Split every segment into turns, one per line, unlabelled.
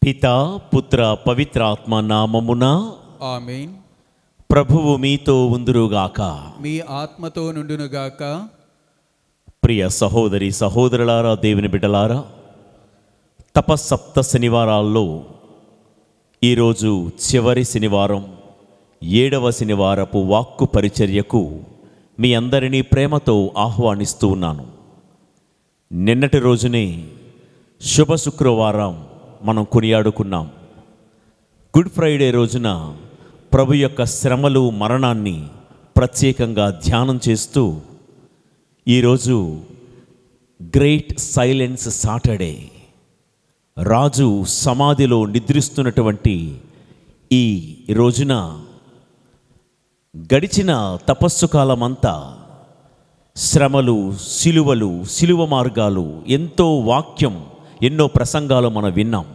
పితా పుత్ర పవిత్రాత్మ నామమున
ఆమేన్.
ప్రభువు మీతో ఉందురుగాక.
మీ ఆత్మతో నుండునుగాక.
ప్రియ సహోదరి సహోదరులారా, దేవుని బిడ్డలారా, తపసప్త శనివారాల్లో ఈరోజు చివరి శనివారం, 7వ శనివారపు వాక్కు పరిచర్యకు మీ అందరినీ ప్రేమతో ఆహ్వానిస్తూ ఉన్నాను. నిన్నటి రోజునే శుభ శుక్రవారం మనం కొనియాడుకున్నాం. గుడ్ ఫ్రైడే రోజున ప్రభు యొక్క శ్రమలు, మరణాన్ని ప్రత్యేకంగా ధ్యానం చేస్తూ ఈరోజు గ్రేట్ సైలెన్స్ సాటర్డే, రాజు సమాధిలో నిద్రిస్తున్నటువంటి ఈ రోజున గడిచిన తపస్సు కాలమంతా శ్రమలు, సిలువ మార్గాలు, ఎంతో వాక్యం, ఎన్నో ప్రసంగాలు మనం విన్నాం.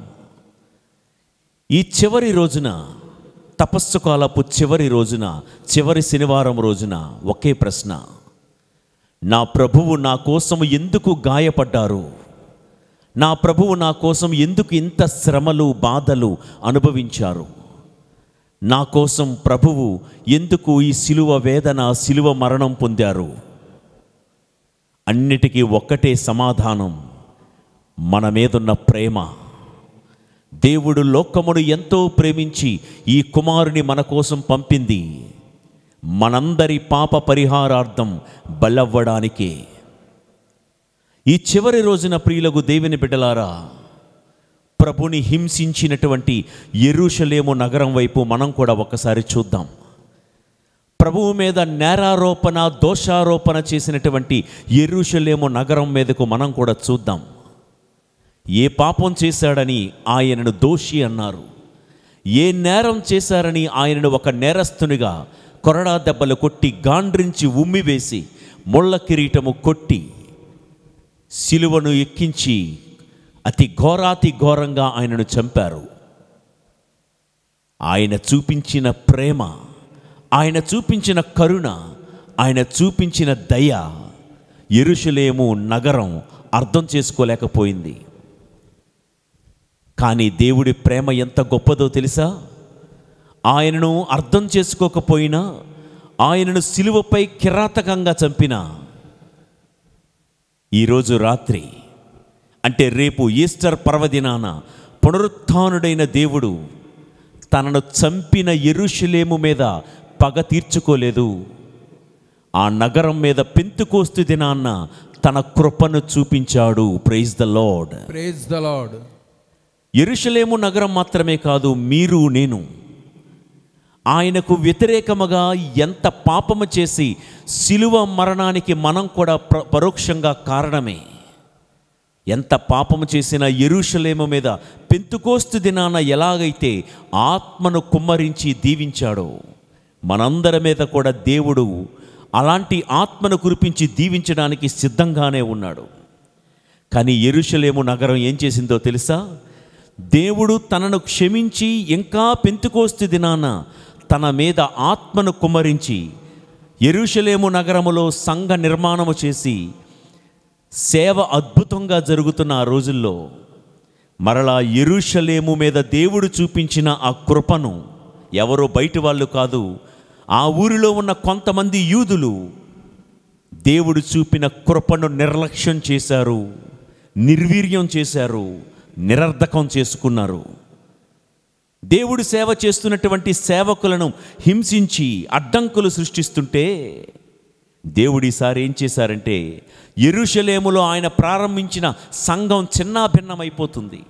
ఈ చివరి రోజున, తపస్సు కాలపు చివరి రోజున, చివరి శనివారం రోజున ఒకే ప్రశ్న: నా ప్రభువు నా కోసం ఎందుకు గాయపడ్డారు? నా ప్రభువు నా కోసం ఎందుకు ఇంత శ్రమలు, బాధలు అనుభవించారు? నా కోసం ప్రభువు ఎందుకు ఈ సిలువ వేదన, సిలువ మరణం పొందారు? అన్నిటికీ ఒక్కటే సమాధానం: మన మీదున్న ప్రేమ. దేవుడు లోకమును ఎంతో ప్రేమించి ఈ కుమారుని మన కోసం పంపింది మనందరి పాప పరిహారార్థం బలవ్వడానికే. ఈ చివరి రోజున ప్రియులకు దేవుని బిడ్డలారా, ప్రభుని హింసించినటువంటి యెరూషలేము నగరం వైపు మనం కూడా ఒకసారి చూద్దాం. ప్రభువు మీద నేరారోపణ, దోషారోపణ చేసినటువంటి యెరూషలేము నగరం మీదకు మనం కూడా చూద్దాం. ఏ పాపం చేశాడని ఆయనను దోషి అన్నారు? ఏ నేరం చేశారని ఆయనను ఒక నేరస్తునిగా కొరడా దెబ్బలు కొట్టి, గాండ్రించి ఉమ్మివేసి, ముళ్ళ కిరీటము కొట్టి, సిలువను ఎక్కించి అతి ఘోరాతి ఘోరంగా ఆయనను చంపారు. ఆయన చూపించిన ప్రేమ, ఆయన చూపించిన కరుణ, ఆయన చూపించిన దయ యెరూషలేము నగరం అర్థం చేసుకోలేకపోయింది. కానీ దేవుడి ప్రేమ ఎంత గొప్పదో తెలుసా? ఆయనను అర్థం చేసుకోకపోయినా, ఆయనను సిలువపై కిరాతకంగా చంపిన ఈరోజు రాత్రి, అంటే రేపు ఈస్టర్ పర్వదినాన పునరుత్థానుడైన దేవుడు తనను చంపిన యెరూషలేము మీద పగ తీర్చుకోలేదు. ఆ నగరం మీద పెంతెకోస్తు దినాన్న తన కృపను చూపించాడు. Praise the lord.
Praise the Lord.
యెరూషలేము నగరం మాత్రమే కాదు, మీరు నేను ఆయనకు వ్యతిరేకముగా ఎంత పాపము చేసి సిలువ మరణానికి మనం కూడా పరోక్షంగా కారణమే. ఎంత పాపము చేసిన యెరూషలేము మీద పెంతెకోస్తు దినాన ఎలాగైతే ఆత్మను కుమ్మరించి దీవించాడో, మనందరి మీద కూడా దేవుడు అలాంటి ఆత్మను కురిపించి దీవించడానికి సిద్ధంగానే ఉన్నాడు. కానీ యెరూషలేము నగరం ఏం చేసిందో తెలుసా? దేవుడు తనను క్షమించి ఇంకా పెంతెకోస్తు దినాన తన మీద ఆత్మను కుమ్మరించి యెరూషలేము నగరములో సంఘ నిర్మాణము చేసి సేవ అద్భుతంగా జరుగుతున్న ఆ రోజుల్లో మరలా యెరూషలేము మీద దేవుడు చూపించిన ఆ కృపను ఎవరో బయటి వాళ్ళు కాదు, ఆ ఊరిలో ఉన్న కొంతమంది యూదులు దేవుడు చూపిన కృపను నిర్లక్ష్యం చేశారు, నిర్వీర్యం చేశారు, నిరర్ధకం చేసుకున్నారు. దేవుడు సేవ చేస్తున్నటువంటి సేవకులను హింసించి అడ్డంకులు సృష్టిస్తుంటే దేవుడు ఈసారి ఏం చేశారంటే, యెరూషలేములో ఆయన ప్రారంభించిన సంఘం చిన్నాభిన్నమైపోతుంది.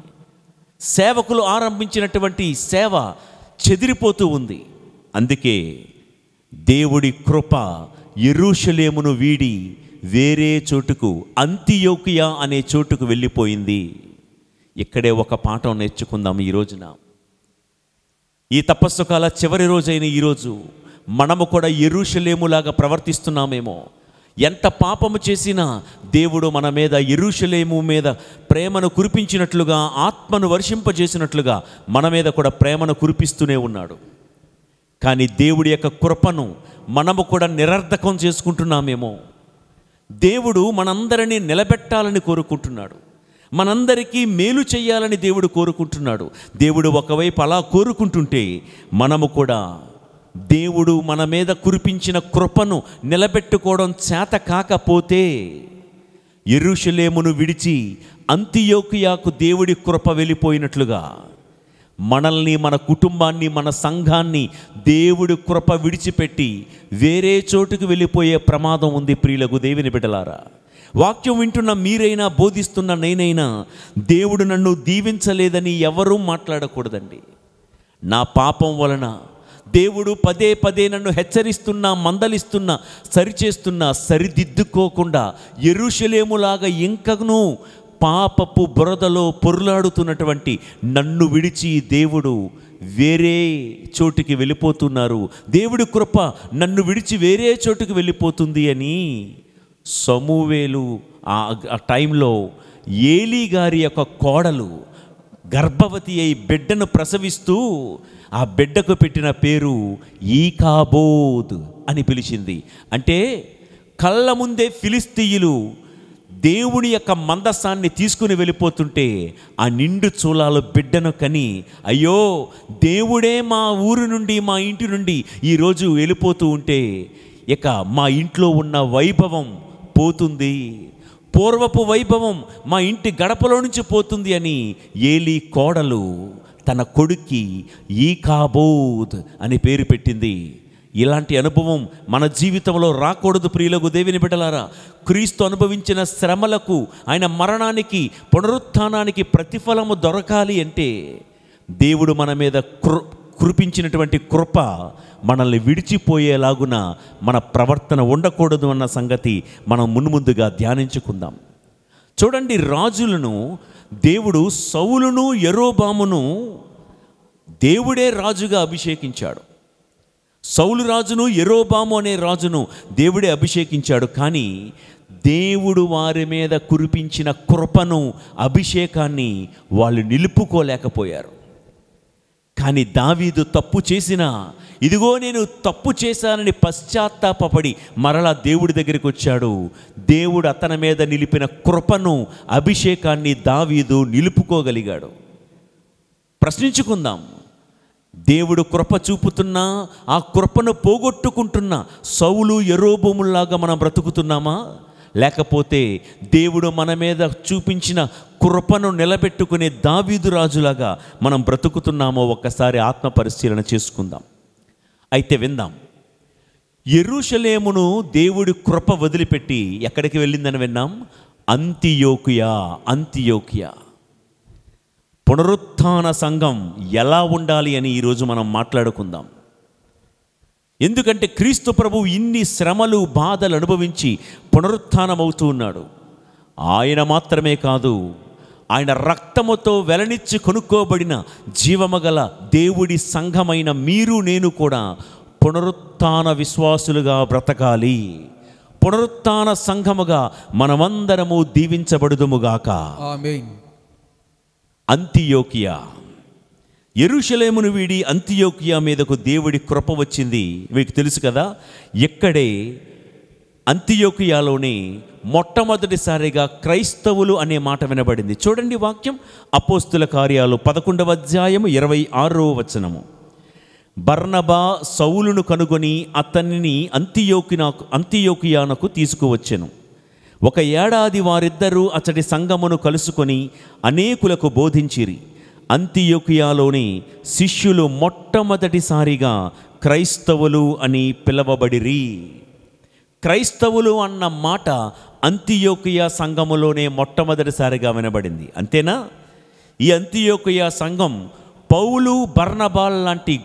సేవకులు ఆరంభించినటువంటి సేవ చెదిరిపోతూ ఉంది. అందుకే దేవుడి కృప యెరూషలేమును వీడి వేరే చోటుకు, అంతియోకియా అనే చోటుకు వెళ్ళిపోయింది. ఇక్కడే ఒక పాఠం నేర్చుకుందాం ఈ రోజున. ఈ తపస్సు కాల చివరి రోజైన ఈరోజు మనము కూడా యెరూషలేములాగా ప్రవర్తిస్తున్నామేమో. ఎంత పాపము చేసినా దేవుడు మన మీద, యెరూషలేము మీద ప్రేమను కురిపించినట్లుగా, ఆత్మను వర్షింపజేసినట్లుగా మన మీద కూడా ప్రేమను కురిపిస్తూనే ఉన్నాడు. కానీ దేవుడి యొక్క కృపను మనము కూడా నిరర్ధకం చేసుకుంటున్నామేమో. దేవుడు మనందరినీ నిలబెట్టాలని కోరుకుంటున్నాడు. మనందరికీ మేలు చేయాలని దేవుడు కోరుకుంటున్నాడు. దేవుడు ఒకవైపు అలా కోరుకుంటుంటే మనము కూడా దేవుడు మన మీద కురిపించిన కృపను నిలబెట్టుకోవడం చేత కాకపోతే యెరూషలేమును విడిచి అంతియోకియాకు దేవుడి కృప వెళ్ళిపోయినట్లుగా మనల్ని, మన కుటుంబాన్ని, మన సంఘాన్ని దేవుడి కృప విడిచిపెట్టి వేరే చోటుకు వెళ్ళిపోయే ప్రమాదం ఉంది. ప్రియులకు దేవుని బిడ్డలారా, వాక్యం వింటున్న మీరైనా, బోధిస్తున్న నేనైనా దేవుడు నన్ను దీవించలేదని ఎవరూ మాట్లాడకూడదండి. నా పాపం వలన దేవుడు పదే పదే నన్ను హెచ్చరిస్తున్నా, మందలిస్తున్నా, సరిచేస్తున్నా, సరిదిద్దుకోకుండా యెరూషలేములాగా ఇంకను పాపపు బురదలో పొర్లాడుతున్నటువంటి నన్ను విడిచి దేవుడు వేరే చోటుకి వెళ్ళిపోతున్నారు, దేవుడి కృప నన్ను విడిచి వేరే చోటుకి వెళ్ళిపోతుంది అని సమూవేలు ఆ టైంలో ఏలీ గారి యొక్క కోడలు గర్భవతి అయి బిడ్డను ప్రసవిస్తూ ఆ బిడ్డకు పెట్టిన పేరు ఈకాబోద్ అని పిలిచింది. అంటే కళ్ళ ముందే ఫిలిస్తీయులు దేవుని యొక్క మందసాన్ని తీసుకుని వెళ్ళిపోతుంటే ఆ నిండు చూలాలు బిడ్డను కని, అయ్యో దేవుడే మా ఊరు నుండి, మా ఇంటి నుండి ఈరోజు వెళ్ళిపోతూ ఉంటే ఇక మా ఇంట్లో ఉన్న వైభవం పోతుంది, పూర్వపు వైభవం మా ఇంటి గడపలో నుంచి పోతుంది అని ఏలీ కోడలు తన కొడుక్కి ఈకాబోద్ అని పేరు పెట్టింది. ఇలాంటి అనుభవం మన జీవితంలో రాకూడదు. ప్రియులకు దేవుని బిడ్డలారా, క్రీస్తు అనుభవించిన శ్రమలకు, ఆయన మరణానికి, పునరుత్థానానికి ప్రతిఫలము దొరకాలి అంటే దేవుడు మన మీద కురిపించినటువంటి కృప మనల్ని విడిచిపోయేలాగున మన ప్రవర్తన ఉండకూడదు అన్న సంగతి మనం మున్ముందుగా ధ్యానించుకుందాం. చూడండి, రాజులను దేవుడు సౌలును యరొబామును దేవుడే రాజుగా అభిషేకించాడు. సౌలు రాజును, యరొబాము అనే రాజును దేవుడే అభిషేకించాడు. కానీ దేవుడు వారి మీద కురిపించిన కృపను, అభిషేకాన్ని వాళ్ళు నిలుపుకోలేకపోయారు. కానీ దావీదు తప్పు చేసినా, ఇదిగో నేను తప్పు చేశానని పశ్చాత్తాపపడి మరలా దేవుడి దగ్గరికి వచ్చాడు. దేవుడు అతని మీద నిలిపిన కృపను, అభిషేకాన్ని దావీదు నిలుపుకోగలిగాడు. ప్రశ్నించుకుందాం, దేవుడు కృప చూపుతున్నా ఆ కృపను పోగొట్టుకుంటున్నా సౌలు యరొబాములాగా మనం బ్రతుకుతున్నామా? లేకపోతే దేవుడు మన మీద చూపించిన కృపను నిలబెట్టుకునే దావీదు రాజులాగా మనం బ్రతుకుతున్నామో ఒక్కసారి ఆత్మ పరిశీలన చేసుకుందాం. అయితే విందాం, యెరూషలేమును దేవుడి కృప వదిలిపెట్టి ఎక్కడికి వెళ్ళిందని విన్నాం? అంతియోకియా. పునరుత్థాన సంఘం ఎలా ఉండాలి అని ఈరోజు మనం మాట్లాడుకుందాం. ఎందుకంటే క్రీస్తు ప్రభువు ఇన్ని శ్రమలు, బాధలు అనుభవించి పునరుత్థానమవుతూ ఉన్నాడు. ఆయన మాత్రమే కాదు, ఆయన రక్తముతో వెలనిచ్చి కొనుక్కోబడిన జీవమగల దేవుడి సంఘమైన మీరు, నేను కూడా పునరుత్థాన విశ్వాసులుగా బ్రతకాలి. పునరుత్థాన సంఘముగా మనమందరము దీవించబడుదుముగాక.
ఆమేన్.
అంతియోకియా, యెరూషలేమును వీడి అంతియోకియా మీదకు దేవుడి కృప వచ్చింది. మీకు తెలుసు కదా, ఇక్కడే అంతియోకియాలోనే మొట్టమొదటిసారిగా క్రైస్తవులు అనే మాట వినబడింది. చూడండి వాక్యం, అపోస్తుల కార్యాలు 11వ అధ్యాయము 26వ వచనము. బర్నబా సౌలును కనుగొని అతనిని అంతియోకియానకు తీసుకువచ్చెను. 1 ఏడాది వారిద్దరూ అతడి సంఘమును కలుసుకొని అనేకులకు బోధించిరి. అంతియోకియాలోని శిష్యులు మొట్టమొదటిసారిగా క్రైస్తవులు అని పిలవబడిరి. క్రైస్తవులు అన్న మాట అంతియోకియా సంఘములోనే మొట్టమొదటిసారిగా వినబడింది. అంతేనా? ఈ అంతియోకియా సంఘం పౌలు, బర్నబాల్ లాంటి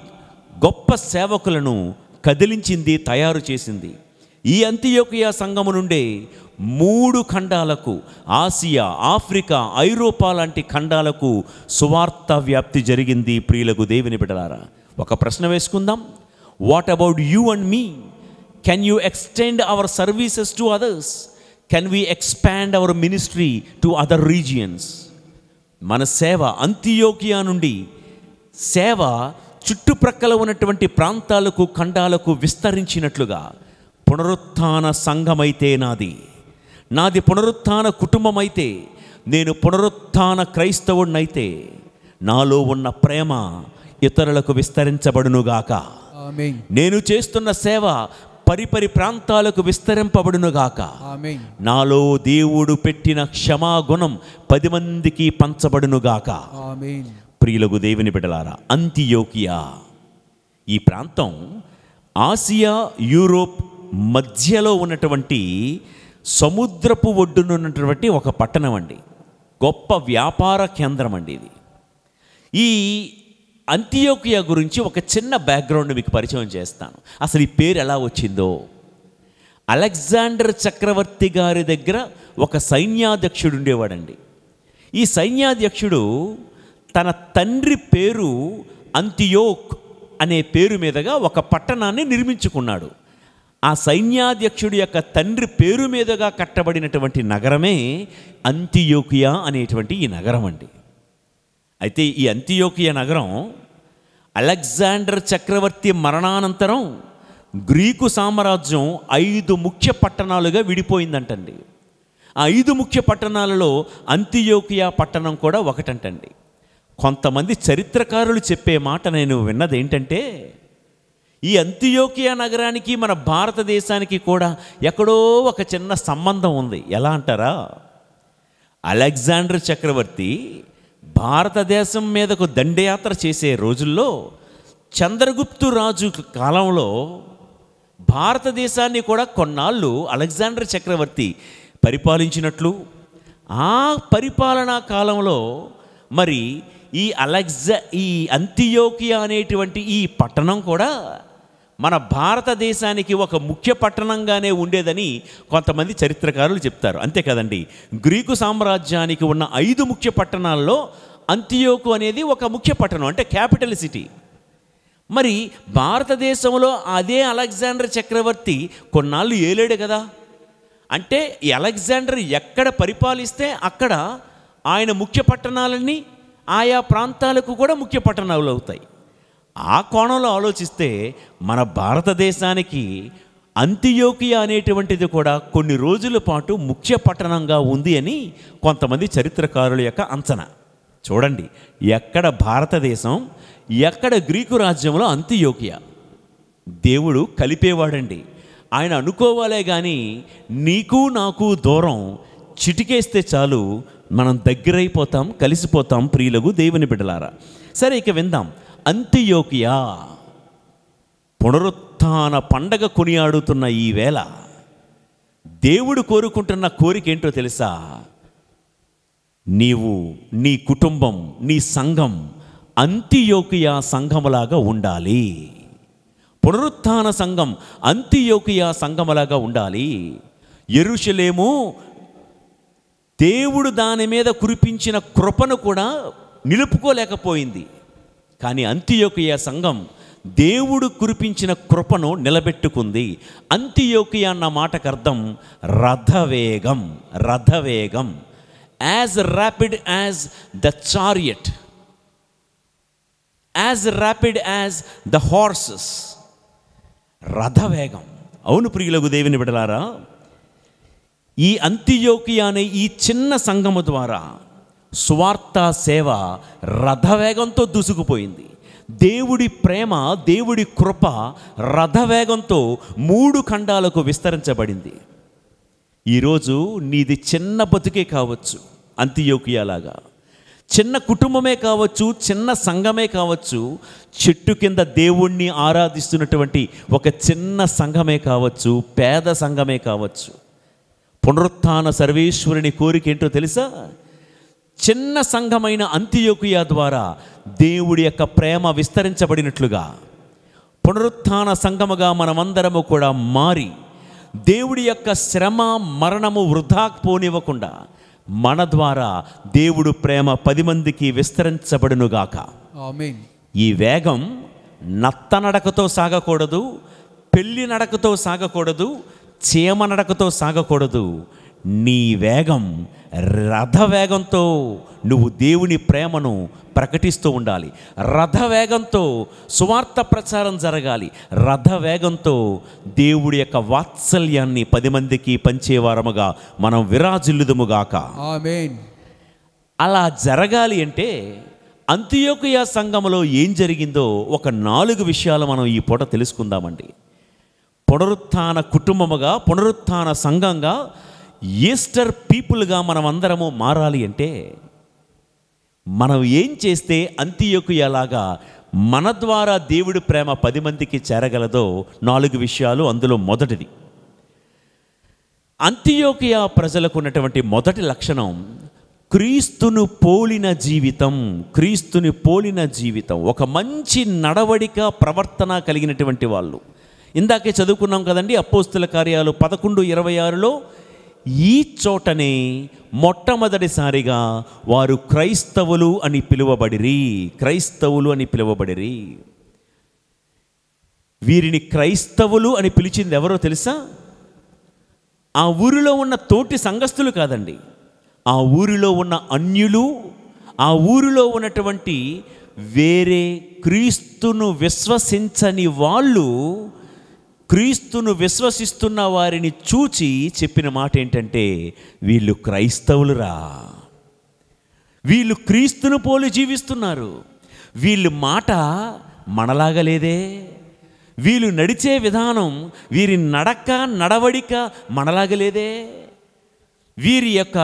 గొప్ప సేవకులను కదిలించింది, తయారు చేసింది. ఈ అంతియోకియా సంఘము నుండే 3 ఖండాలకు, ఆసియా, ఆఫ్రికా, ఐరోపా లాంటి ఖండాలకు సువార్త వ్యాప్తి జరిగింది. ప్రియులకు దేవుని బిడ్డలారా, ఒక ప్రశ్న వేసుకుందాం. What about you and me? Can you extend our services to others? Can we expand hour ministry to other regions? మన సేవ అంతియోకియా నుండి సేవ చుట్టుప్రక్కల ఉన్నటువంటి ప్రాంతాలకు, ఖండాలకు విస్తరించినట్లుగా పునరుత్థాన సంఘమైతే నాది పునరుత్థాన కుటుంబం అయితే, నేను పునరుత్థాన క్రైస్తవుడినైతే నాలో ఉన్న ప్రేమ ఇతరులకు విస్తరించబడునుగాక.
ఆమేన్.
నేను చేస్తున్న సేవ పరిపరి ప్రాంతాలకు విస్తరింపబడునుగాక.
ఆమేన్.
నాలో దేవుడు పెట్టిన క్షమాగుణం 10 మందికి పంచబడునుగాక.
ఆమేన్.
ప్రియులకు దేవుని బిడ్డలారా, అంతియోకియా ఈ ప్రాంతం ఆసియా యూరోప్ మధ్యలో ఉన్నటువంటి సముద్రపు ఒడ్డున ఉన్నటువంటి ఒక పట్టణం అండి. గొప్ప వ్యాపార కేంద్రం అండి ఇది. ఈ అంతియోకియా గురించి ఒక చిన్న బ్యాక్గ్రౌండ్ మీకు పరిచయం చేస్తాను. అసలు ఈ పేరు ఎలా వచ్చిందో. అలెగ్జాండర్ చక్రవర్తి గారి దగ్గర ఒక సైన్యాధ్యక్షుడు ఉండేవాడండి. ఈ సైన్యాధ్యక్షుడు తన తండ్రి పేరు అంతియోక్ అనే పేరు మీదుగా ఒక పట్టణాన్ని నిర్మించుకున్నాడు. ఆ సైన్యాధ్యక్షుడి యొక్క తండ్రి పేరు మీదుగా కట్టబడినటువంటి నగరమే అంతియోకియా అనేటువంటి ఈ నగరం అండి. అయితే ఈ అంతియోకియా నగరం అలెగ్జాండర్ చక్రవర్తి మరణానంతరం గ్రీకు సామ్రాజ్యం 5 ముఖ్య పట్టణాలుగా విడిపోయిందంటండి. ఆ 5 ముఖ్య పట్టణాలలో అంతియోకియా పట్టణం కూడా ఒకటంటండి. కొంతమంది చరిత్రకారులు చెప్పే మాట నేను విన్నది ఏంటంటే, ఈ అంతియోకియా నగరానికి మన భారతదేశానికి కూడా ఎక్కడో ఒక చిన్న సంబంధం ఉంది. ఎలా అంటారా, అలెగ్జాండర్ చక్రవర్తి భారతదేశం మీదకు దండయాత్ర చేసే రోజుల్లో చంద్రగుప్తు రాజు కాలంలో భారతదేశాన్ని కూడా కొన్నాళ్ళు అలెగ్జాండర్ చక్రవర్తి పరిపాలించినట్లు, ఆ పరిపాలనా కాలంలో మరి ఈ అంతియోకియా అనేటువంటి ఈ పట్టణం కూడా మన భారతదేశానికి ఒక ముఖ్య పట్టణంగానే ఉండేదని కొంతమంది చరిత్రకారులు చెప్తారు. అంతే కదండి, గ్రీకు సామ్రాజ్యానికి ఉన్న 5 ముఖ్య పట్టణాల్లో అంతియోకు అనేది ఒక ముఖ్య పట్టణం, అంటే క్యాపిటల్ సిటీ. మరి భారతదేశంలో అదే అలెగ్జాండర్ చక్రవర్తి కొన్నాళ్ళు ఏలేడు కదా. అంటే ఈ అలెగ్జాండర్ ఎక్కడ పరిపాలిస్తే అక్కడ ఆయన ముఖ్య పట్టణాలన్నీ ఆయా ప్రాంతాలకు కూడా ముఖ్య పట్టణాలు అవుతాయి. ఆ కోణంలో ఆలోచిస్తే మన భారతదేశానికి అంతియోకియా అనేటువంటిది కూడా కొన్ని రోజుల పాటు ముఖ్య పట్టణంగా ఉంది అని కొంతమంది చరిత్రకారుల యొక్క అంచనా. చూడండి, ఎక్కడ భారతదేశం, ఎక్కడ గ్రీకు రాజ్యంలో అంతియోకియా. దేవుడు కలిపేవాడండి. ఆయన అనుకోవాలే కానీ నీకు నాకు దూరం చిటికేస్తే చాలు మనం దగ్గరైపోతాం, కలిసిపోతాం. ప్రియులకు దేవుని బిడ్డలారా, సరే ఇక విందాం. అంతియోకియా పునరుత్థాన పండగ కొనియాడుతున్న ఈ వేళ దేవుడు కోరుకుంటున్న కోరిక ఏంటో తెలుసా? నీవు, నీ కుటుంబం, నీ సంఘం అంతియోకియా సంఘములాగా ఉండాలి. పునరుత్థాన సంఘం అంతియోకియా సంఘములాగా ఉండాలి. యెరూషలేము దేవుడు దాని మీద కురిపించిన కృపను కూడా నిలుపుకోలేకపోయింది. కానీ అంతియోకియా సంఘం దేవుడు కురిపించిన కృపను నిలబెట్టుకుంది. అంతియోకియా అన్న మాటకు అర్థం రథవేగం. రథవేగం, as rapid as the chariot, as rapid as the horses. రథవేగం. అవును ప్రియులకు దేవుని బిడ్డలారా, ఈ అంతియోకియా అనే ఈ చిన్న సంఘము ద్వారా స్వార్థ సేవ రథవేగంతో దూసుకుపోయింది. దేవుడి ప్రేమ, దేవుడి కృప రథవేగంతో 3 ఖండాలకు విస్తరించబడింది. ఈరోజు నీది చిన్న బతుకే కావచ్చు, అంతియోకియాలాగా చిన్న కుటుంబమే కావచ్చు, చిన్న సంఘమే కావచ్చు, చెట్టు కింద దేవుణ్ణి ఆరాధిస్తున్నటువంటి ఒక చిన్న సంఘమే కావచ్చు, పేద సంఘమే కావచ్చు. పునరుత్థాన సర్వేశ్వరుని కోరిక ఏంటో తెలుసా? చిన్న సంఘమైన అంతియోకియా ద్వారా దేవుడి యొక్క ప్రేమ విస్తరించబడినట్లుగా పునరుత్థాన సంఘముగా మనమందరము కూడా మారి దేవుడి యొక్క శ్రమ మరణము వృధా పోనివ్వకుండా మన ద్వారా దేవుడు ప్రేమ 10 మందికి విస్తరించబడునుగాక.
ఆమేన్.
ఈ వేగం నత్త నడకతో సాగకూడదు, పెళ్లి నడకతో సాగకూడదు, చీమ నడకతో సాగకూడదు. నీ వేగం రథవేగంతో నువ్వు దేవుని ప్రేమను ప్రకటిస్తూ ఉండాలి. రథవేగంతో సువార్త ప్రచారం జరగాలి. రథవేగంతో దేవుడి యొక్క వాత్సల్యాన్ని 10 మందికి పంచేవారముగా మనం విరాజిల్లుదుముగాక.
ఆమేన్.
అలా జరగాలి అంటే అంతియోకియ సంఘములో ఏం జరిగిందో ఒక 4 విషయాలు మనం ఈ పూట తెలుసుకుందామండి. పునరుత్థాన కుటుంబముగా, పునరుత్థాన సంఘంగా, ఈస్టర్ పీపుల్గా మనం అందరము మారాలి అంటే మనం ఏం చేస్తే అంతియోకియలాగా మన ద్వారా దేవుడి ప్రేమ 10 మందికి చేరగలదో 4 విషయాలు. అందులో మొదటిది, అంతియోకియ ప్రజలకు ఉన్నటువంటి మొదటి లక్షణం క్రీస్తును పోలిన జీవితం. క్రీస్తుని పోలిన జీవితం, ఒక మంచి నడవడిక, ప్రవర్తన కలిగినటువంటి వాళ్ళు. ఇందాకే చదువుకున్నాం కదండి, అపోస్తుల కార్యాలు 11:26లో ఈ చోటనే మొట్టమొదటిసారిగా వారు క్రైస్తవులు అని పిలువబడిరి. క్రైస్తవులు అని పిలువబడిరి. వీరిని క్రైస్తవులు అని పిలిచింది ఎవరో తెలుసా? ఆ ఊరిలో ఉన్న తోటి సంఘస్థులు కాదండి, ఆ ఊరిలో ఉన్న అన్యులు, ఆ ఊరిలో ఉన్నటువంటి వేరే క్రీస్తును విశ్వసించని వాళ్ళు క్రీస్తును విశ్వసిస్తున్న వారిని చూచి చెప్పిన మాట ఏంటంటే, వీళ్ళు క్రైస్తవులురా, వీళ్ళు క్రీస్తును పోలి జీవిస్తున్నారు, వీళ్ళు మాట మనలాగా లేదే, వీళ్ళు నడిచే విధానం, వీరి నడవడిక మనలాగా లేదే, వీరి యొక్క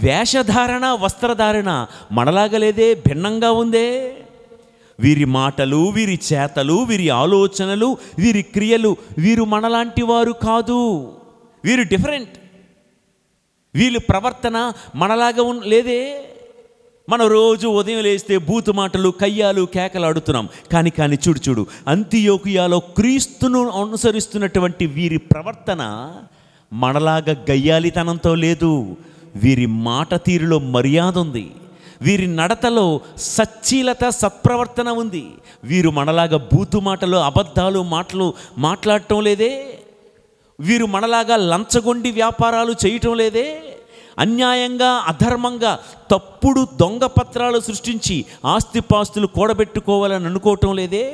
వేషధారణ, వస్త్రధారణ మనలాగా లేదే, భిన్నంగా ఉందే, వీరి మాటలు, వీరి చేతలు, వీరి ఆలోచనలు, వీరి క్రియలు, వీరు మనలాంటి వారు కాదు, వీరు డిఫరెంట్, వీళ్ళ ప్రవర్తన మనలాగా లేదే. మనం రోజు ఉదయం లేస్తే బూతు మాటలు, కయ్యాలు, కేకలు ఆడుతున్నాం. కానీ చూడు అంతియోకియాలో క్రీస్తును అనుసరిస్తున్నటువంటి వీరి ప్రవర్తన మనలాగా గయ్యాలితనంతో లేదు. వీరి మాట తీరులో మర్యాద ఉంది, వీరి నడతలో సచ్చీలత, సత్ప్రవర్తన ఉంది. వీరు మనలాగా బూతు మాటలు, అబద్ధాలు మాట్లాడటం లేదే, వీరు మనలాగా లంచగొండి వ్యాపారాలు చేయటం లేదే, అన్యాయంగా, అధర్మంగా, తప్పుడు దొంగ పత్రాలు సృష్టించి ఆస్తిపాస్తులు కూడబెట్టుకోవాలని అనుకోవటం లేదే.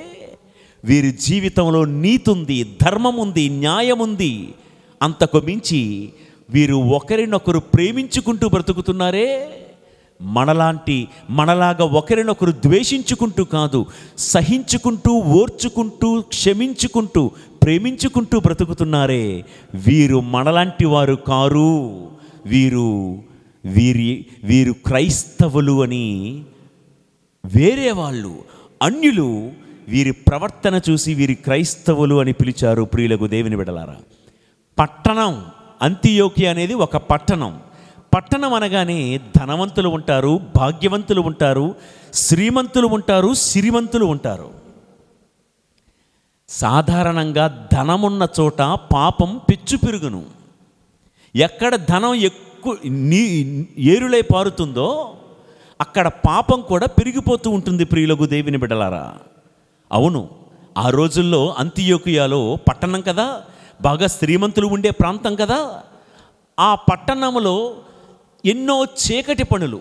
వీరి జీవితంలో నీతి ఉంది, ధర్మం ఉంది, న్యాయం ఉంది. అంతకు మించి వీరు ఒకరినొకరు ప్రేమించుకుంటూ బ్రతుకుతున్నారే. మనలాగా ఒకరినొకరు ద్వేషించుకుంటూ కాదు, సహించుకుంటూ, ఓర్చుకుంటూ, క్షమించుకుంటూ, ప్రేమించుకుంటూ బ్రతుకుతున్నారే. వీరు మనలాంటి వారు కారు. వీరు క్రైస్తవులు అని వేరే వాళ్ళు, అన్యులు వీరి ప్రవర్తన చూసి వీరి క్రైస్తవులు అని పిలిచారు. ప్రియులకు దేవుని బిడ్డలారా, పట్టణం అంతియోకియ అనేది ఒక పట్టణం. పట్టణం అనగానే ధనవంతులు ఉంటారు, భాగ్యవంతులు ఉంటారు, శ్రీమంతులు ఉంటారు, సిరిమంతులు ఉంటారు. సాధారణంగా ధనమున్న చోట పాపం పెచ్చు పెరుగును. ఎక్కడ ధనం ఎక్కువ ఏరులై పారుతుందో అక్కడ పాపం కూడా పెరిగిపోతూ ఉంటుంది. ప్రియులకు దేవుని బిడ్డలారా, అవును, ఆ రోజుల్లో అంతియోకియాలో పట్టణం కదా, బాగా శ్రీమంతులు ఉండే ప్రాంతం కదా. ఆ పట్టణంలో ఎన్నో చీకటి పనులు,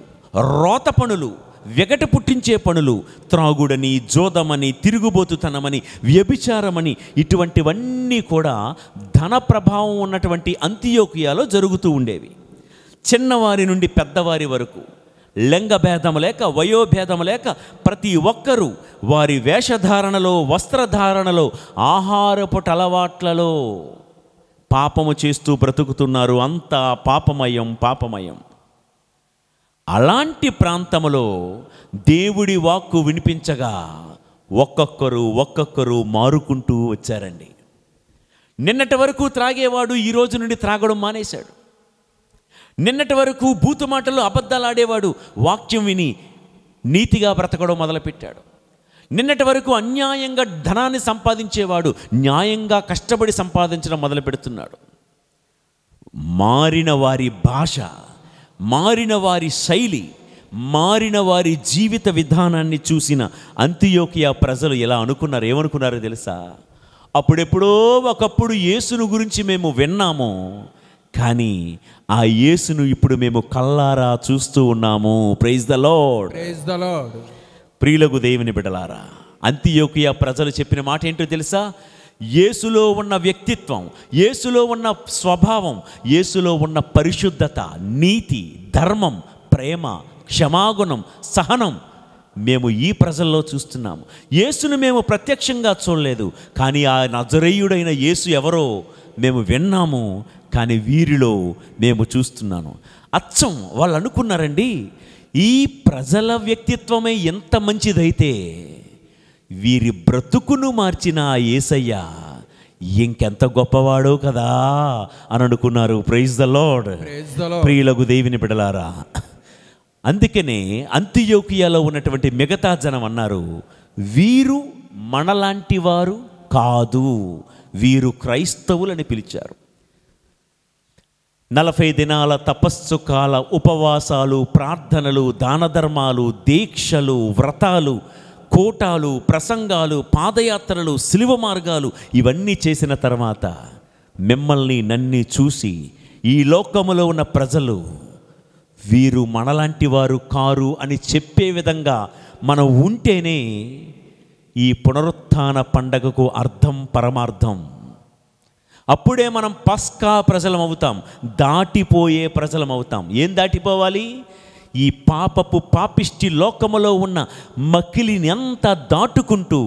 రోత పనులు, వెగట పుట్టించే పనులు, త్రాగుడని, జోదమని, తిరుగుబోతుతనమని, వ్యభిచారమని, ఇటువంటివన్నీ కూడా ధన ప్రభావం ఉన్నటువంటి అంతియోకియాలో జరుగుతూ ఉండేవి. చిన్నవారి నుండి పెద్దవారి వరకు లింగ భేదం లేక, వయోభేదం లేక ప్రతి ఒక్కరూ వారి వేషధారణలో, వస్త్రధారణలో, ఆహారపు అలవాట్లలో పాపము చేస్తూ బ్రతుకుతున్నారు. అంతా పాపమయం. అలాంటి ప్రాంతంలో దేవుడి వాక్కు వినిపించగా ఒక్కొక్కరు మారుకుంటూ వచ్చారండి. నిన్నటి వరకు త్రాగేవాడు ఈ రోజు నుండి త్రాగడం మానేశాడు. నిన్నటి వరకు బూతు మాటలు, అబద్ధాలు ఆడేవాడు వాక్యం విని నీతిగా బ్రతకడం మొదలుపెట్టాడు. నిన్నటి వరకు అన్యాయంగా ధనాన్ని సంపాదించేవాడు న్యాయంగా కష్టపడి సంపాదించడం మొదలు పెడుతున్నాడు. మారిన వారి భాష, మారిన వారి శైలి, మారిన వారి జీవిత విధానాన్ని చూసిన అంతియోకియా ప్రజలు ఎలా అనుకున్నారు, ఏమనుకున్నారో తెలుసా? అప్పుడెప్పుడో ఒకప్పుడు యేసును గురించి మేము విన్నాము, కానీ ఆ యేసును ఇప్పుడు మేము కల్లారా చూస్తూ ఉన్నాము. Praise the lord.
Praise the Lord.
ప్రియులకు దేవుని బిడ్డలారా, అంతియోకియా ప్రజలు చెప్పిన మాట ఏంటో తెలుసా? యేసులో ఉన్న వ్యక్తిత్వం, యేసులో ఉన్న స్వభావం, యేసులో ఉన్న పరిశుద్ధత, నీతి, ధర్మం, ప్రేమ, క్షమాగుణం, సహనం మేము ఈ ప్రజల్లో చూస్తున్నాము. యేసును మేము ప్రత్యక్షంగా చూడలేదు, కానీ ఆ నజరేయుడైన యేసు ఎవరో మేము విన్నాము, కానీ వీరిలో మేము చూస్తున్నాను. అచ్చం వాళ్ళు అనుకున్నారండి, ఈ ప్రజల వ్యక్తిత్వమే ఎంత మంచిదైతే వీరి బ్రతుకును మార్చిన ఆ యేసయ్య ఇంకెంత గొప్పవాడో కదా అని అనుకున్నారు. Praise the Lord. ప్రియులకు దేవుని బిడ్డలారా, అందుకనే అంతియోకియాలో ఉన్నటువంటి మిగతా జనం అన్నారు, వీరు మనలాంటి వారు కాదు, వీరు క్రైస్తవులని పిలిచారు. 40 దినాల తపస్సు కాల ఉపవాసాలు, ప్రార్థనలు, దాన ధర్మాలు, దీక్షలు, వ్రతాలు, కోటాలు, ప్రసంగాలు, పాదయాత్రలు, శిలువ మార్గాలు ఇవన్నీ చేసిన తర్వాత మిమ్మల్ని నన్ను చూసి ఈ లోకములో ఉన్న ప్రజలు వీరు మనలాంటి వారు కారు అని చెప్పే విధంగా మనం ఉంటేనే ఈ పునరుత్థాన పండగకు అర్థం, పరమార్థం. అప్పుడే మనం పస్కా ప్రజలం అవుతాం, దాటిపోయే ప్రజలం అవుతాం. ఏం దాటిపోవాలి? ఈ పాపపు పాపిష్టి లోకములో ఉన్న మకిలిని అంతా దాటుకుంటూ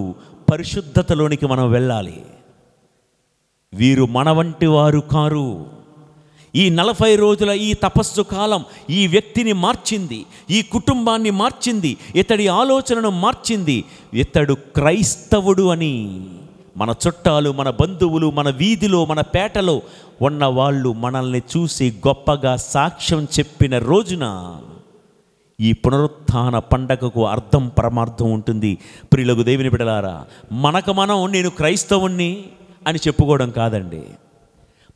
పరిశుద్ధతలోనికి మనం వెళ్ళాలి. వీరు మన వంటి వారు కారు. ఈ 40 రోజుల ఈ తపస్సు కాలం ఈ వ్యక్తిని మార్చింది, ఈ కుటుంబాన్ని మార్చింది, ఇతడి ఆలోచనను మార్చింది. ఇతడు క్రైస్తవుడు అని మన చుట్టాలు, మన బంధువులు, మన వీధిలో, మన పేటలో ఉన్న వాళ్ళు మనల్ని చూసి గొప్పగా సాక్ష్యం చెప్పిన రోజున ఈ పునరుత్థాన పండగకు అర్థం, పరమార్థం ఉంటుంది. ప్రియులకు దేవుని బిడ్డలారా, మనకు మనం నేను క్రైస్తవుణ్ణి అని చెప్పుకోవడం కాదండి.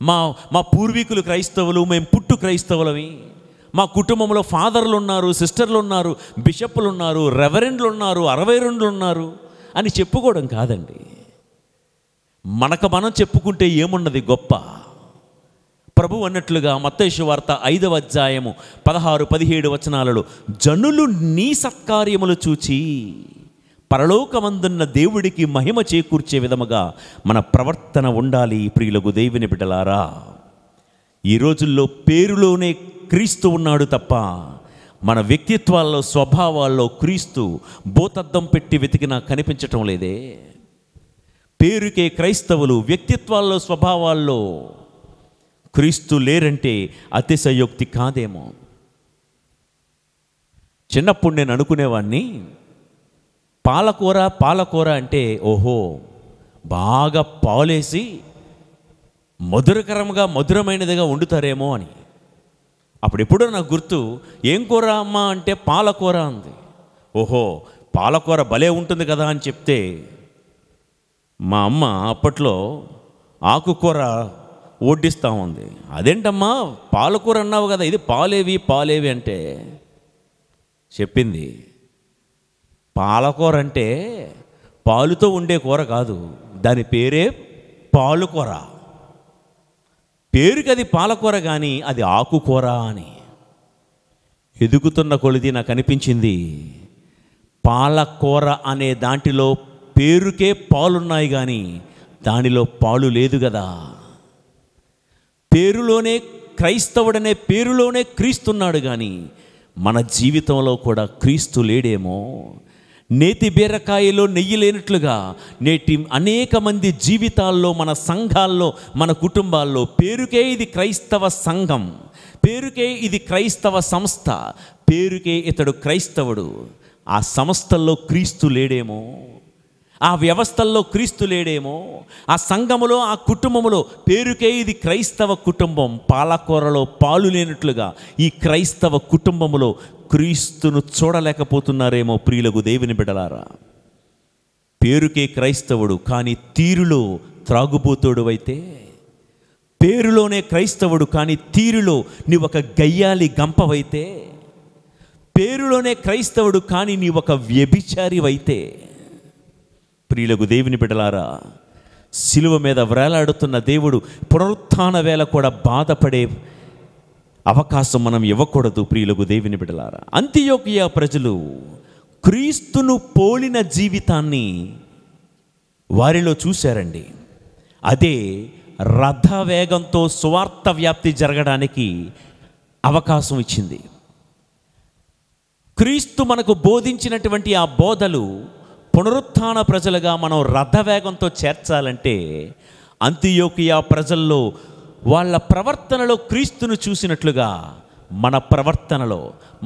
మా పూర్వీకులు క్రైస్తవులు, మేము పుట్టు క్రైస్తవులవి, మా కుటుంబంలో ఫాదర్లు ఉన్నారు, సిస్టర్లు ఉన్నారు, బిషప్లు ఉన్నారు, రెవరెండ్లు ఉన్నారు, 62 ఉన్నారు అని చెప్పుకోవడం కాదండి. మనకు మనం చెప్పుకుంటే ఏమున్నది గొప్ప? ప్రభు అన్నట్లుగా మత్తయి సువార్త 5వ అధ్యాయము 16-17 వచనాలలో, జనులు నీ సత్కార్యములు చూచి పరలోకమందున్న దేవుడికి మహిమ చేకూర్చే విధముగా మన ప్రవర్తన ఉండాలి. ప్రియులకు దేవుని బిడ్డలారా, ఈ రోజుల్లో పేరులోనే క్రీస్తు ఉన్నాడు తప్ప మన వ్యక్తిత్వాల్లో, స్వభావాల్లో క్రీస్తు భూతద్దం పెట్టి వెతికినా కనిపించటం లేదే. పేరుకే క్రైస్తవులు, వ్యక్తిత్వాల్లో, స్వభావాల్లో క్రీస్తు లేరంటే అతిశయోక్తి కాదేమో. చిన్నప్పుడు నేను అనుకునేవాడిని, పాలకూర అంటే ఓహో బాగా పాలేసి మధురమైనదిగా వండుతారేమో అని. అప్పుడు ఎప్పుడో నాకు గుర్తు, ఏం కూర అమ్మా అంటే పాలకూర అంది. ఓహో పాలకూర భలే ఉంటుంది కదా అని చెప్తే, మా అమ్మ అప్పట్లో ఆకుకూర వడ్డిస్తూ ఉంది. అదేంటమ్మా పాలకూర అన్నావు కదా, ఇది పాలేవి అంటే చెప్పింది, పాలకూర అంటే పాలుతో ఉండే కూర కాదు, దాని పేరే పాలుకూర. పేరుకి అది పాలకూర కానీ అది ఆకుకూర అని. ఎదుగుతున్న కొలిది నాకు అనిపించింది, పాలకూర అనే దాంట్లో పేరుకే పాలున్నాయి కానీ దానిలో పాలు లేదు కదా. పేరులోనే క్రైస్తవుడనే పేరులోనే క్రీస్తున్నాడు కానీ మన జీవితంలో కూడా క్రీస్తు లేడేమో. నేతి బీరకాయలో నెయ్యి లేనట్లుగా నేటి అనేక మంది జీవితాల్లో, మన సంఘాల్లో, మన కుటుంబాల్లో పేరుకే ఇది క్రైస్తవ సంఘం, పేరుకే ఇది క్రైస్తవ సంస్థ, పేరుకే ఇతడు క్రైస్తవుడు, ఆ సంస్థల్లో క్రీస్తు లేడేమో, ఆ వ్యవస్థల్లో క్రీస్తు లేడేమో, ఆ సంఘములో, ఆ కుటుంబములో పేరుకే ఇది క్రైస్తవ కుటుంబం, పాలకూరలో పాలు లేనట్లుగా ఈ క్రైస్తవ కుటుంబములో క్రీస్తును చూడలేకపోతున్నారేమో. ప్రియులకు దేవుని బిడ్డలారా, పేరుకే క్రైస్తవుడు కానీ తీరులో త్రాగుబోతుడు అయితే, పేరులోనే క్రైస్తవుడు కానీ తీరులో నీ ఒక గయ్యాలి గంపవైతే, పేరులోనే క్రైస్తవుడు కానీ నీ ఒక వ్యభిచారివైతే, ప్రియులకు దేవుని బిడ్డలారా, శిలువ మీద వ్రేలాడుతున్న దేవుడు పునరుత్థాన వేళ కూడా బాధపడే అవకాశం మనం ఇవ్వకూడదు. ప్రియులకు దేవుని బిడ్డలారా, అంతియోకియా ప్రజలు క్రీస్తును పోలిన జీవితాన్ని వారిలో చూశారండి. అదే రథవేగంతో సువార్త వ్యాప్తి జరగడానికి అవకాశం ఇచ్చింది. క్రీస్తు మనకు బోధించినటువంటి ఆ బోధలు పునరుత్థాన ప్రజలుగా మనం రథవేగంతో చేర్చాలంటే అంతియోకియా ప్రజల్లో వాళ్ళ ప్రవర్తనలో క్రీస్తును చూసినట్లుగా మన ప్రవర్తనలో,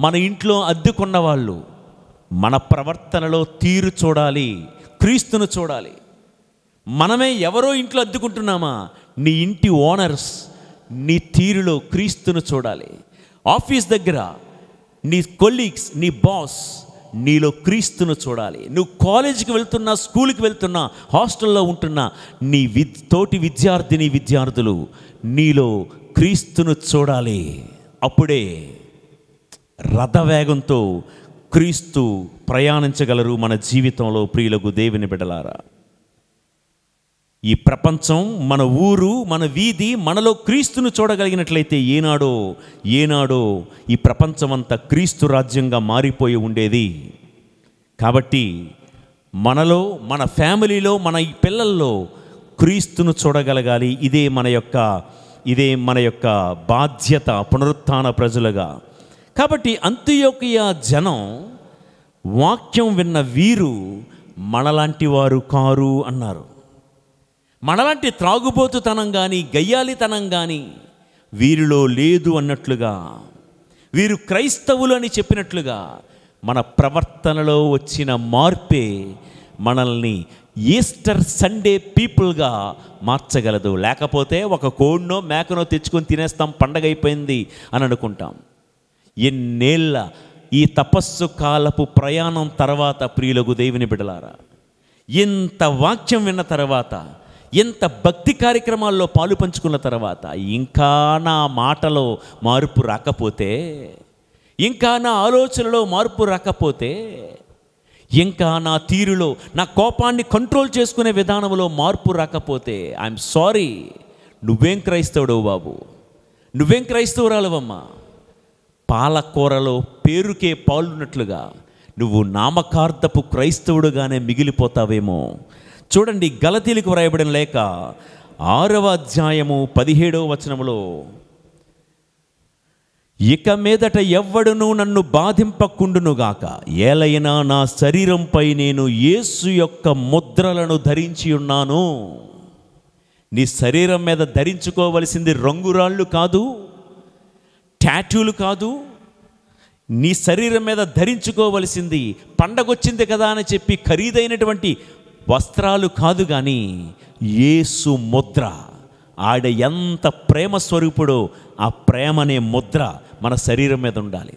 మన ఇంట్లో అద్దెకున్న వాళ్ళు మన ప్రవర్తనలో తీరు చూడాలి, క్రీస్తును చూడాలి. మనమే ఎవరో ఇంట్లో అద్దెకుంటున్నామా? నీ ఇంటి ఓనర్స్ నీ తీరులో క్రీస్తును చూడాలి. ఆఫీస్ దగ్గర నీ కొలీగ్స్, నీ బాస్ నీలో క్రీస్తును చూడాలి. నువ్వు కాలేజీకి వెళ్తున్నా, స్కూల్కి వెళ్తున్నా, హాస్టల్లో ఉంటున్నా, నీ తోటి విద్యార్థిని విద్యార్థులు నీలో క్రీస్తును చూడాలి. అప్పుడే రథవేగంతో క్రీస్తు ప్రయాణించగలరు మన జీవితంలో. ప్రియులకు దేవుని బిడ్డలారా, ఈ ప్రపంచం, మన ఊరు, మన వీధి మనలో క్రీస్తును చూడగలిగినట్లయితే ఏనాడో ఈ ప్రపంచమంతా క్రీస్తు రాజ్యంగా మారిపోయి ఉండేది. కాబట్టి మనలో, మన ఫ్యామిలీలో, మన ఈ పిల్లల్లో క్రీస్తును చూడగలగాలి. ఇదే మన యొక్క బాధ్యత పునరుత్థాన ప్రజలుగా. కాబట్టి అంతియోకియా జనం వాక్యం విన్న వీరు మనలాంటి వారు కారు అన్నారు. మనలాంటి త్రాగుబోతుతనం కానీ, గయ్యాలితనం కానీ వీరిలో లేదు అన్నట్లుగా, వీరు క్రైస్తవులు అని చెప్పినట్లుగా మన ప్రవర్తనలో వచ్చిన మార్పే మనల్ని ఈస్టర్ సండే పీపుల్గా మార్చగలదు. లేకపోతే ఒక కోడినో మేకనో తెచ్చుకొని తినేస్తాం, పండగ అయిపోయింది అని అనుకుంటాం. ఎన్నేళ్ళ ఈ తపస్సు కాలపు ప్రయాణం తర్వాత ప్రియులకు దేవుని బిడ్డలారా, ఇంత వాక్యం విన్న తర్వాత, ఎంత భక్తి కార్యక్రమాల్లో పాలు పంచుకున్న తర్వాత ఇంకా నా మాటలో మార్పు రాకపోతే, ఇంకా నా ఆలోచనలో మార్పు రాకపోతే, ఇంకా నా తీరులో, నా కోపాన్ని కంట్రోల్ చేసుకునే విధానంలో మార్పు రాకపోతే, ఐఎమ్ సారీ, నువ్వేం క్రైస్తవుడు బాబు, నువ్వేం క్రైస్తవురాలవమ్మా. పాలకూరలో పేరుకే పాలున్నట్లుగా నువ్వు నామకార్థపు క్రైస్తవుడుగానే మిగిలిపోతావేమో. చూడండి, గలతీలకు వ్రాయబడిన లేఖ 6వ అధ్యాయము 17వ వచనములో, ఇక మీదట ఎవ్వడునూ నన్ను బాధింపకుండునుగాక, ఏలైనా నా శరీరంపై నేను యేసు యొక్క ముద్రలను ధరించి ఉన్నాను. నీ శరీరం మీద ధరించుకోవలసింది రంగురాళ్ళు కాదు, టాటూలు కాదు. నీ శరీరం మీద ధరించుకోవలసింది పండగొచ్చింది కదా అని చెప్పి ఖరీదైనటువంటి వస్త్రాలు కాదు, కానీ యేసు ముద్ర. ఆడ ఎంత ప్రేమ స్వరూపుడో ఆ ప్రేమనే ముద్ర మన శరీరం మీద ఉండాలి.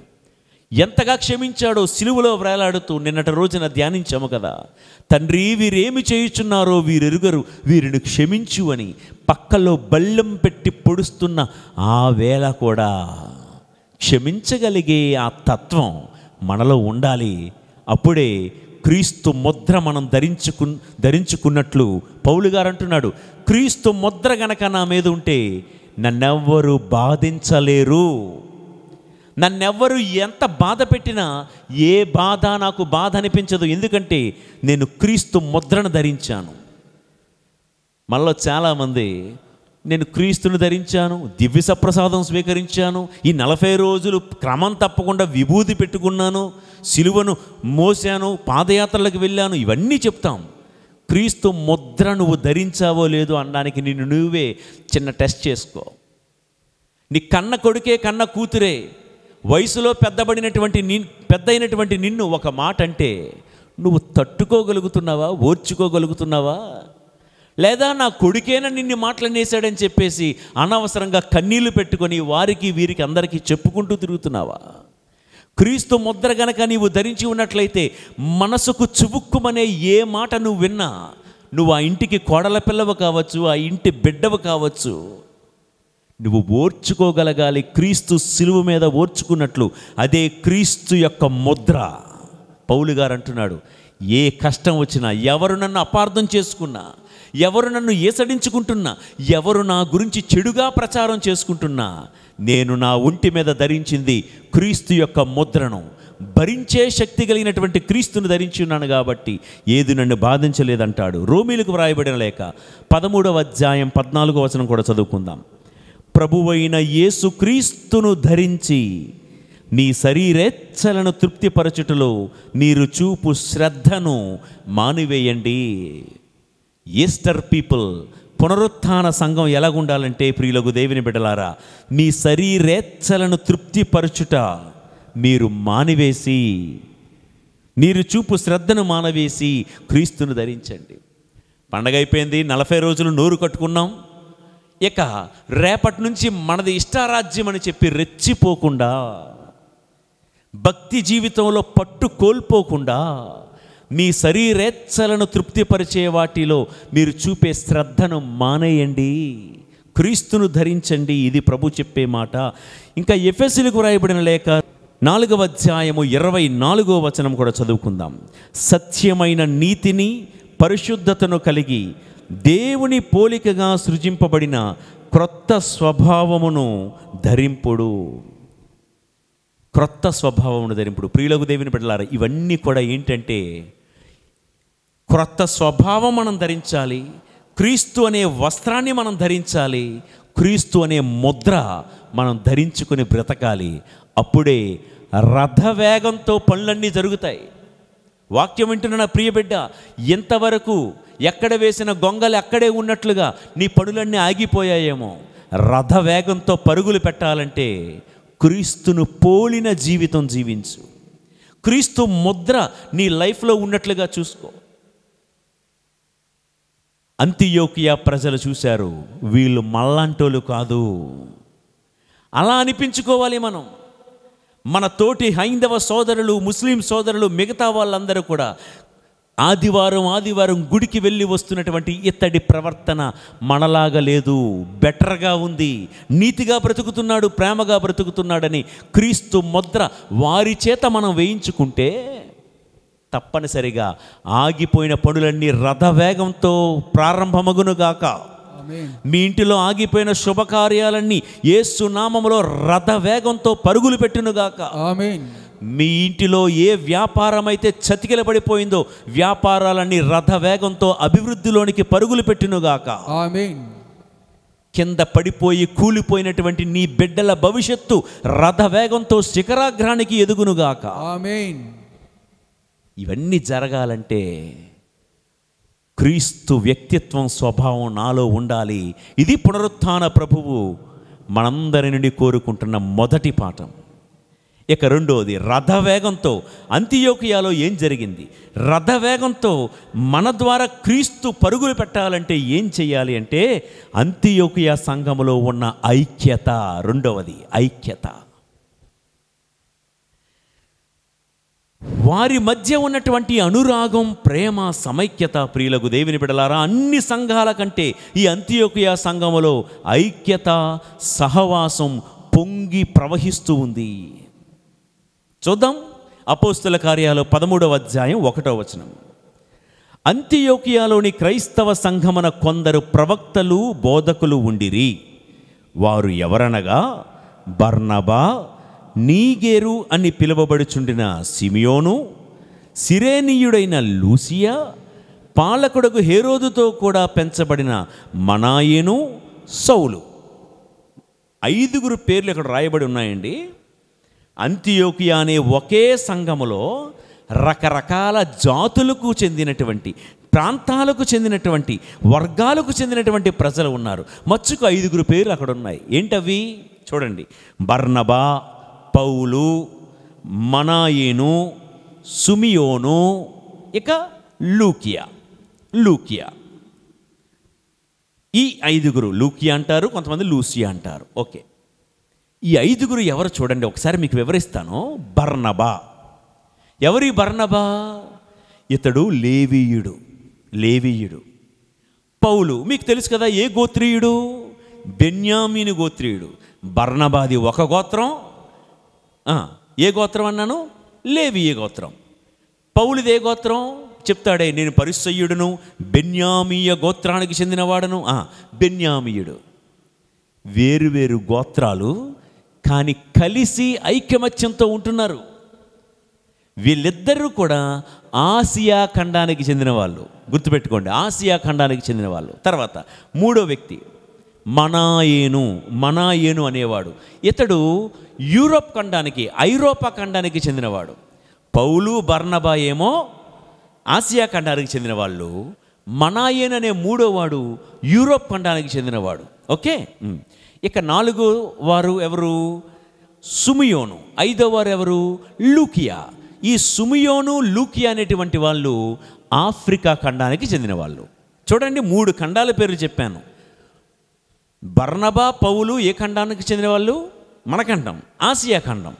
ఎంతగా క్షమించాడో సిలువలో వ్రేలాడుతూ నిన్నటి రోజున ధ్యానించాము కదా. తండ్రి, వీరేమి చేయుచున్నారో వీరెరుగరు, వీరిని క్షమించు అని పక్కలో బల్లెం పెట్టి పొడుస్తున్న ఆ వేళ కూడా క్షమించగలిగే ఆ తత్వం మనలో ఉండాలి. అప్పుడే క్రీస్తు ముద్ర మనం ధరించుకున్నట్లు పౌలు గారు అంటున్నాడు, క్రీస్తు ముద్ర గనక నా మీద ఉంటే నన్నెవ్వరు బాధించలేరు. నన్నెవ్వరు ఎంత బాధ పెట్టినా ఏ బాధ నాకు బాధ అనిపించదు, ఎందుకంటే నేను క్రీస్తు ముద్రను ధరించాను. మనలో చాలామంది నేను క్రీస్తుని ధరించాను, దివ్య సప్రసాదం స్వీకరించాను, ఈ 40 రోజులు క్రమం తప్పకుండా విభూది పెట్టుకున్నాను, సిలువను మోసాను, పాదయాత్రలకు వెళ్ళాను, ఇవన్నీ చెప్తాం. క్రీస్తు ముద్ర నువ్వు ధరించావో లేదో అనడానికి నిన్ను నువ్వే చిన్న టెస్ట్ చేసుకో. నీ కన్న కొడుకే, కన్న కూతురే, వయసులో పెద్దయినటువంటి నిన్ను ఒక మాట అంటే నువ్వు తట్టుకోగలుగుతున్నావా, ఓర్చుకోగలుగుతున్నావా? లేదా నా కొడుకేనా నిన్ను మాటలనేసాడని చెప్పేసి అనవసరంగా కన్నీళ్లు పెట్టుకొని వారికి వీరికి అందరికీ చెప్పుకుంటూ తిరుగుతున్నావా? క్రీస్తు ముద్ర గనక నీవు ధరించి ఉన్నట్లయితే మనసుకు చుబుక్కుమనే ఏ మాట నువ్వు విన్నా, నువ్వు ఆ ఇంటికి కోడల పిల్లవు కావచ్చు, ఆ ఇంటి బిడ్డవు కావచ్చు, నువ్వు ఓర్చుకోగలగాలి. క్రీస్తు సిలువ మీద ఓర్చుకున్నట్లు అదే క్రీస్తు యొక్క ముద్ర. పౌలు గారు అంటున్నాడు, ఏ కష్టం వచ్చినా, ఎవరు నన్ను అపార్థం చేసుకున్నా, ఎవరు నన్ను ఏసడించుకుంటున్నా, ఎవరు నా గురించి చెడుగా ప్రచారం చేసుకుంటున్నా, నేను నా ఒంటి మీద ధరించింది క్రీస్తు యొక్క ముద్రను, భరించే శక్తి కలిగినటువంటి క్రీస్తును ధరించి ఉన్నాను కాబట్టి ఏది నన్ను బాధించలేదంటాడు. రోమీలకు వ్రాయబడిన లేఖ 13వ అధ్యాయం 14వ వచనం కూడా చదువుకుందాం. ప్రభువైన యేసు క్రీస్తును ధరించి నీ శరీరేచ్ఛలను తృప్తిపరచుటలో మీరు చూపు శ్రద్ధను మానివేయండి. ఈస్టర్ పీపుల్, పునరుత్థాన సంఘం ఎలాగుండాలంటే ప్రియులకు దేవుని బిడ్డలారా, మీ శరీరేచ్ఛలను తృప్తిపరచుట మీరు మానివేసి, మీరు చూపు శ్రద్ధను మానవేసి క్రీస్తును ధరించండి. పండగ అయిపోయింది, 40 రోజులు నోరు కట్టుకున్నాం. ఇక రేపటి నుంచి మనది ఇష్టారాజ్యం అని చెప్పి రెచ్చిపోకుండా, భక్తి జీవితంలో పట్టు కోల్పోకుండా, మీ శరీరేచ్ఛలను తృప్తిపరిచే వాటిలో మీరు చూపే శ్రద్ధను మానేయండి, క్రీస్తును ధరించండి. ఇది ప్రభు చెప్పే మాట. ఇంకా ఎఫెసీయులకు వ్రాయబడిన లేఖ 4వ అధ్యాయము 24వ వచనం కూడా చదువుకుందాం. సత్యమైన నీతిని పరిశుద్ధతను కలిగి దేవుని పోలికగా సృజింపబడిన క్రొత్త స్వభావమును ధరింపుడు. క్రొత్త స్వభావమును ధరింపుడు. ప్రియులకు దేవుని బిడ్డలారా, ఇవన్నీ కూడా ఏంటంటే క్రొత్త స్వభావం మనం ధరించాలి, క్రీస్తు అనే వస్త్రాన్ని మనం ధరించాలి, క్రీస్తు అనే ముద్ర మనం ధరించుకొని బ్రతకాలి. అప్పుడే రథవేగంతో పనులన్నీ జరుగుతాయి. వాక్యం వింటున్న నా ప్రియ బిడ్డ, ఎంతవరకు ఎక్కడ వేసిన గొంగలు అక్కడే ఉన్నట్లుగా నీ పనులన్నీ ఆగిపోయాయేమో. రథవేగంతో పరుగులు పెట్టాలంటే క్రీస్తును పోలిన జీవితం జీవించు. క్రీస్తు ముద్ర నీ లైఫ్లో ఉన్నట్లుగా చూసుకో. అంతియోకియా ప్రజలు చూశారు, వీళ్ళు మల్లాంటోలు కాదు. అలా అనిపించుకోవాలి మనం. మన తోటి హైందవ సోదరులు, ముస్లిం సోదరులు, మిగతా వాళ్ళందరూ కూడా ఆదివారం గుడికి వెళ్ళి వస్తున్నటువంటి ఇత్తడి ప్రవర్తన మనలాగా లేదు, బెటర్గా ఉంది. నీతిగా బ్రతుకుతున్నాడు, ప్రేమగా బ్రతుకుతున్నాడని క్రీస్తు ముద్ర వారి చేత మనం వేయించుకుంటే తప్పనిసరిగా ఆగిపోయిన పనులన్నీ రథవేగంతో ప్రారంభమగునుగాక. మీ ఇంటిలో ఆగిపోయిన శుభకార్యాలన్నీ యేసు నామములో రథవేగంతో పరుగులు పెట్టునుగాక.
ఆమేన్.
మీ ఇంటిలో ఏ వ్యాపారం అయితే చతికిలబడిపోయిందో వ్యాపారాలన్నీ రథవేగంతో అభివృద్ధిలోనికి పరుగులు పెట్టునుగాక.
ఆమేన్.
కింద పడిపోయి కూలిపోయినటువంటి నీ బిడ్డల భవిష్యత్తు రథవేగంతో శిఖరాగ్రానికి ఎదుగునుగాక.
ఆమేన్.
ఇవన్నీ జరగాలంటే క్రీస్తు వ్యక్తిత్వం, స్వభావం నాలో ఉండాలి. ఇది పునరుత్థాన ప్రభువు మనందరి నుండి కోరుకుంటున్న మొదటి పాఠం. ఇక రెండోది, రథవేగంతో అంతియోకియాలో ఏం జరిగింది? రథవేగంతో మన ద్వారా క్రీస్తు పరుగులు పెట్టాలంటే ఏం చేయాలి అంటే అంతియోకియా సంఘములో ఉన్న ఐక్యత. రెండవది ఐక్యత. వారి మధ్య ఉన్నటువంటి అనురాగం, ప్రేమ, సమైక్యత. ప్రియులకు దేవుని బిడ్డలారా, అన్ని సంఘాల కంటే ఈ అంతియోకియా సంఘములో ఐక్యత, సహవాసం పొంగి ప్రవహిస్తూ ఉంది. చూద్దాం అపోస్తల కార్యాలు 13వ అధ్యాయం 1వ వచనం. అంతియోకియాలోని క్రైస్తవ సంఘమున కొందరు ప్రవక్తలు, బోధకులు ఉండిరి. వారు ఎవరనగా బర్నబా, నీగేరు అని పిలువబడుచుండిన సిమియోను, సిరేనీయుడైన లూసియా, పాలకుడకు హేరోదుతో కూడా పెంచబడిన మనాయేను, సౌలు. 5 పేర్లు ఇక్కడ రాయబడి ఉన్నాయండి. అంతియోకియా అనే ఒకే సంఘములో రకరకాల జాతులకు చెందినటువంటి, ప్రాంతాలకు చెందినటువంటి, వర్గాలకు చెందినటువంటి ప్రజలు ఉన్నారు. మచ్చుకు 5 పేర్లు అక్కడ ఉన్నాయి. ఏంటవి చూడండి. బర్నబా, పౌలు, మనాయేను, సుమియోను, ఇక లూకియా. ఈ 5 లూకియా అంటారు, కొంతమంది లూసియా అంటారు. ఓకే, ఈ 5 ఎవరు చూడండి, ఒకసారి మీకు వివరిస్తాను. బర్నబా. ఎవరి బర్నబా? ఇతడు లేవీయుడు. పౌలు మీకు తెలుసు కదా, ఏ గోత్రీయుడు? బెన్యామీను గోత్రీయుడు. బర్నబాది ఒక గోత్రం. ఏ గోత్రం అన్నాను? లేవీయ గోత్రం. పౌలుదే గోత్రం చెప్తాడే, నేను పరిసయ్యుడును, బెన్యామీయ గోత్రానికి చెందినవాడను. బెన్యామీయుడు. వేరువేరు గోత్రాలు, కానీ కలిసి ఐకమత్యంతో ఉంటున్నారు. వీళ్ళిద్దరూ కూడా ఆసియా ఖండానికి చెందిన వాళ్ళు. గుర్తుపెట్టుకోండి, ఆసియా ఖండానికి చెందిన వాళ్ళు. తర్వాత 3వ వ్యక్తి మనాయేను అనేవాడు. ఇతడు యూరోప్ ఖండానికి, ఐరోపా ఖండానికి చెందినవాడు. పౌలు బర్నబా ఏమో ఆసియా ఖండానికి చెందిన వాళ్ళు. మనాయేను అనే మూడోవాడు యూరోప్ ఖండానికి చెందినవాడు. ఓకే. ఇక 4వ వారు ఎవరు? సుమియోను. 5వ వారు ఎవరు? లూకియా. ఈ సుమియోను, లూకియా అనేటువంటి వాళ్ళు ఆఫ్రికా ఖండానికి చెందిన వాళ్ళు. చూడండి, 3 ఖండాల పేర్లు చెప్పాను. బర్నబా, పౌలు ఏ ఖండానికి చెందిన వాళ్ళు? మన ఖండం, ఆసియా ఖండం.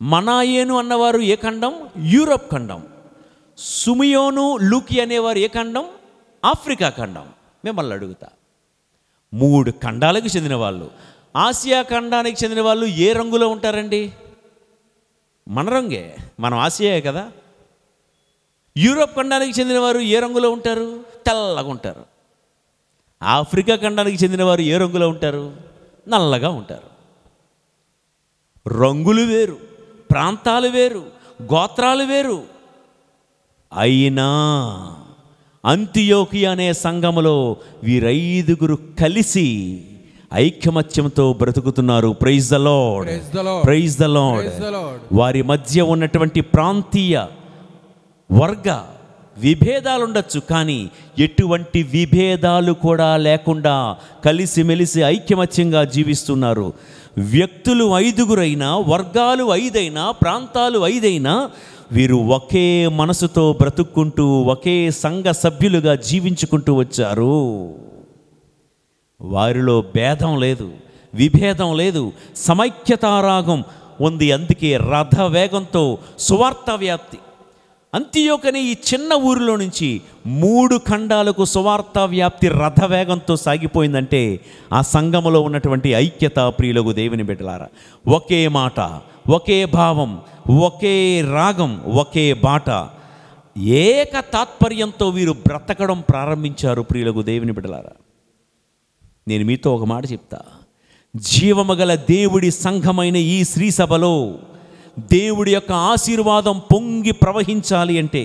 మనాయేను అన్నవారు ఏ ఖండం? యూరోప్ ఖండం. సుమియోను, లూకి అనేవారు ఏ ఖండం? ఆఫ్రికా ఖండం. మిమ్మల్ని అడుగుతా, 3 ఖండాలకు చెందిన వాళ్ళు. ఆసియా ఖండానికి చెందిన వాళ్ళు ఏ రంగులో ఉంటారండి? మన రంగే, మనం ఆసియా కదా. యూరోప్ ఖండానికి చెందిన వారు ఏ రంగులో ఉంటారు? తెల్లగా ఉంటారు. ఆఫ్రికా ఖండానికి చెందిన వారు ఏ రంగులో ఉంటారు? నల్లగా ఉంటారు. రంగులు వేరు, ప్రాంతాలు వేరు, గోత్రాలు వేరు. అయినా అంతియోకియా అనే సంఘములో వీరైదుగురు కలిసి ఐకమత్యంతో బ్రతుకుతున్నారు. Praise the lord, praise the Lord. వారి మధ్య ఉన్నటువంటి ప్రాంతీయ వర్గ విభేదాలు ఉండొచ్చు, కానీ ఎటువంటి విభేదాలు కూడా లేకుండా కలిసిమెలిసి ఐకమత్యంగా జీవిస్తున్నారు. వ్యక్తులు 5గురైనా, వర్గాలు 5అయినా, ప్రాంతాలు 5అయినా వీరు ఒకే మనసుతో బ్రతుక్కుంటూ ఒకే సంఘ సభ్యులుగా జీవించుకుంటూ వచ్చారు. వారిలో భేదం లేదు, విభేదం లేదు, సమైక్యతారాగం ఉంది. అందుకే రథ వేగంతో సువార్త వ్యాప్తి. అంతియోకనే ఈ చిన్న ఊరిలో నుంచి 3 ఖండాలకు సువార్త వ్యాప్తి రథవేగంతో సాగిపోయిందంటే ఆ సంఘములో ఉన్నటువంటి ఐక్యత. ప్రియులకు దేవుని బిడ్డలారా, ఒకే మాట, ఒకే భావం, ఒకే రాగం, ఒకే బాట, ఏక తాత్పర్యంతో వీరు బ్రతకడం ప్రారంభించారు. ప్రియులకు దేవుని బిడ్డలారా, నేను మీతో ఒక మాట చెప్తా. జీవమగల దేవుడి సంఘమైన ఈ శ్రీ సభలో దేవుడి యొక్క ఆశీర్వాదం పొంగి ప్రవహించాలి అంటే,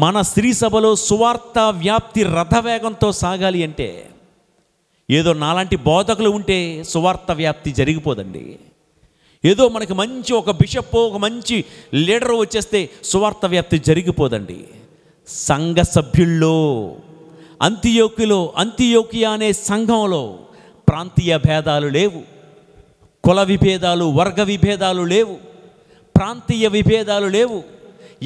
మన శ్రీ సభలో సువార్త వ్యాప్తి రథవేగంతో సాగాలి అంటే, ఏదో నాలాంటి బోధకులు ఉంటే సువార్త వ్యాప్తి జరిగిపోదండి. ఏదో మనకి మంచి ఒక బిషప్, ఒక మంచి లీడర్ వచ్చేస్తే సువార్త వ్యాప్తి జరిగిపోదండి. సంఘ సభ్యుల్లో, అంతియోకియా అనే సంఘంలో ప్రాంతీయ భేదాలు లేవు, కుల విభేదాలు, వర్గ విభేదాలు లేవు, ప్రాంతీయ విభేదాలు లేవు.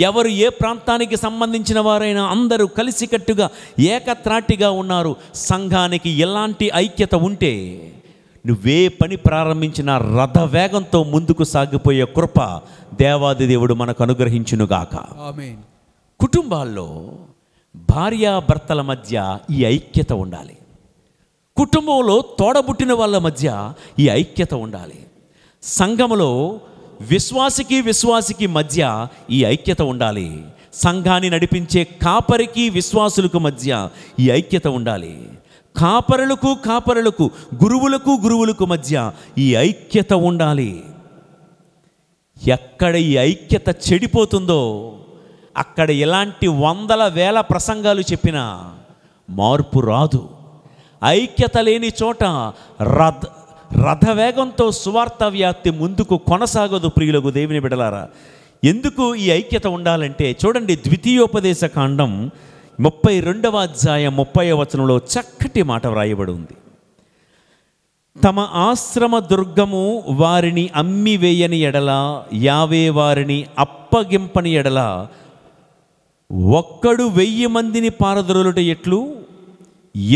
ఎవరు ఏ ప్రాంతానికి సంబంధించిన వారైనా అందరూ కలిసికట్టుగా ఏకత్రాటిగా ఉన్నారు. సంఘానికి ఎలాంటి ఐక్యత ఉంటే నువ్వే పని ప్రారంభించిన రథ వేగంతో ముందుకు సాగిపోయే కృప దేవాది దేవుడు మనకు అనుగ్రహించునుగాక. ఆమేన్. కుటుంబాల్లో భార్యాభర్తల మధ్య ఈ ఐక్యత ఉండాలి. కుటుంబంలో తోడబుట్టిన వాళ్ళ మధ్య ఈ ఐక్యత ఉండాలి. సంఘములో విశ్వాసికి మధ్య ఈ ఐక్యత ఉండాలి. సంఘాన్ని నడిపించే కాపరికి విశ్వాసులకు మధ్య ఈ ఐక్యత ఉండాలి. కాపరులకు, గురువులకు మధ్య ఈ ఐక్యత ఉండాలి. ఎక్కడ ఈ ఐక్యత చెడిపోతుందో అక్కడ ఎలాంటి వందల వేల ప్రసంగాలు చెప్పినా మార్పు రాదు. ఐక్యత లేని చోట రథవేగంతో సువార్త వ్యాప్తి ముందుకు కొనసాగదు. ప్రియులకు దేవుని బిడలారా, ఎందుకు ఈ ఐక్యత ఉండాలంటే చూడండి, ద్వితీయోపదేశ కాండం 32వ అధ్యాయం 30వ వచనంలో చక్కటి మాట వ్రాయబడి ఉంది. తమ ఆశ్రమ దుర్గము వారిని అమ్మి వేయని ఎడల, యావే వారిని అప్పగింపని ఎడల, ఒక్కడు 1000 మందిని పారద్రోలుట ఎట్లు,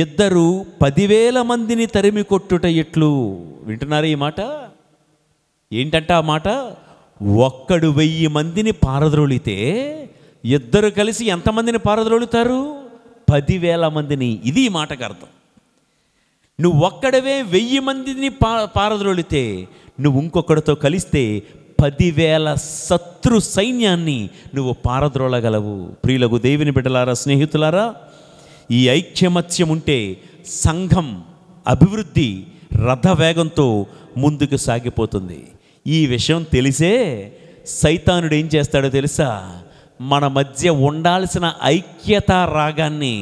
ఇద్దరు 10,000 మందిని తరిమి కొట్టుట ఎట్లు. వింటున్నారా ఈ మాట? ఏంటంట ఆ మాట? ఒక్కడు 1000 మందిని పారద్రోలితే ఇద్దరు కలిసి ఎంతమందిని పారద్రోలుతారు? 10,000 మందిని. ఇది ఈ మాటకు అర్థం. నువ్వు ఒక్కడవే 1000 మందిని పారద్రోలితే నువ్వు ఇంకొకడితో కలిస్తే 10,000 శత్రు సైన్యాన్ని నువ్వు పారద్రోలగలవు. ప్రియులకు దేవుని బిడ్డలారా, స్నేహితులారా, ఈ ఐక్యమత్యం ఉంటే సంఘం అభివృద్ధి రథవేగంతో ముందుకు సాగిపోతుంది. ఈ విషయం తెలిసే సైతానుడు ఏం చేస్తాడో తెలుసా? మన మధ్య ఉండాల్సిన ఐక్యత రాగాన్ని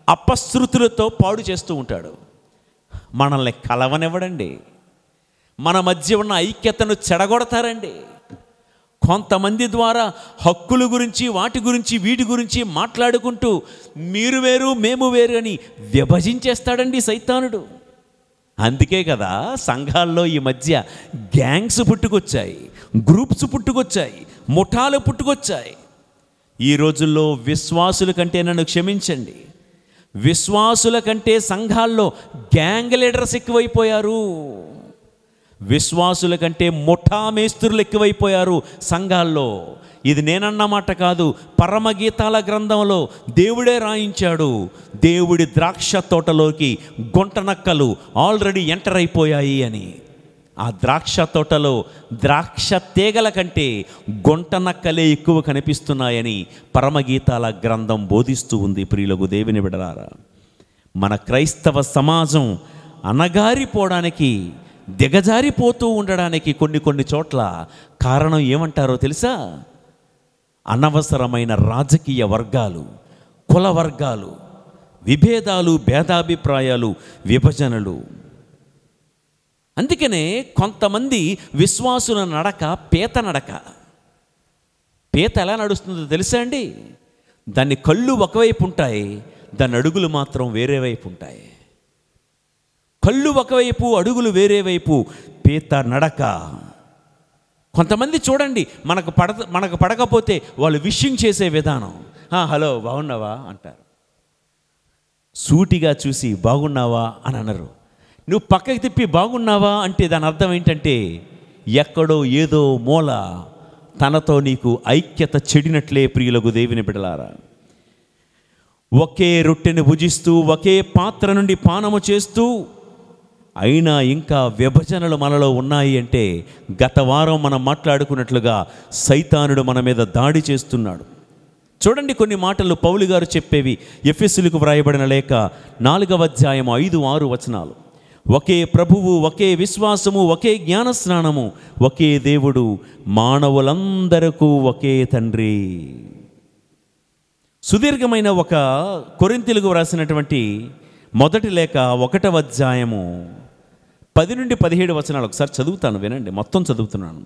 అపశృతులతో పాడు చేస్తూ ఉంటాడు. మనల్ని కలవనివ్వడండి. మన మధ్య ఉన్న ఐక్యతను చెడగొడతారండి. కొంతమంది ద్వారా హక్కుల గురించి, వాటి గురించి, వీటి గురించి మాట్లాడుకుంటూ మీరు వేరు మేము వేరు అని విభజించేస్తాడండి సైతానుడు. అందుకే కదా సంఘాల్లో ఈ మధ్య గ్యాంగ్స్ పుట్టుకొచ్చాయి, గ్రూప్స్ పుట్టుకొచ్చాయి, ముఠాలు పుట్టుకొచ్చాయి. ఈ రోజుల్లో విశ్వాసుల కంటే, నన్ను క్షమించండి, విశ్వాసుల కంటే సంఘాల్లో గ్యాంగ్ లీడర్స్ ఎక్కువైపోయారు. విశ్వాసుల కంటే ముఠా మేస్త్రులు ఎక్కువైపోయారు సంఘాల్లో. ఇది నేనన్నమాట కాదు, పరమగీతాల గ్రంథంలో దేవుడే రాయించాడు. దేవుడి ద్రాక్ష తోటలోకి గుంటనక్కలు ఆల్రెడీ ఎంటర్ అయిపోయాయి అని. ఆ ద్రాక్ష తోటలో ద్రాక్ష తీగల కంటే గుంటనక్కలే ఎక్కువ కనిపిస్తున్నాయని పరమగీతాల గ్రంథం బోధిస్తూ ఉంది. ప్రియులకు దేవుని బిడ్డలారా, మన క్రైస్తవ సమాజం అణగారిపోవడానికి, దిగజారిపోతూ ఉండడానికి కొన్ని చోట్ల కారణం ఏమంటారో తెలుసా? అనవసరమైన రాజకీయ వర్గాలు, కుల వర్గాలు, విభేదాలు, భేదాభిప్రాయాలు, విభజనలు. అందుకనే కొంతమంది విశ్వాసుల నడక పీత నడక. పీత ఎలా నడుస్తుందో తెలుసా అండి? దాని కళ్ళు ఒకవైపు ఉంటాయి, దాని అడుగులు మాత్రం వేరే వైపు ఉంటాయి. కళ్ళు ఒకవైపు, అడుగులు వేరే వైపు, పీత నడక. కొంతమంది చూడండి, మనకు పడకపోతే వాళ్ళు విషింగ్ చేసే విధానం, హలో బాగున్నావా అంటారు. సూటిగా చూసి బాగున్నావా అని అనరు. నువ్వు పక్కకి తిప్పి బాగున్నావా అంటే దాని అర్థం ఏంటంటే, ఎక్కడో ఏదో మూల తనతో నీకు ఐక్యత చెడినట్లే. ప్రియులకు దేవుని బిడ్డలారా, ఒకే రొట్టెను భుజిస్తూ ఒకే పాత్ర నుండి పానము చేస్తూ అయినా ఇంకా విభజనలు మనలో ఉన్నాయి అంటే, గత వారం మనం మాట్లాడుకున్నట్లుగా సైతానుడు మన మీద దాడి చేస్తున్నాడు. చూడండి కొన్ని మాటలు పౌలు గారు చెప్పేవి. ఎఫెసీయులకు వ్రాయబడిన లేఖ 4వ అధ్యాయం 5-6 వచనాలు. ఒకే ప్రభువు, ఒకే విశ్వాసము, ఒకే జ్ఞానస్నానము, ఒకే దేవుడు, మానవులందరకు ఒకే తండ్రి. సుదీర్ఘమైన ఒక కొరింథీయులకు వ్రాసినటువంటి మొదటి లేఖ 1వ అధ్యాయము 10-17 వచనాలు ఒకసారి చదువుతాను, వినండి. మొత్తం చదువుతున్నాను.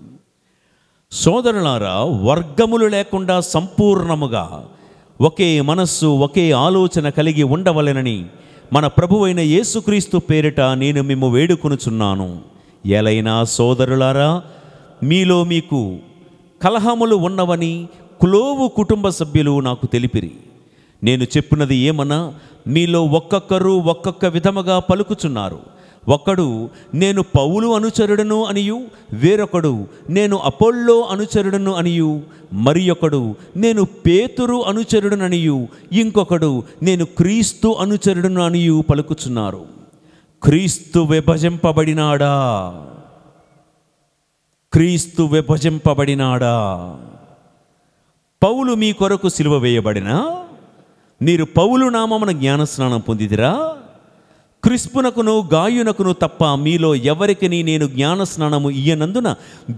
సోదరులారా, వర్గములు లేకుండా సంపూర్ణముగా ఒకే మనస్సు, ఒకే ఆలోచన కలిగి ఉండవలెనని మన ప్రభువైన యేసుక్రీస్తు పేరిట నేను మిమ్ము వేడుకొనుచున్నాను. ఎలైనా సోదరులారా, మీలో మీకు కలహములు ఉన్నవని క్లోవు కుటుంబ సభ్యులు నాకు తెలిపిరి. నేను చెప్పినది ఏమన్నా, మీలో ఒక్కొక్కరు ఒక్కొక్క విధముగా పలుకుచున్నారు. ఒకడు నేను పౌలు అనుచరుడను అనియు, వేరొకడు నేను అపోల్లో అనుచరుడను అనియు, మరి ఒకడు నేను పేతురు అనుచరుడననియు, ఇంకొకడు నేను క్రీస్తు అనుచరుడను అనియు పలుకుచున్నారు. క్రీస్తు విభజింపబడినాడా? క్రీస్తు విభజింపబడినాడా? పౌలు మీ కొరకు సిలువ వేయబడినా మీరు పౌలు నామమున జ్ఞానస్నానం పొందిదిరా? క్రిస్పునకును గాయునకును తప్ప మీలో ఎవరికి నేను జ్ఞానస్నానము ఇయ్యనందున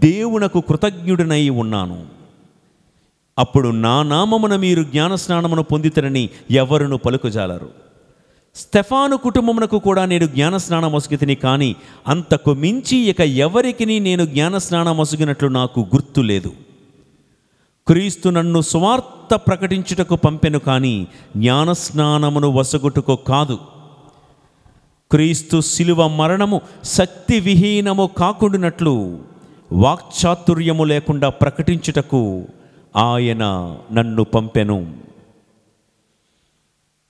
దేవునకు కృతజ్ఞుడినై ఉన్నాను. అప్పుడు నా నామమున మీరు జ్ఞానస్నానమును పొందితరని ఎవరును పలుకుజాలరు. స్టెఫాను కుటుంబమునకు కూడా నేను జ్ఞానస్నానం మొసిగితిని, కానీ అంతకు మించి ఇక ఎవరికి నేను జ్ఞానస్నానం మొసిగినట్లు నాకు గుర్తు లేదు. క్రీస్తు నన్ను సువార్త ప్రకటించుటకు పంపెను, కానీ జ్ఞానస్నానమును వసగుటకు కాదు. క్రీస్తు శిలువ మరణము శక్తి విహీనము కాకుండానట్లు వాక్చాతుర్యము లేకుండా ప్రకటించుటకు ఆయన నన్ను పంపెను.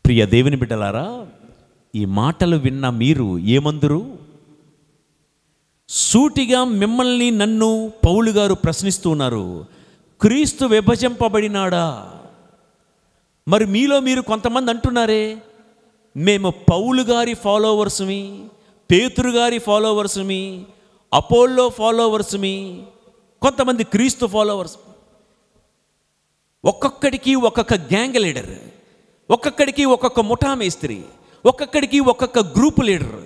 ప్రియ దేవుని బిడ్డలారా, ఈ మాటలు విన్న మీరు ఏమందురు? సూటిగా మిమ్మల్ని, నన్ను పౌలు గారు ప్రశ్నిస్తున్నారు. క్రీస్తు విభజింపబడినాడా? మరి మీలో మీరు కొంతమంది అంటున్నారే, మేము పౌలు గారి ఫాలోవర్స్మి, పేతురు గారి ఫాలోవర్స్మి, అపోల్లో ఫాలోవర్స్మి, కొంతమంది క్రీస్తు ఫాలోవర్స్. ఒక్కొక్కడికి ఒక్కొక్క గ్యాంగ్ లీడర్, ఒక్కొక్కడికి ఒక్కొక్క ముఠా మేస్త్రి, ఒక్కొక్కడికి ఒక్కొక్క గ్రూప్ లీడర్.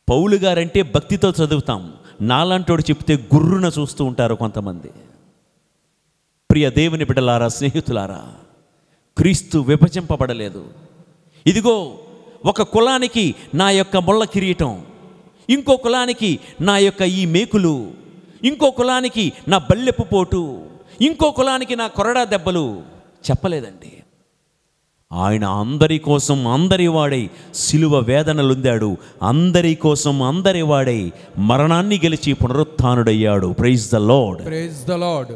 పౌలు గారంటే భక్తితో చదువుతాం, నాలాంటోడు చెప్తే గుర్రున చూస్తూ ఉంటారు కొంతమంది. ప్రియ దేవుని బిడ్డలారా, స్నేహితులారా, క్రీస్తు విభజింపబడలేదు. ఇదిగో ఒక కులానికి నా యొక్క ముళ్ళ కిరీటం, ఇంకో కులానికి నా యొక్క ఈ మేకులు, ఇంకో కులానికి నా బల్లెపు పోటు, ఇంకో కులానికి నా కొరడా దెబ్బలు చెప్పలేదండి. ఆయన అందరి కోసం అందరి వాడై సిలువ వేదనలుందాడు. అందరి కోసం అందరి వాడై మరణాన్ని గెలిచి పునరుత్థానుడయ్యాడు. Praise the lord.
Praise the lord.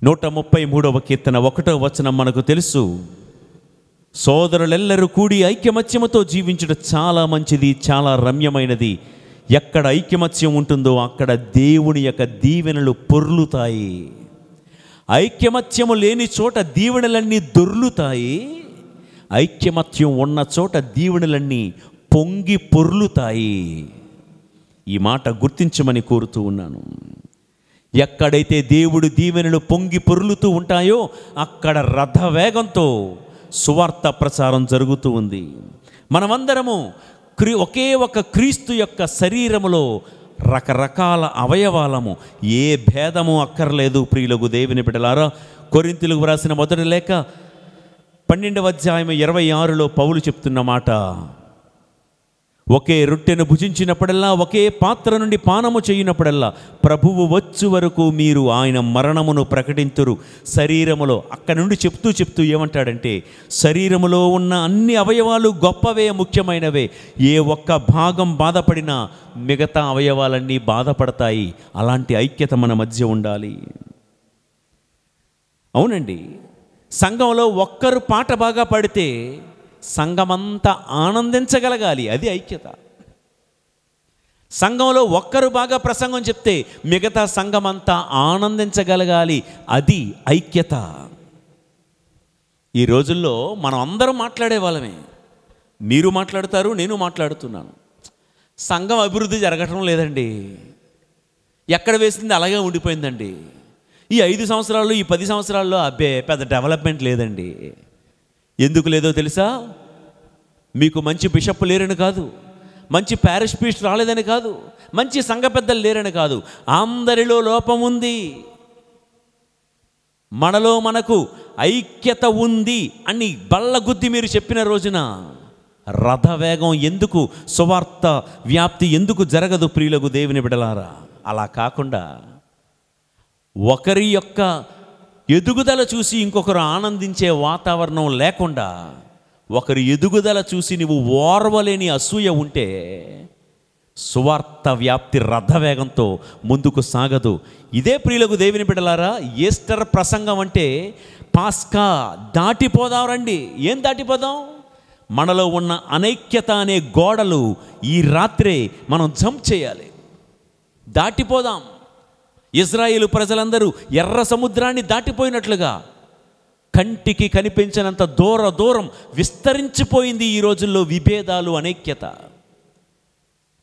133వ కీర్తన 1వ వచనం మనకు తెలుసు. సోదరులెల్లరూ కూడి ఐక్యమత్యముతో జీవించడం చాలా మంచిది, చాలా రమ్యమైనది. ఎక్కడ ఐక్యమత్యం ఉంటుందో అక్కడ దేవుని యొక్క దీవెనలు పొర్లుతాయి. ఐక్యమత్యము లేని చోట దీవెనలన్నీ దొర్లుతాయి. ఐక్యమత్యం ఉన్న చోట దీవెనలన్నీ పొంగి పొర్లుతాయి. ఈ మాట గుర్తించమని కోరుతూ ఉన్నాను. ఎక్కడైతే దేవుడు దీవెనలు పొంగి పొర్లుతూ ఉంటాయో అక్కడ రథవేగంతో సువార్త ప్రచారం జరుగుతూ ఉంది. మనమందరము ఒకే ఒక క్రీస్తు యొక్క శరీరములో రకరకాల అవయవాలము, ఏ భేదము అక్కర్లేదు. ప్రియులకు దేవుని బిడ్డలారా, కొరింథీయులకు వ్రాసిన మొదటి లేఖ 12వ అధ్యాయం 26లో పౌలు చెప్తున్న మాట, ఒకే రొట్టెను భుజించినప్పుడల్లా, ఒకే పాత్ర నుండి పానము చేయునప్పుడల్లా ప్రభువు వచ్చు వరకు మీరు ఆయన మరణమును ప్రకటింతురు. శరీరములో అక్కడ నుండి చెప్తూ ఏమంటాడంటే, శరీరములో ఉన్న అన్ని అవయవాలు గొప్పవే, ముఖ్యమైనవే. ఏ ఒక్క భాగం బాధపడినా మిగతా అవయవాలన్నీ బాధపడతాయి. అలాంటి ఐక్యత మన మధ్య ఉండాలి. అవునండి, సంఘంలో ఒక్కరు పాట బాగా పాడితే సంఘమంతా ఆనందించగలగాలి. అది ఐక్యత. సంఘంలో ఒక్కరు బాగా ప్రసంగం చెప్తే మిగతా సంఘమంతా ఆనందించగలగాలి. అది ఐక్యత. ఈ రోజుల్లో మనం అందరం మాట్లాడే వాళ్ళమే. మీరు మాట్లాడతారు, నేను మాట్లాడుతున్నాను. సంఘం అభివృద్ధి జరగటం లేదండి. ఎక్కడ వేసింది అలాగే ఉండిపోయిందండి. ఈ 5 సంవత్సరాల్లో, ఈ 10 సంవత్సరాల్లో అబ్బే పెద్ద డెవలప్మెంట్ లేదండి. ఎందుకు లేదో తెలుసా? మీకు మంచి బిషప్ లేరని కాదు, మంచి ప్యారిష్ ప్రీస్ట్ రాలేదని కాదు, మంచి సంఘ పెద్దలు లేరని కాదు. అందరిలో లోపం ఉంది. మనలో మనకు ఐక్యత ఉంది అని బల్లగుద్ది మీరు చెప్పిన రోజున రథవేగం ఎందుకు, సువార్త వ్యాప్తి ఎందుకు జరగదు? ప్రియులకు దేవుని బిడలారా, అలా కాకుండా ఒకరి యొక్క ఎదుగుదల చూసి ఇంకొకరు ఆనందించే వాతావరణం లేకుండా, ఒకరి ఎదుగుదల చూసి నువ్వు ఓర్వలేని అసూయ ఉంటే సువార్త వ్యాప్తి రథవేగంతో ముందుకు సాగదు. ఇదే ప్రియులకు దేవుని బిడ్డలారా, ఈస్టర్ ప్రసంగం అంటే పాస్కా దాటిపోదాం రండి. ఏం దాటిపోదాం? మనలో ఉన్న అనైక్యత అనే గోడలు ఈ రాత్రే మనం జంప్ చేయాలి, దాటిపోదాం. ఇజ్రాయేలు ప్రజలందరూ ఎర్ర సముద్రాన్ని దాటిపోయినట్లుగా కంటికి కనిపించినంత దూరం విస్తరించిపోయింది ఈ రోజుల్లో విభేదాలు, అనైక్యత.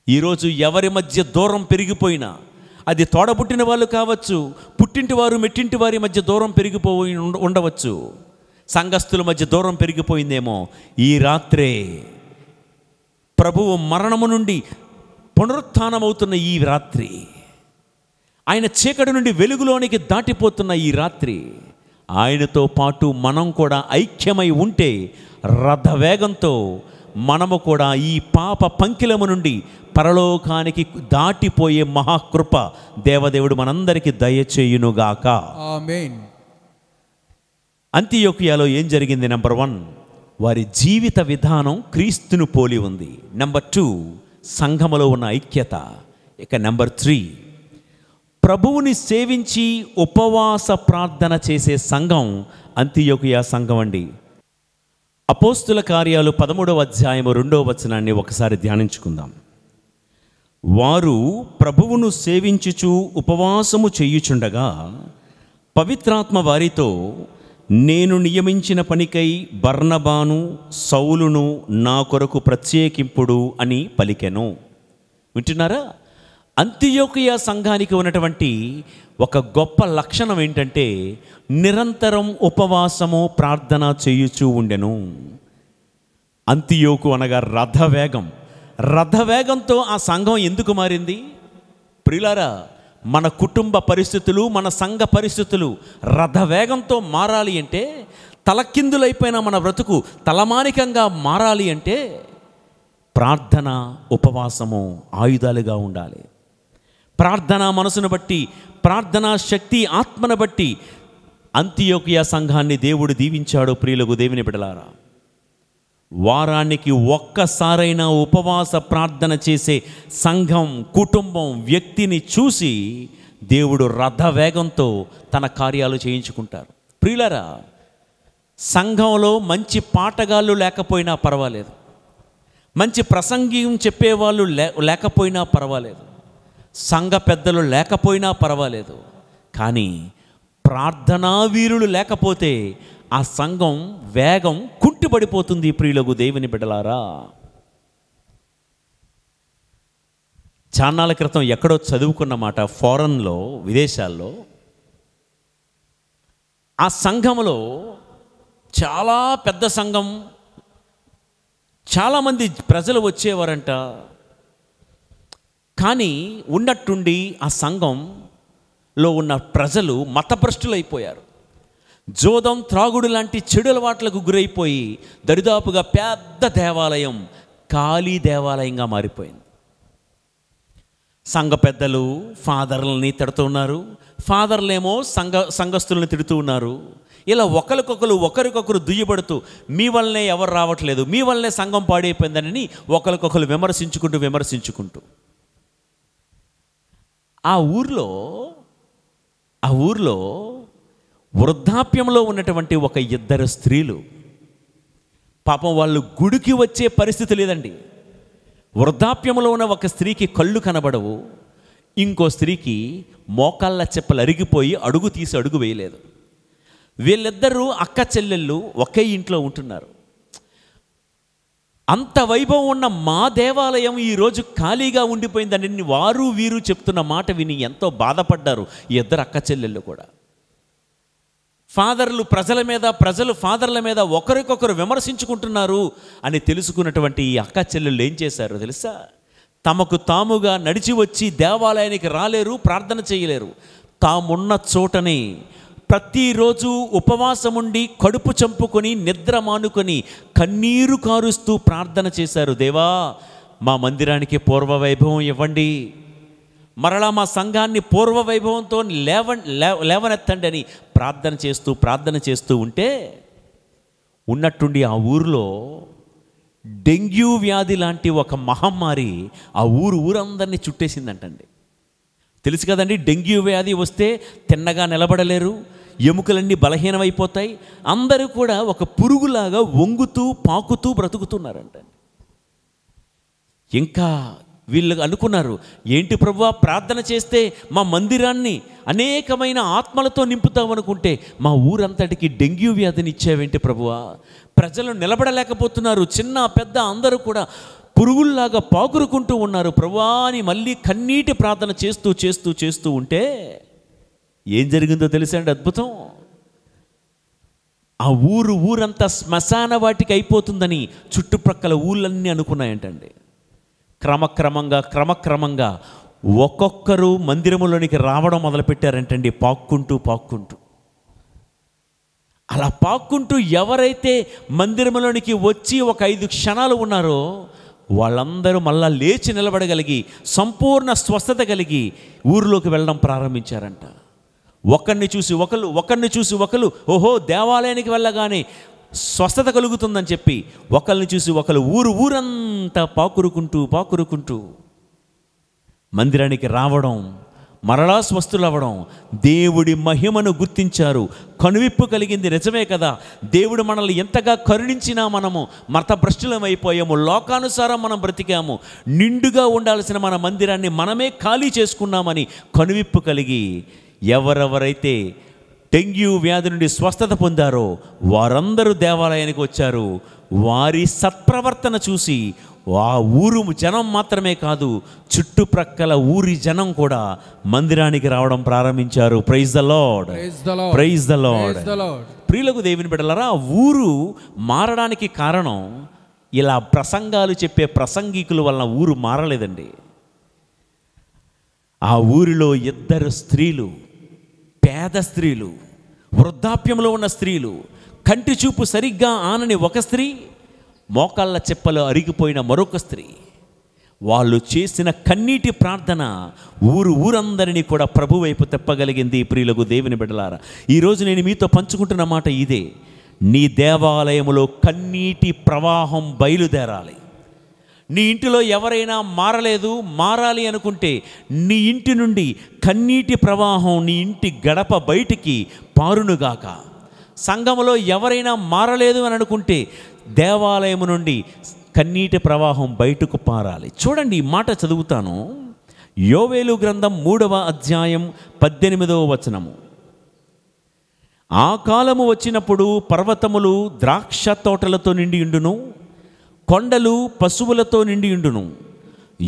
ఈరోజు ఎవరి మధ్య దూరం పెరిగిపోయినా, అది తోడబుట్టిన వాళ్ళు కావచ్చు, పుట్టింటి వారు మెట్టింటి వారి మధ్య దూరం పెరిగిపోయి ఉండవచ్చు, సంఘస్థుల మధ్య దూరం పెరిగిపోయిందేమో. ఈ రాత్రే ప్రభువు మరణము నుండి పునరుత్థానమవుతున్న ఈ రాత్రి, ఆయన చీకటి నుండి వెలుగులోనికి దాటిపోతున్న ఈ రాత్రి, ఆయనతో పాటు మనం కూడా ఐక్యమై ఉంటే రథవేగంతో మనము కూడా ఈ పాప పంకిలము నుండి పరలోకానికి దాటిపోయే మహాకృప దేవదేవుడు మనందరికీ దయచేయునుగాక.
ఆమేన్.
అంతియోకియాలో ఏం జరిగింది? నెంబర్ 1, వారి జీవిత విధానం క్రీస్తును పోలి ఉంది. నెంబర్ 2, సంఘములో ఉన్న ఐక్యత. ఇక నెంబర్ 3, ప్రభువుని సేవించి ఉపవాస ప్రార్థన చేసే సంఘం అంతియోకియా సంఘం అండి. అపోస్తుల కార్యాలు 13వ అధ్యాయము 2వ వచనాన్ని ఒకసారి ధ్యానించుకుందాం. వారు ప్రభువును సేవించుచు ఉపవాసము చేయుచుండగా పవిత్రాత్మ వారితో, నేను నియమించిన పనికై బర్నబాను సౌలును నా కొరకు ప్రత్యేకింపుడు అని పలికెను. వింటున్నారా? అంతియోకియా సంఘానికి ఉన్నటువంటి ఒక గొప్ప లక్షణం ఏంటంటే నిరంతరం ఉపవాసము ప్రార్థన చేయుచూ ఉండెను. అంతియోకు అనగా రథవేగం. రథవేగంతో ఆ సంఘం ఎందుకు మారింది? ప్రియులారా, మన కుటుంబ పరిస్థితులు, మన సంఘ పరిస్థితులు రథవేగంతో మారాలి అంటే, తలకిందులైపోయిన మన బ్రతుకు తలమానికంగా మారాలి అంటే ప్రార్థన, ఉపవాసము ఆయుధాలుగా ఉండాలి. ప్రార్థన మనసును బట్టి, ప్రార్థనా శక్తి ఆత్మను బట్టి అంతియోకియా సంఘాన్ని దేవుడు దీవించాడు. ప్రియులకు దేవుని బిడ్డలారా, వారానికి ఒక్కసారైనా ఉపవాస ప్రార్థన చేసే సంఘం, కుటుంబం, వ్యక్తిని చూసి దేవుడు రథవేగంతో తన కార్యాలు చేయించుకుంటారు. ప్రియులారా, సంఘంలో మంచి పాటగాళ్ళు లేకపోయినా పర్వాలేదు, మంచి ప్రసంగం చెప్పేవాళ్ళు లేకపోయినా పర్వాలేదు, సంఘ పెద్దలు లేకపోయినా పర్వాలేదు, కానీ ప్రార్థనా వీరులు లేకపోతే ఆ సంఘం వేగం కుంటిపడిపోతుంది. ప్రియులకు దేవుని బిడ్డలారా, చాన్నాళ్ళ క్రితం ఎక్కడో చదువుకున్నమాట, ఫారెన్లో, విదేశాల్లో ఆ సంఘంలో చాలా పెద్ద సంఘం, చాలామంది ప్రజలు వచ్చేవారంట. కానీ ఉన్నట్టుండి ఆ సంఘంలో ఉన్న ప్రజలు మతభ్రష్టులైపోయారు. జోదం, త్రాగుడు లాంటి చెడు అలవాట్లకు గురైపోయి దరిదాపుగా పెద్ద దేవాలయం ఖాళీ దేవాలయంగా మారిపోయింది. సంఘ పెద్దలు ఫాదర్లని తిడుతున్నారు, ఫాదర్లేమో సంఘస్థులను తిడుతూ ఉన్నారు. ఇలా ఒకరికొకరు దుయ్యబడుతూ, మీ వల్లనే ఎవరు రావట్లేదు, మీ వల్లనే సంఘం పాడైపోయిందని ఒకరికొకరు విమర్శించుకుంటూ ఆ ఊర్లో వృద్ధాప్యంలో ఉన్నటువంటి ఒక 2 స్త్రీలు, పాపం వాళ్ళు గుడికి వచ్చే పరిస్థితి లేదండి. వృద్ధాప్యంలో ఉన్న ఒక స్త్రీకి కళ్ళు కనబడవు, ఇంకో స్త్రీకి మోకాళ్ళ చెప్పులు అరిగిపోయి అడుగు తీసి అడుగు వేయలేదు. వీళ్ళిద్దరూ అక్క చెల్లెళ్ళు ఒకే ఇంట్లో ఉంటున్నారు. అంత వైభవం ఉన్న మా దేవాలయం ఈరోజు ఖాళీగా ఉండిపోయిందని వారు వీరు చెప్తున్న మాట విని ఎంతో బాధపడ్డారు ఈ 2 అక్క చెల్లెళ్ళు కూడా. ప్రజలు ఫాదర్ల మీద ఒకరికొకరు విమర్శించుకుంటున్నారు అని తెలుసుకున్నటువంటి ఈ అక్క చెల్లెళ్ళు ఏం చేశారో తెలుసా? తమకు తాముగా నడిచి వచ్చి దేవాలయానికి రాలేరు, ప్రార్థన చేయలేరు. తామున్న చోటనే ప్రతిరోజు ఉపవాసముండి కడుపు చంపుకొని నిద్ర మానుకొని కన్నీరు కారుస్తూ ప్రార్థన చేశారు. దేవా, మా మందిరానికి పూర్వ వైభవం ఇవ్వండి, మరలా మా సంఘాన్ని పూర్వ వైభవంతో లేవనెత్తండి అని ప్రార్థన చేస్తూ ఉంటే ఉన్నట్టుండి ఆ ఊరిలో డెంగ్యూ వ్యాధి లాంటి ఒక మహమ్మారి ఆ ఊరందరినీ చుట్టేసిందంటండి. తెలుసు కదండి, డెంగ్యూ వ్యాధి వస్తే తిన్నగా నిలబడలేరు, ఎముకలన్నీ బలహీనమైపోతాయి, అందరూ కూడా ఒక పురుగులాగా వంగుతూ పాకుతూ బ్రతుకుతున్నారంట. ఇంకా వీళ్ళు అనుకున్నారు, ఏంటి ప్రభువా, ప్రార్థన చేస్తే మా మందిరాన్ని అనేకమైన ఆత్మలతో నింపుతామనుకుంటే మా ఊరంతటికి డెంగ్యూ వ్యాధిని ఇచ్చావేంటి ప్రభువా? ప్రజలు నిలబడలేకపోతున్నారు, చిన్న పెద్ద అందరూ కూడా పురుగుల్లాగా పాకురుకుంటూ ఉన్నారు ప్రభువా అని మళ్ళీ కన్నీటి ప్రార్థన చేస్తూ ఉంటే ఏం జరిగిందో తెలుసండి? అద్భుతం. ఆ ఊరంతా శ్మశాన వాటికి అయిపోతుందని చుట్టుప్రక్కల ఊళ్ళన్నీ అనుకున్నాయంటండి. క్రమక్రమంగా ఒక్కొక్కరు మందిరములోనికి రావడం మొదలుపెట్టారంటండి, పాక్కుంటూ. అలా పాక్కుంటూ ఎవరైతే మందిరములోనికి వచ్చి ఒక 5 క్షణాలు ఉన్నారో వాళ్ళందరూ మళ్ళా లేచి నిలబడగలిగి సంపూర్ణ స్వస్థత కలిగి ఊరిలోకి వెళ్ళడం ప్రారంభించారంట. ఒకరిని చూసి ఒకరు ఓహో, దేవాలయానికి వెళ్ళగానే స్వస్థత కలుగుతుందని చెప్పి ఒకరిని చూసి ఒకరు ఊరంతా పాకురుకుంటూ మందిరానికి రావడం, మరలా స్వస్థులవ్వడం, దేవుడి మహిమను గుర్తించారు. కనువిప్పు కలిగింది. నిజమే కదా, దేవుడు మనల్ని ఎంతగా కరుణించినా మనము మతభ్రష్టులమైపోయాము, లోకానుసారం మనం బ్రతికాము, నిండుగా ఉండాల్సిన మన మందిరాన్ని మనమే ఖాళీ చేసుకున్నామని కనువిప్పు కలిగి ఎవరెవరైతే డెంగ్యూ వ్యాధి నుండి స్వస్థత పొందారో వారందరూ దేవాలయానికి వచ్చారు. వారి సత్ప్రవర్తన చూసి ఆ ఊరు జనం మాత్రమే కాదు, చుట్టుప్రక్కల ఊరి జనం కూడా మందిరానికి రావడం ప్రారంభించారు. Praise the lord, praise the Lord. ప్రియులకు దేవుని బిడ్డలారా, ఊరు మారడానికి కారణం ఇలా ప్రసంగాలు చెప్పే ప్రసంగికుల వలన ఊరు మారలేదండి. ఆ ఊరిలో 2 స్త్రీలు, పేద స్త్రీలు, వృద్ధాప్యంలో ఉన్న స్త్రీలు, కంటి చూపు సరిగ్గా ఆనని ఒక స్త్రీ, మోకాళ్ళ చెప్పలు అరిగిపోయిన మరొక స్త్రీ, వాళ్ళు చేసిన కన్నీటి ప్రార్థన ఊరందరినీ కూడా ప్రభు వైపు తెప్పగలిగింది. ప్రియులకు దేవుని బిడ్డలారా, ఈరోజు నేను మీతో పంచుకుంటున్న మాట ఇదే. నీ దేవాలయములో కన్నీటి ప్రవాహం బయలుదేరాలి. నీ ఇంటిలో ఎవరైనా మారాలి అనుకుంటే నీ ఇంటి నుండి కన్నీటి ప్రవాహం నీ ఇంటి గడప బయటికి పారునుగాక. సంఘములో ఎవరైనా మారలేదు అని అనుకుంటే దేవాలయము నుండి కన్నీటి ప్రవాహం బయటకు పారాలి. చూడండి, ఈ మాట చదువుతాను. యోవేలు గ్రంథం 3వ అధ్యాయం 18వ వచనము. ఆ కాలము వచ్చినప్పుడు పర్వతములు ద్రాక్ష తోటలతో నిండి ఉండును, కొండలు పశువులతో నిండి ఉండును,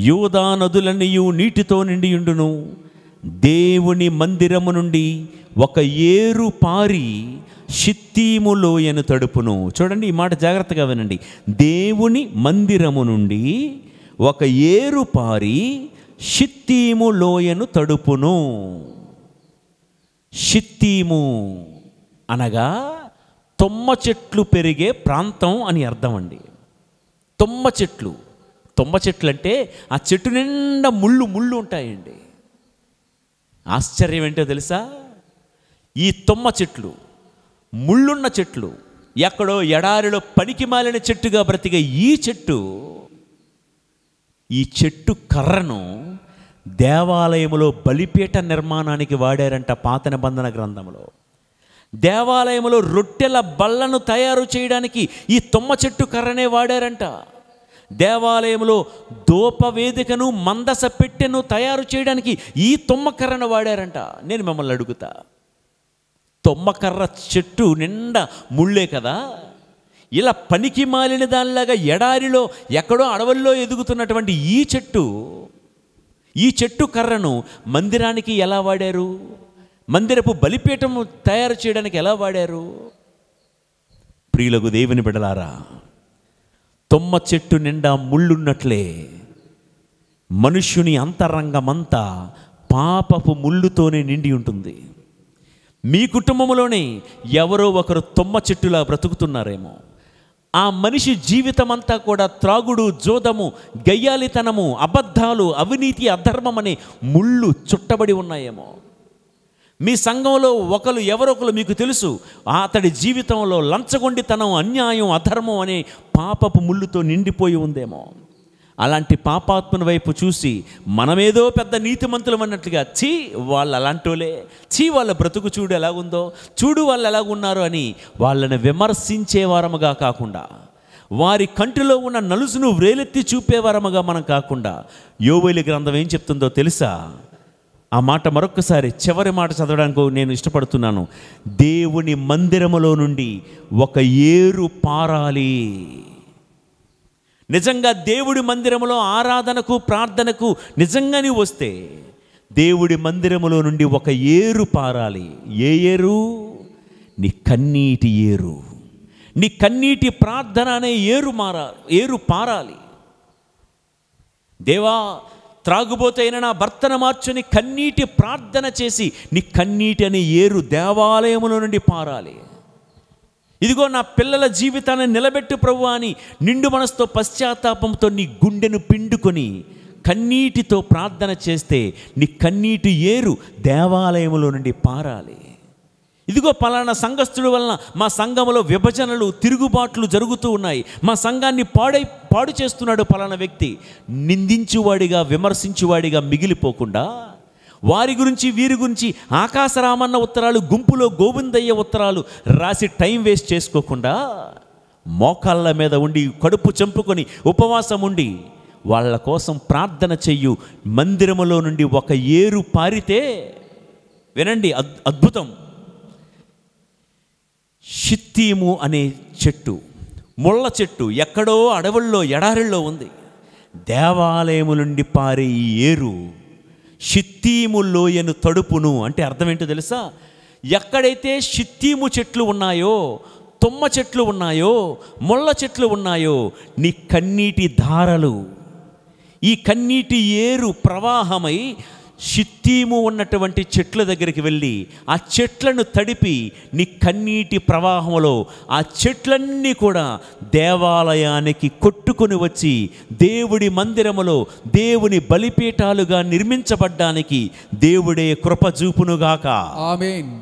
యూదా నదులన్నీయు నీటితో నిండి ఉండును. దేవుని మందిరము నుండి ఒక ఏరు పారి షిత్తీము లోయను తడుపును. చూడండి, ఈ మాట జాగ్రత్తగా వినండి. దేవుని మందిరము నుండి ఒక ఏరు పారి షిత్తీము లోయను తడుపును. షిత్తీము అనగా తుమ్మ చెట్లు పెరిగే ప్రాంతం అని అర్థం అండి. తుమ్మ చెట్లు అంటే ఆ చెట్టు నిండా ముళ్ళు ఉంటాయండి. ఆశ్చర్యం ఏంటో తెలుసా? ఈ తుమ్మ చెట్లు, ముళ్ళున్న చెట్లు, ఎక్కడో ఎడారిలో పనికి మాలిన చెట్టుగా బ్రతికే ఈ చెట్టు కర్రను దేవాలయములో బలిపీఠ నిర్మాణానికి వాడారంట. పాత నిబంధన గ్రంథంలో దేవాలయంలో రొట్టెల బల్లను తయారు చేయడానికి ఈ తుమ్మ చెట్టు కర్రనే వాడారంట. దేవాలయంలో ధూపవేదికను, మందస పెట్టెను తయారు చేయడానికి ఈ తుమ్మ కర్రను వాడారంట. నేను మిమ్మల్ని అడుగుతా, తుమ్మకర్ర చెట్టు నిండా ముళ్ళే కదా, ఇలా పనికి మాలిన దానిలాగా ఎడారిలో ఎక్కడో అడవుల్లో ఎదుగుతున్నటువంటి ఈ చెట్టు కర్రను మందిరానికి ఎలా వాడారు? మందిరపు బలిపీఠము తయారు చేయడానికి ఎలా వాడారు? ప్రియులకు దేవుని బిడ్డలారా, తుమ్మ చెట్టు నిండా ముళ్ళున్నట్లే మనుష్యుని అంతరంగమంతా పాపపు ముళ్ళుతోనే నిండి ఉంటుంది. మీ కుటుంబంలోనే ఎవరో ఒకరు తుమ్మ చెట్టులా బ్రతుకుతున్నారేమో. ఆ మనిషి జీవితం అంతా కూడా త్రాగుడు, జోదము, గయ్యాలితనము, అబద్ధాలు, అవినీతి, అధర్మం అనే ముళ్ళు చుట్టబడి ఉన్నాయేమో. మీ సంఘంలో ఎవరొకరు మీకు తెలుసు, అతడి జీవితంలో లంచగొండితనం, అన్యాయం, అధర్మం అనే పాపపు ముళ్ళుతో నిండిపోయి ఉందేమో. అలాంటి పాపాత్మని వైపు చూసి మనమేదో పెద్ద నీతిమంతులం అన్నట్లుగా, వాళ్ళు అలాంటోలే, వాళ్ళ బ్రతుకు చూడు ఎలాగుందో, చూడు వాళ్ళు ఎలాగున్నారు అని వాళ్ళని విమర్శించేవారముగా కాకుండా, వారి కంటిలో ఉన్న నలుసును వ్రేలెత్తి చూపేవారముగా మనం కాకుండా, యోవేలు గ్రంథం ఏం చెప్తుందో తెలుసా? ఆ మాట మరొకసారి చివరి మాట చదవడానికి నేను ఇష్టపడుతున్నాను. దేవుని మందిరములో నుండి ఒక ఏరు పారాలి. నిజంగా దేవుడి మందిరములో ఆరాధనకు, ప్రార్థనకు నిజంగానే వస్తే దేవుడి మందిరములో నుండి ఒక ఏరు పారాలి. ఏ ఏరు? నీ కన్నీటి ఏరు. నీ కన్నీటి ప్రార్థన అనే ఏరు పారాలి. దేవా, త్రాగుబోతైన నా భర్తను మార్చుని కన్నీటి ప్రార్థన చేసి నీ కన్నీటి అనే ఏరు దేవాలయములో నుండి పారాలి. ఇదిగో నా పిల్లల జీవితాన్ని నిలబెట్టు ప్రభువా అని నిండు మనసుతో, పశ్చాత్తాపంతో నీ గుండెను పిండుకొని కన్నీటితో ప్రార్థన చేస్తే నీ కన్నీటి ఏరు దేవాలయములో నుండి పారాలి. ఇదిగో పలానా సంఘస్థుడి వలన మా సంఘములో విభజనలు, తిరుగుబాట్లు జరుగుతూ ఉన్నాయి, మా సంఘాన్ని పాడు చేస్తున్నాడు పలానా వ్యక్తి, నిందించువాడిగా, విమర్శించువాడిగా మిగిలిపోకుండా, వారి గురించి వీరి గురించి ఆకాశరామన్న ఉత్తరాలు, గుంపులో గోవిందయ్య ఉత్తరాలు రాసి టైం వేస్ట్ చేసుకోకుండా, మోకాళ్ళ మీద ఉండి కడుపు చంపుకొని ఉపవాసం ఉండి వాళ్ళ కోసం ప్రార్థన చెయ్యు. మందిరములో నుండి ఒక ఏరు పారితే, వినండి అద్భుతం. షిత్తీము అనే చెట్టు, ముళ్ళ చెట్టు ఎక్కడో అడవుల్లో, ఎడారిల్లో ఉంది. దేవాలయము నుండి పారే ఈ ఏరు షిత్తీము లోయను తడుపును. అంటే అర్థం ఏంటో తెలుసా? ఎక్కడైతే షిత్తీము చెట్లు ఉన్నాయో, తుమ్మ చెట్లు ఉన్నాయో, ముళ్ళ చెట్లు ఉన్నాయో, నీ కన్నీటి ధారలు, ఈ కన్నీటి ఏరు ప్రవాహమై షిత్తీము ఉన్నటువంటి చెట్ల దగ్గరికి వెళ్ళి ఆ చెట్లను తడిపి నీ కన్నీటి ప్రవాహంలో ఆ చెట్లన్నీ కూడా దేవాలయానికి కొట్టుకొని వచ్చి దేవుడి మందిరములో దేవుని బలిపీఠాలుగా నిర్మించబడ్డానికి దేవుడే కృప చూపునుగాక.
ఆమేన్.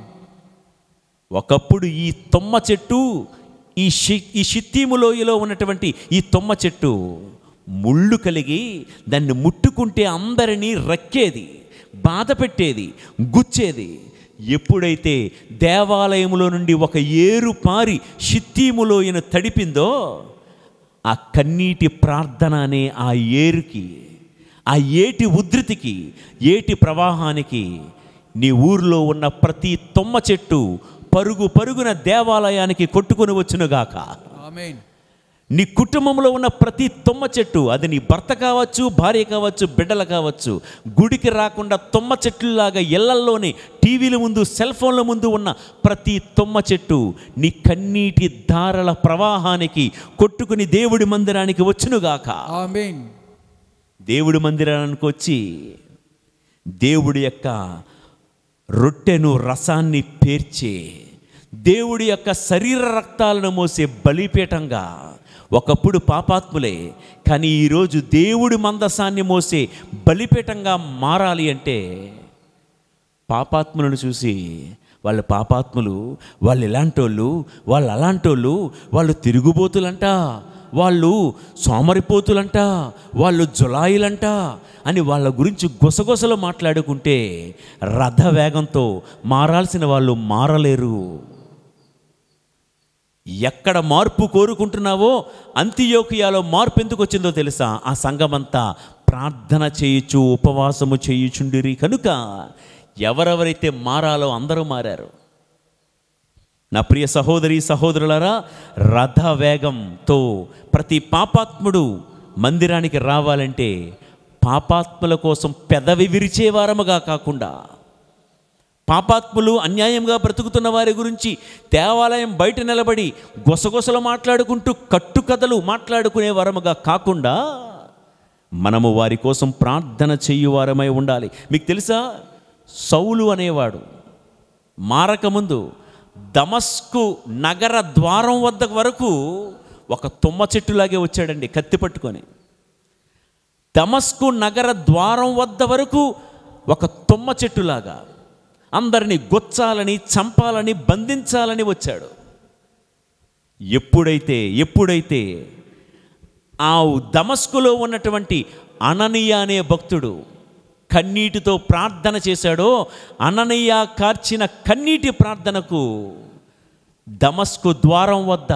ఒకప్పుడు ఈ తొమ్మ చెట్టు, ఈ షిత్తీము లోయలో ఉన్నటువంటి ఈ తొమ్మ చెట్టు ముళ్ళు కలిగి దాన్ని ముట్టుకుంటే అందరినీ రక్కేది, బాధ పెట్టేది, గుచ్చేది. ఎప్పుడైతే దేవాలయంలో నుండి ఒక ఏరు పారి షిత్తీము లోయను తడిపిందో ఆ కన్నీటి ప్రార్థన అనే ఆ ఏరుకి, ఆ ఏటి ఉధృతికి, ఏటి ప్రవాహానికి నీ ఊరిలో ఉన్న ప్రతి తొమ్మ చెట్టు పరుగు పరుగున దేవాలయానికి కొట్టుకొని వచ్చునుగాక.
ఆమేన్.
నీ కుటుంబంలో ఉన్న ప్రతి తొమ్మ చెట్టు, అది నీ భర్త కావచ్చు, భార్య కావచ్చు, బిడ్డలు కావచ్చు, గుడికి రాకుండా తొమ్మ చెట్లులాగా ఇళ్లల్లోనే టీవీల ముందు, సెల్ ఫోన్ల ముందు ఉన్న ప్రతి తొమ్మ చెట్టు నీ కన్నీటి ధారల ప్రవాహానికి కొట్టుకుని దేవుడి మందిరానికి వచ్చునుగాక.
ఆమేన్.
దేవుడి మందిరానికి వచ్చి దేవుడి యొక్క రొట్టెను, రసాన్ని పేర్చే, దేవుడి యొక్క శరీర రక్తాలను మోసే బలిపీఠంగా ఒకప్పుడు పాపాత్ములే, కానీ ఈరోజు దేవుడి మందసాన్ని మోసే బలిపీఠంగా మారాలి అంటే పాపాత్ములను చూసి వాళ్ళ పాపాత్ములు, వాళ్ళు ఇలాంటోళ్ళు, వాళ్ళు అలాంటోళ్ళు, వాళ్ళు తిరుగుబోతులంట, వాళ్ళు సోమరిపోతులంట, వాళ్ళు జులాయిలంట అని వాళ్ళ గురించి గుసగుసలు మాట్లాడుకుంటే రథ వేగంతో మారాల్సిన వాళ్ళు మారలేరు. ఎక్కడ మార్పు కోరుకుంటున్నావో అంతియోకియాలో మార్పు ఎందుకు వచ్చిందో తెలుసా? ఆ సంఘమంతా ప్రార్థన చేయొచ్చు, ఉపవాసము చేయుచుండిరి కనుక ఎవరెవరైతే మారాలో అందరూ మారారు. నా ప్రియ సహోదరి సహోదరులారా, రథ వేగంతో ప్రతి పాపాత్ముడు మందిరానికి రావాలంటే పాపాత్ముల కోసం పెదవి విరిచేవారముగా కాకుండా, పాపాత్ములు అన్యాయంగా బ్రతుకుతున్న వారి గురించి దేవాలయం బయట నిలబడి గుసగుసలు మాట్లాడుకుంటూ కట్టుకథలు మాట్లాడుకునే వారముగా కాకుండా మనము వారి కోసం ప్రార్థన చేయువారమై ఉండాలి. మీకు తెలుసా, సౌలు అనేవాడు మారకముందు దమస్కు నగర ద్వారం వద్ద వరకు ఒక తుమ్మ చెట్టులాగే వచ్చాడండి, కత్తి పట్టుకొని. దమస్కు నగర ద్వారం వద్ద వరకు ఒక తుమ్మ చెట్టులాగా అందరినీ గుచ్చాలని, చంపాలని, బంధించాలని వచ్చాడు. ఎప్పుడైతే ఆ దమస్కులో ఉన్నటువంటి అననీయ అనే భక్తుడు కన్నీటితో ప్రార్థన చేశాడో, అననీయ కార్చిన కన్నీటి ప్రార్థనకు దమస్కు ద్వారం వద్ద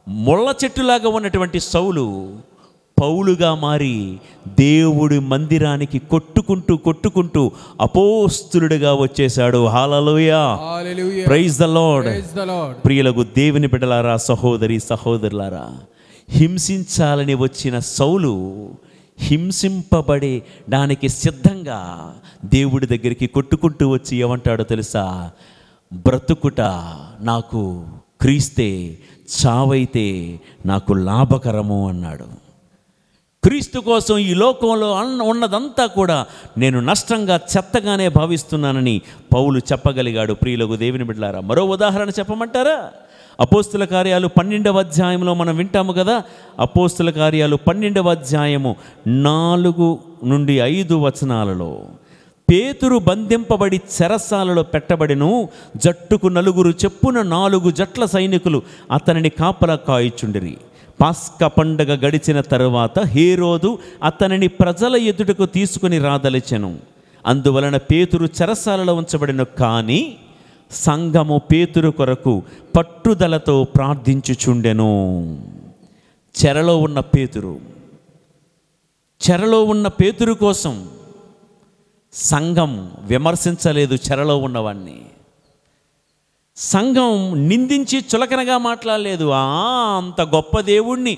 ముళ్ళ చెట్టులాగా ఉన్నటువంటి సౌలు పౌలుగా మారి దేవుడి మందిరానికి కొట్టుకుంటూ అపోస్తులుడిగా వచ్చేశాడు. హల్లెలూయా, ప్రైజ్ ద లార్డ్. ప్రియులకు దేవుని బిడ్డలారా, సహోదరి సహోదరులారా, హింసించాలని వచ్చిన సౌలు హింసింపబడే దానికి సిద్ధంగా దేవుడి దగ్గరికి కొట్టుకుంటూ వచ్చి ఏమంటాడో తెలుసా? బ్రతుకుట నాకు క్రీస్తే, చావైతే నాకు లాభకరము అన్నాడు. క్రీస్తు కోసం ఈ లోకంలో ఉన్నదంతా కూడా నేను నష్టంగా, చెత్తగానే భావిస్తున్నానని పౌలు చెప్పగలిగాడు. ప్రియులకు దేవుని బిడ్డలారా, మరో ఉదాహరణ చెప్పమంటారా? అపోస్తుల కార్యాలు 12వ అధ్యాయంలో మనం వింటాము కదా. అపోస్తుల కార్యాలు 12వ అధ్యాయము 4 నుండి 5 వచనాలలో, పేతురు బంధింపబడి చెరసాలలో పెట్టబడిను, జట్టుకు 4 చెప్పున 4 జట్ల సైనికులు అతనిని కాపలా కాయిచుండిరి. పాస్కా పండగ గడిచిన తరువాత హేరోదు అతనిని ప్రజల ఎదుటకు తీసుకుని రాదలిచెను. అందువలన పేతురు చెరసాలలో ఉంచబడిన, కానీ సంఘము పేతురు కొరకు పట్టుదలతో ప్రార్థించుచుండెను. చెరలో ఉన్న పేతురు కోసం సంఘం విమర్శించలేదు. చెరలో ఉన్నవాణ్ణి సంఘం నిందించి చులకనగా మాట్లాడలేదు. అంత గొప్ప దేవుణ్ణి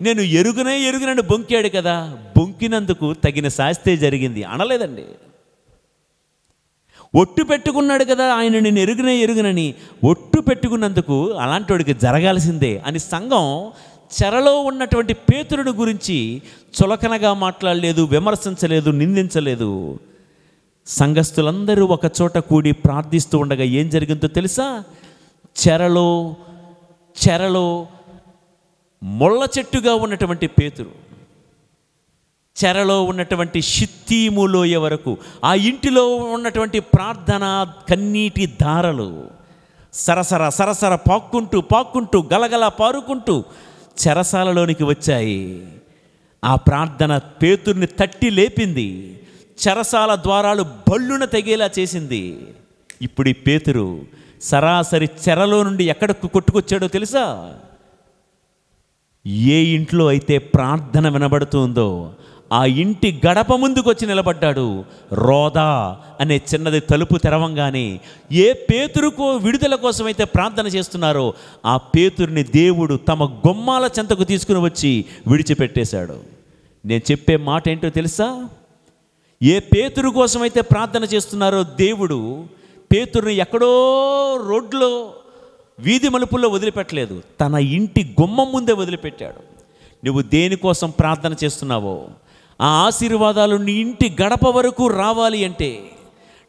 నేను ఎరుగనని బొంకాడు కదా, బొంకినందుకు తగిన శాస్తే జరిగింది అనలేదండి. ఒట్టు పెట్టుకున్నాడు కదా, ఆయన నేను ఎరుగనని ఒట్టు పెట్టుకున్నందుకు అలాంటి వాడికి జరగాల్సిందే అని సంఘం చెరలో ఉన్నటువంటి పేతురుని గురించి చులకనగా మాట్లాడలేదు, విమర్శించలేదు, నిందించలేదు. సంఘస్థులందరూ ఒక చోట కూడి ప్రార్థిస్తూ ఉండగా ఏం జరిగిందో తెలుసా? చెరలో ముళ్ళ చెట్టుగా ఉన్నటువంటి పేతురు, చెరలో ఉన్నటువంటి షిత్తీము లోయ వరకు, ఆ ఇంటిలో ఉన్నటువంటి ప్రార్థన కన్నీటి ధారలు సరసర సరసర పాక్కుంటూ గలగల పారుకుంటూ చెరసాలలోనికి వచ్చాయి. ఆ ప్రార్థన పేతుర్ని తట్టి లేపింది. చెరసాల ద్వారాలు బళ్ళున తెగేలా చేసింది. ఇప్పుడు ఈ పేతురు సరాసరి చెరలో నుండి ఎక్కడికి కొట్టుకొచ్చాడో తెలుసా? ఏ ఇంట్లో అయితే ప్రార్థన వినబడుతుందో ఆ ఇంటి గడప ముందుకు వచ్చి నిలబడ్డాడు. రోదా అనే చిన్నది తలుపు తెరవంగానే ఏ పేతురుకో విడుదల కోసమైతే ప్రార్థన చేస్తున్నారో ఆ పేతురుని దేవుడు తమ గుమ్మాల చెంతకు తీసుకుని వచ్చి విడిచిపెట్టేశాడు. నేను చెప్పే మాట ఏంటో తెలుసా? ఏ పేతురు కోసమైతే ప్రార్థన చేస్తున్నారో దేవుడు పేతురుని ఎక్కడో రోడ్లో వీధి మలుపుల్లో వదిలిపెట్టలేదు, తన ఇంటి గుమ్మం ముందే వదిలిపెట్టాడు. నువ్వు దేనికోసం ప్రార్థన చేస్తున్నావో ఆ ఆశీర్వాదాలు నీ ఇంటి గడప వరకు రావాలి అంటే,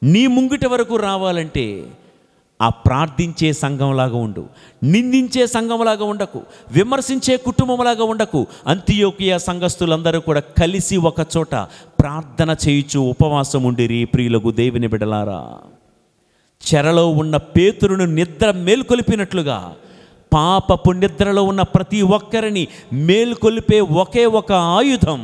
నీ ముంగిట వరకు రావాలంటే ఆ ప్రార్థించే సంఘంలాగా ఉండు. నిందించే సంఘంలాగా ఉండకు, విమర్శించే కుటుంబంలాగా ఉండకు. అంతియోకియ సంఘస్థులందరూ కూడా కలిసి ఒక చోట ప్రార్థన చేయుచు ఉపవాసం ఉండిరి. ప్రియులకు దేవుని బిడ్డలారా, చెరలో ఉన్న పేతురును నిద్ర మేల్కొలిపినట్లుగా పాపపు నిద్రలో ఉన్న ప్రతి ఒక్కరిని మేల్కొలిపే ఒకే ఒక ఆయుధం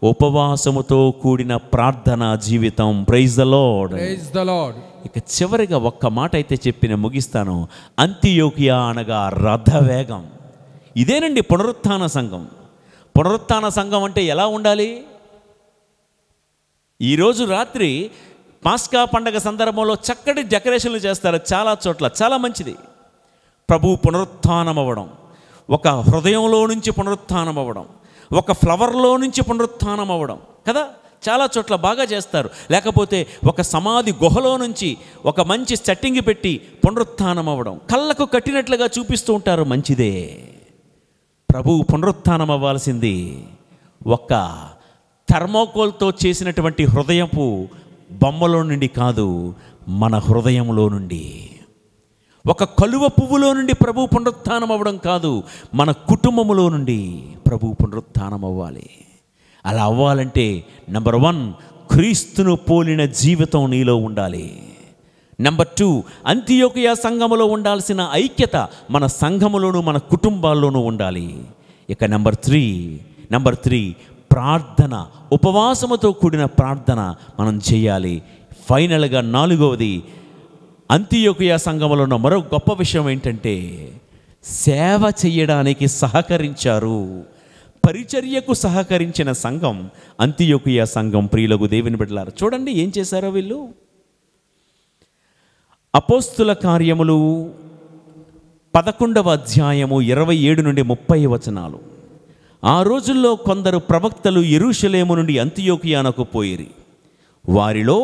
ఉపవాసముతో కూడిన ప్రార్థనా జీవితం. Praise the lord.
Praise the Lord.
ఇక చివరిగా ఒక్క మాట అయితే చెప్పి నేను ముగిస్తాను. అంతియోకియా అనగా రథవేగం. ఇదేనండి పునరుత్థాన సంఘం. పునరుత్థాన సంఘం అంటే ఎలా ఉండాలి? ఈరోజు రాత్రి పాస్కా పండగ సందర్భంలో చక్కటి డెకరేషన్లు చేస్తారు చాలా చోట్ల, చాలా మంచిది. ప్రభువు పునరుత్థానం అవ్వడం, ఒక హృదయంలో నుంచి పునరుత్థానం అవ్వడం, ఒక ఫ్లవర్లో నుంచి పునరుత్థానం అవ్వడం కదా, చాలా చోట్ల బాగా చేస్తారు. లేకపోతే ఒక సమాధి గుహలో నుంచి ఒక మంచి సెట్టింగ్ పెట్టి పునరుత్థానం అవ్వడం, కళ్ళకు కట్టినట్లుగా చూపిస్తూ ఉంటారు. మంచిదే. ప్రభువు పునరుత్థానం అవ్వాల్సింది ఒక థర్మోకోల్తో చేసినటువంటి హృదయపు బొమ్మలో నుండి కాదు, మన హృదయంలో నుండి. ఒక కలువ పువ్వులో నుండి ప్రభువు పునరుత్థానం అవ్వడం కాదు, మన కుటుంబంలో నుండి ప్రభువు పునరుత్థానం అవ్వాలి. అలా అవ్వాలంటే నెంబర్ 1, క్రీస్తును పోలిన జీవితం నీలో ఉండాలి. నెంబర్ 2, అంతియోకియా సంఘములో ఉండాల్సిన ఐక్యత మన సంఘములోను మన కుటుంబాల్లోనూ ఉండాలి. ఇక నెంబర్ 3 ప్రార్థన, ఉపవాసముతో కూడిన ప్రార్థన మనం చేయాలి. ఫైనల్గా 4వది, అంతియోకియా సంఘములో ఉన్న మరో గొప్ప విషయం ఏంటంటే సేవ చేయడానికి సహకరించారు. పరిచర్యకు సహకరించిన సంఘం అంతియోకియా సంఘం. ప్రియులకు దేవుని బిడ్డలారా, చూడండి ఏం చేశారో వీళ్ళు. అపోస్తుల కార్యములు 11వ అధ్యాయము 27 నుండి 30 వచనాలు. ఆ రోజుల్లో కొందరు ప్రవక్తలు యెరూషలేము నుండి అంతియోకియానకు పోయిరి. వారిలో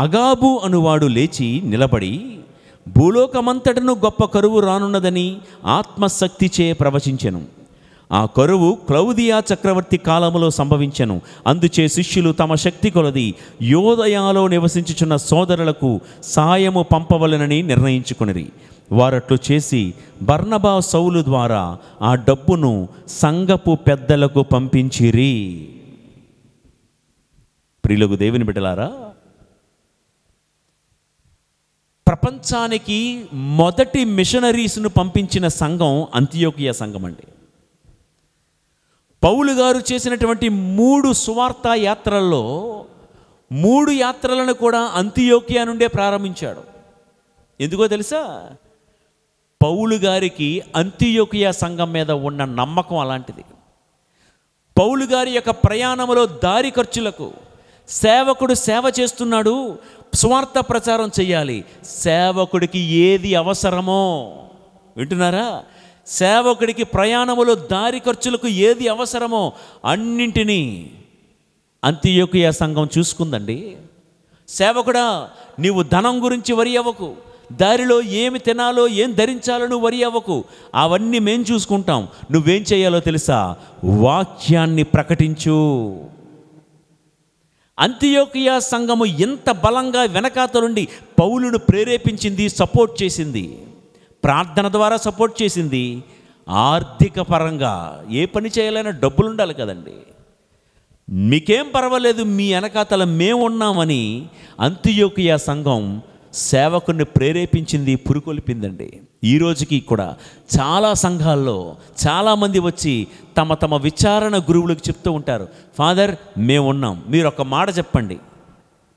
అగాబు అనువాడు లేచి నిలబడి భూలోకమంతటను గొప్ప కరువు రానున్నదని ఆత్మశక్తిచే ప్రవచించెను. ఆ కరువు క్లౌదియా చక్రవర్తి కాలములో సంభవించెను. అందుచే శిష్యులు తమ శక్తి కొలది యోదయాలో నివసించుచున్న సోదరులకు సాయము పంపవలెనని నిర్ణయించుకొనిరి. వారట్లు చేసి బర్నబా సౌలు ద్వారా ఆ డబ్బును సంఘపు పెద్దలకు పంపించిరి. ప్రియులకు దేవుని బిడ్డలారా, ప్రపంచానికి మొదటి మిషనరీస్ను పంపించిన సంఘం అంతియోకియా సంఘం అండి. పౌలు గారు చేసినటువంటి 3 సువార్త యాత్రల్లో 3 యాత్రలను కూడా అంతియోకియా నుండే ప్రారంభించాడు. ఎందుకో తెలుసా? పౌలు గారికి అంతియోకియా సంఘం మీద ఉన్న నమ్మకం అలాంటిది. పౌలు గారి యొక్క ప్రయాణంలో దారి ఖర్చులకు సేవకుడు సేవ చేస్తున్నాడు, స్వార్థ ప్రచారం చేయాలి. సేవకుడికి ఏది అవసరమో, వింటున్నారా? సేవకుడికి ప్రయాణములో దారి ఖర్చులకు ఏది అవసరమో అన్నింటినీ అంతియోకియా సంఘం చూసుకుందండి. సేవకుడా, నీవు ధనం గురించి వరి అవ్వకు, దారిలో ఏమి తినాలో ఏం ధరించాలో నువ్వు వరి అవ్వకు, అవన్నీ మేము చూసుకుంటాం. నువ్వేం చేయాలో తెలుసా? వాక్యాన్ని ప్రకటించు. అంతియోకియా సంఘము ఎంత బలంగా వెనకాతలుండి పౌలును ప్రేరేపించింది, సపోర్ట్ చేసింది. ప్రార్థన ద్వారా సపోర్ట్ చేసింది. ఆర్థిక పరంగా ఏ పని చేయాలైనా డబ్బులు ఉండాలి కదండి. మీకేం పర్వాలేదు, మీ వెనకాతల మేమున్నామని అంతియోకియా సంఘం సేవకుని ప్రేరేపించింది, పురుకొల్పిందండి. ఈ రోజుకి కూడా చాలా సంఘాల్లో చాలామంది వచ్చి తమ తమ విచారణ గురువులకు చెప్తూ ఉంటారు, ఫాదర్ మేమున్నాం, మీరు ఒక మాట చెప్పండి,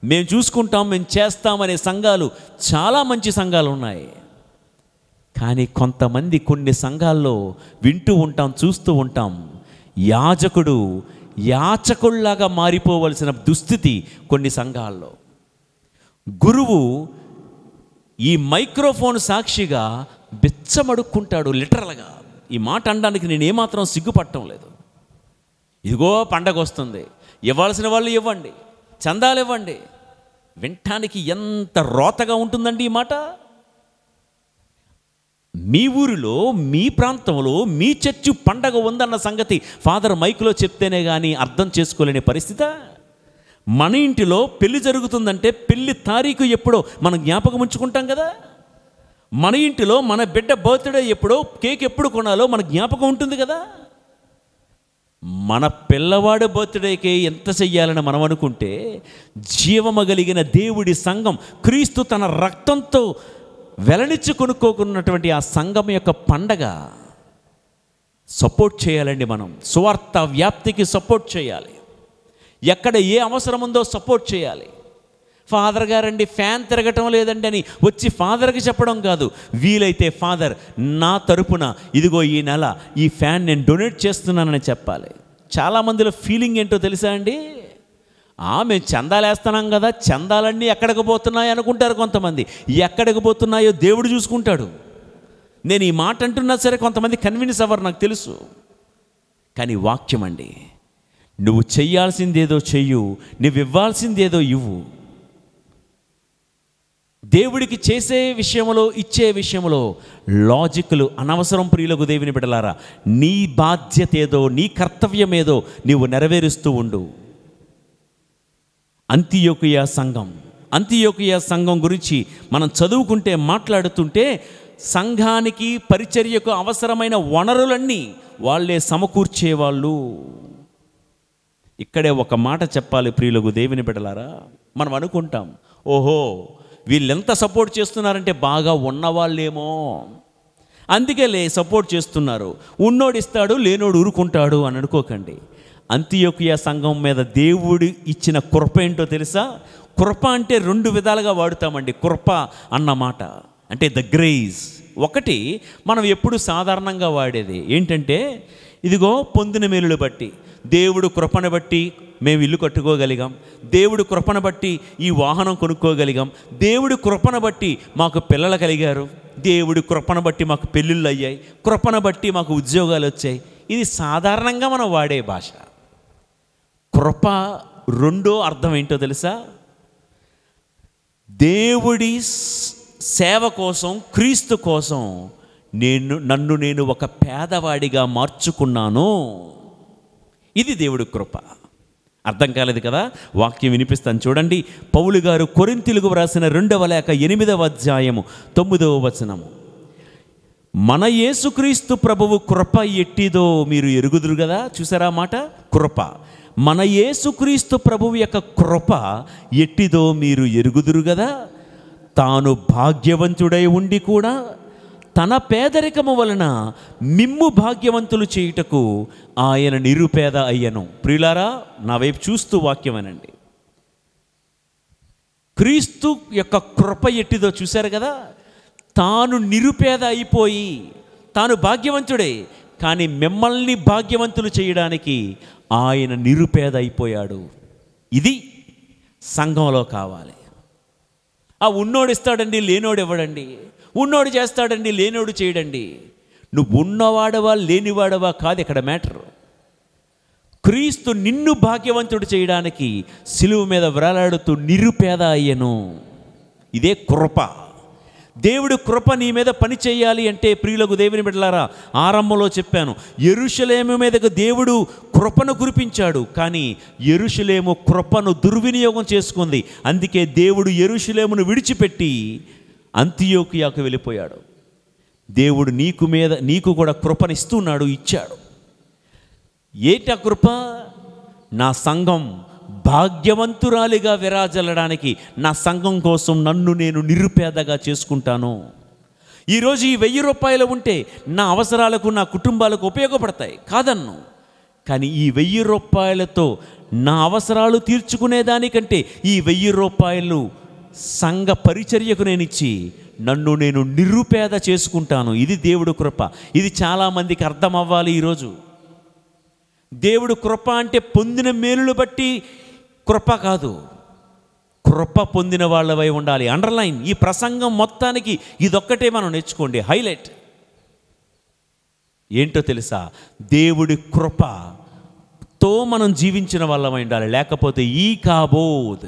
మేము చూసుకుంటాం, మేము చేస్తామనే సంఘాలు చాలా మంచి సంఘాలు ఉన్నాయి. కానీ కొంతమంది కొన్ని సంఘాల్లో వింటూ ఉంటాం, చూస్తూ ఉంటాం, యాజకుడు యాచకుల్లాగా మారిపోవలసిన దుస్థితి కొన్ని సంఘాల్లో. గురువు ఈ మైక్రోఫోన్ సాక్షిగా బిచ్చమడుక్కుంటాడు లిటరల్గా. ఈ మాట అనడానికి నేను ఏమాత్రం సిగ్గుపడటం లేదు. ఇదిగో పండగ వస్తుంది, ఇవ్వాల్సిన వాళ్ళు ఇవ్వండి, చందాలు ఇవ్వండి. వినటానికి ఎంత రోతగా ఉంటుందండి ఈ మాట. మీ ఊరిలో, మీ ప్రాంతంలో, మీ చర్చి పండగ ఉందన్న సంగతి ఫాదర్ మైక్లో చెప్తేనే కానీ అర్థం చేసుకోలేని పరిస్థితి. మన ఇంటిలో పెళ్లి జరుగుతుందంటే పెళ్లి తారీఖు ఎప్పుడో మనం జ్ఞాపకం ఉంచుకుంటాం కదా. మన ఇంటిలో మన బిడ్డ బర్త్డే ఎప్పుడో, కేక్ ఎప్పుడు కొనాలో మన జ్ఞాపకం ఉంటుంది కదా. మన పిల్లవాడి బర్త్డేకి ఎంత చెయ్యాలని మనం అనుకుంటే, జీవము కలిగిన దేవుడి సంఘం, క్రీస్తు తన రక్తంతో వెలనిచ్చి కొనుక్కోకున్నటువంటి ఆ సంఘం యొక్క పండగ సపోర్ట్ చేయాలండి. మనం సువార్త వ్యాప్తికి సపోర్ట్ చేయాలి. ఎక్కడ ఏ అవసరం ఉందో సపోర్ట్ చేయాలి. ఫాదర్ గారండి ఫ్యాన్ తిరగటం లేదండి అని వచ్చి ఫాదర్కి చెప్పడం కాదు. వీలైతే ఫాదర్ నా తరపున ఇదిగో ఈ నెల ఈ ఫ్యాన్ నేను డొనేట్ చేస్తున్నానని చెప్పాలి. చాలామందిలో ఫీలింగ్ ఏంటో తెలుసా అండి, మేము చందాలు వేస్తున్నాం కదా, చందాలన్నీ ఎక్కడికి పోతున్నాయి అనుకుంటారు కొంతమంది. ఎక్కడికి పోతున్నాయో దేవుడు చూసుకుంటాడు. నేను ఈ మాట అంటున్నా సరే కొంతమంది కన్విన్స్ అవ్వరు, నాకు తెలుసు. కానీ వాక్యం అండి, నువ్వు చెయ్యాల్సిందేదో చెయ్యు, నువ్వు ఇవ్వాల్సిందేదో ఇవ్వు. దేవుడికి చేసే విషయంలో, ఇచ్చే విషయంలో లాజిక్లు అనవసరం. ప్రియులకు దేవుని బిడ్డలారా, నీ బాధ్యత ఏదో, నీ కర్తవ్యం ఏదో నీవు నెరవేరుస్తూ ఉండు. అంతియోకియా సంఘం గురించి మనం చదువుకుంటే, మాట్లాడుతుంటే, సంఘానికి పరిచర్యకు అవసరమైన వనరులన్నీ వాళ్ళే సమకూర్చేవాళ్ళు. ఇక్కడే ఒక మాట చెప్పాలి ప్రియులకు దేవుని బిడ్డలారా. మనం అనుకుంటాం, ఓహో వీళ్ళెంత సపోర్ట్ చేస్తున్నారంటే బాగా ఉన్నవాళ్ళేమో, అందుకే సపోర్ట్ చేస్తున్నారు. ఉన్నోడు ఇస్తాడు, లేనోడు ఊరుకుంటాడు అని అనుకోకండి. అంతియోకియా సంఘం మీద దేవుడు ఇచ్చిన కృప ఏంటో తెలుసా? కృప అంటే రెండు విధాలుగా వాడుతామండి. కృప అన్న మాట అంటే ద గ్రేస్. ఒకటి మనం ఎప్పుడు సాధారణంగా వాడేది ఏంటంటే, ఇదిగో పొందిన మేలులు బట్టి, దేవుడు కృపను బట్టి మేము ఇల్లు కట్టుకోగలిగాం, దేవుడు కృపను బట్టి ఈ వాహనం కొనుక్కోగలిగాం, దేవుడు కృపను బట్టి మాకు పిల్లలు కలిగారు, దేవుడి కృపను బట్టి మాకు పెళ్ళిళ్ళు అయ్యాయి, కృపను బట్టి మాకు ఉద్యోగాలు వచ్చాయి. ఇది సాధారణంగా మనం వాడే భాష. కృప రెండో అర్థం ఏంటో తెలుసా? దేవుడి సేవ కోసం, క్రీస్తు కోసం నన్ను నేను ఒక పేదవాడిగా మార్చుకున్నాను. ఇది దేవుడి కృప. అర్థం కాలేదు కదా? వాక్యం వినిపిస్తాను చూడండి. పౌలు గారు కొరింథీయులకు వ్రాసిన 2వ లేఖ 8వ అధ్యాయము 9వ వచనము, మన యేసుక్రీస్తు ప్రభువు కృప ఎట్టిదో మీరు ఎరుగుదురు కదా. చూసారా మాట? కృప. మన యేసుక్రీస్తు ప్రభువు యొక్క కృప ఎట్టిదో మీరు ఎరుగుదురు కదా. తాను భాగ్యవంతుడై ఉండి కూడా తన పేదరికము వలన మిమ్ము భాగ్యవంతులు చేయుటకు ఆయన నిరుపేద అయ్యను. ప్రియులారా, నా వైపు చూస్తూ వాక్యం అనండి. క్రీస్తు యొక్క కృప ఎట్టిదో చూశారు కదా. తాను నిరుపేద అయిపోయి, తాను భాగ్యవంతుడే, కానీ మిమ్మల్ని భాగ్యవంతులు చేయడానికి ఆయన నిరుపేద అయిపోయాడు. ఇది సంఘంలో కావాలి. ఉన్నోడు ఇస్తాడండి, లేనోడు ఇవ్వడండి. ఉన్నోడు చేస్తాడండి, లేనోడు చేయడండి. నువ్వు ఉన్నవాడవా లేనివాడవా కాదు ఇక్కడ మ్యాటర్. క్రీస్తు నిన్ను భాగ్యవంతుడు చేయడానికి సిలువ మీద వ్రేలాడుతూ నిరుపేద అయ్యను. ఇదే కృప. దేవుడు కృప నీ మీద పని చేయాలి అంటే ప్రియులకు దేవుని బిడ్డలారా, ఆరంభంలో చెప్పాను, యెరూషలేము మీదకు దేవుడు కృపను కురిపించాడు. కానీ యెరూషలేము కృపను దుర్వినియోగం చేసుకుంది. అందుకే దేవుడు యెరూషలేమును విడిచిపెట్టి అంతియోకియాకు వెళ్ళిపోయాడు. దేవుడు నీకు కూడా కృపనిస్తున్నాడు, ఇచ్చాడు. ఏంటి ఆ కృప? నా సంఘం భాగ్యవంతురాలిగా విరాజల్లడానికి, నా సంఘం కోసం నన్ను నేను నిరుపేదగా చేసుకుంటాను. ఈరోజు ఈ 1000 రూపాయలు ఉంటే నా అవసరాలకు, నా కుటుంబాలకు ఉపయోగపడతాయి, కాదన్ను. కానీ ఈ 1000 రూపాయలతో నా అవసరాలు తీర్చుకునేదానికంటే ఈ 1000 రూపాయలు సంఘ పరిచర్యకు నేను ఇచ్చి నన్ను నేను నిరుపేద చేసుకుంటాను. ఇది దేవుడు కృప. ఇది చాలామందికి అర్థం అవ్వాలి. ఈరోజు దేవుడు కృప అంటే పొందిన మేలును బట్టి కృప కాదు, కృప పొందిన వాళ్ళవై ఉండాలి. అండర్లైన్, ఈ ప్రసంగం మొత్తానికి ఇదొక్కటే మనం నేర్చుకోండి. హైలైట్ ఏంటో తెలుసా? దేవుడి కృపతో మనం జీవించిన వాళ్ళమై ఉండాలి. లేకపోతే ఈ కాబోద్,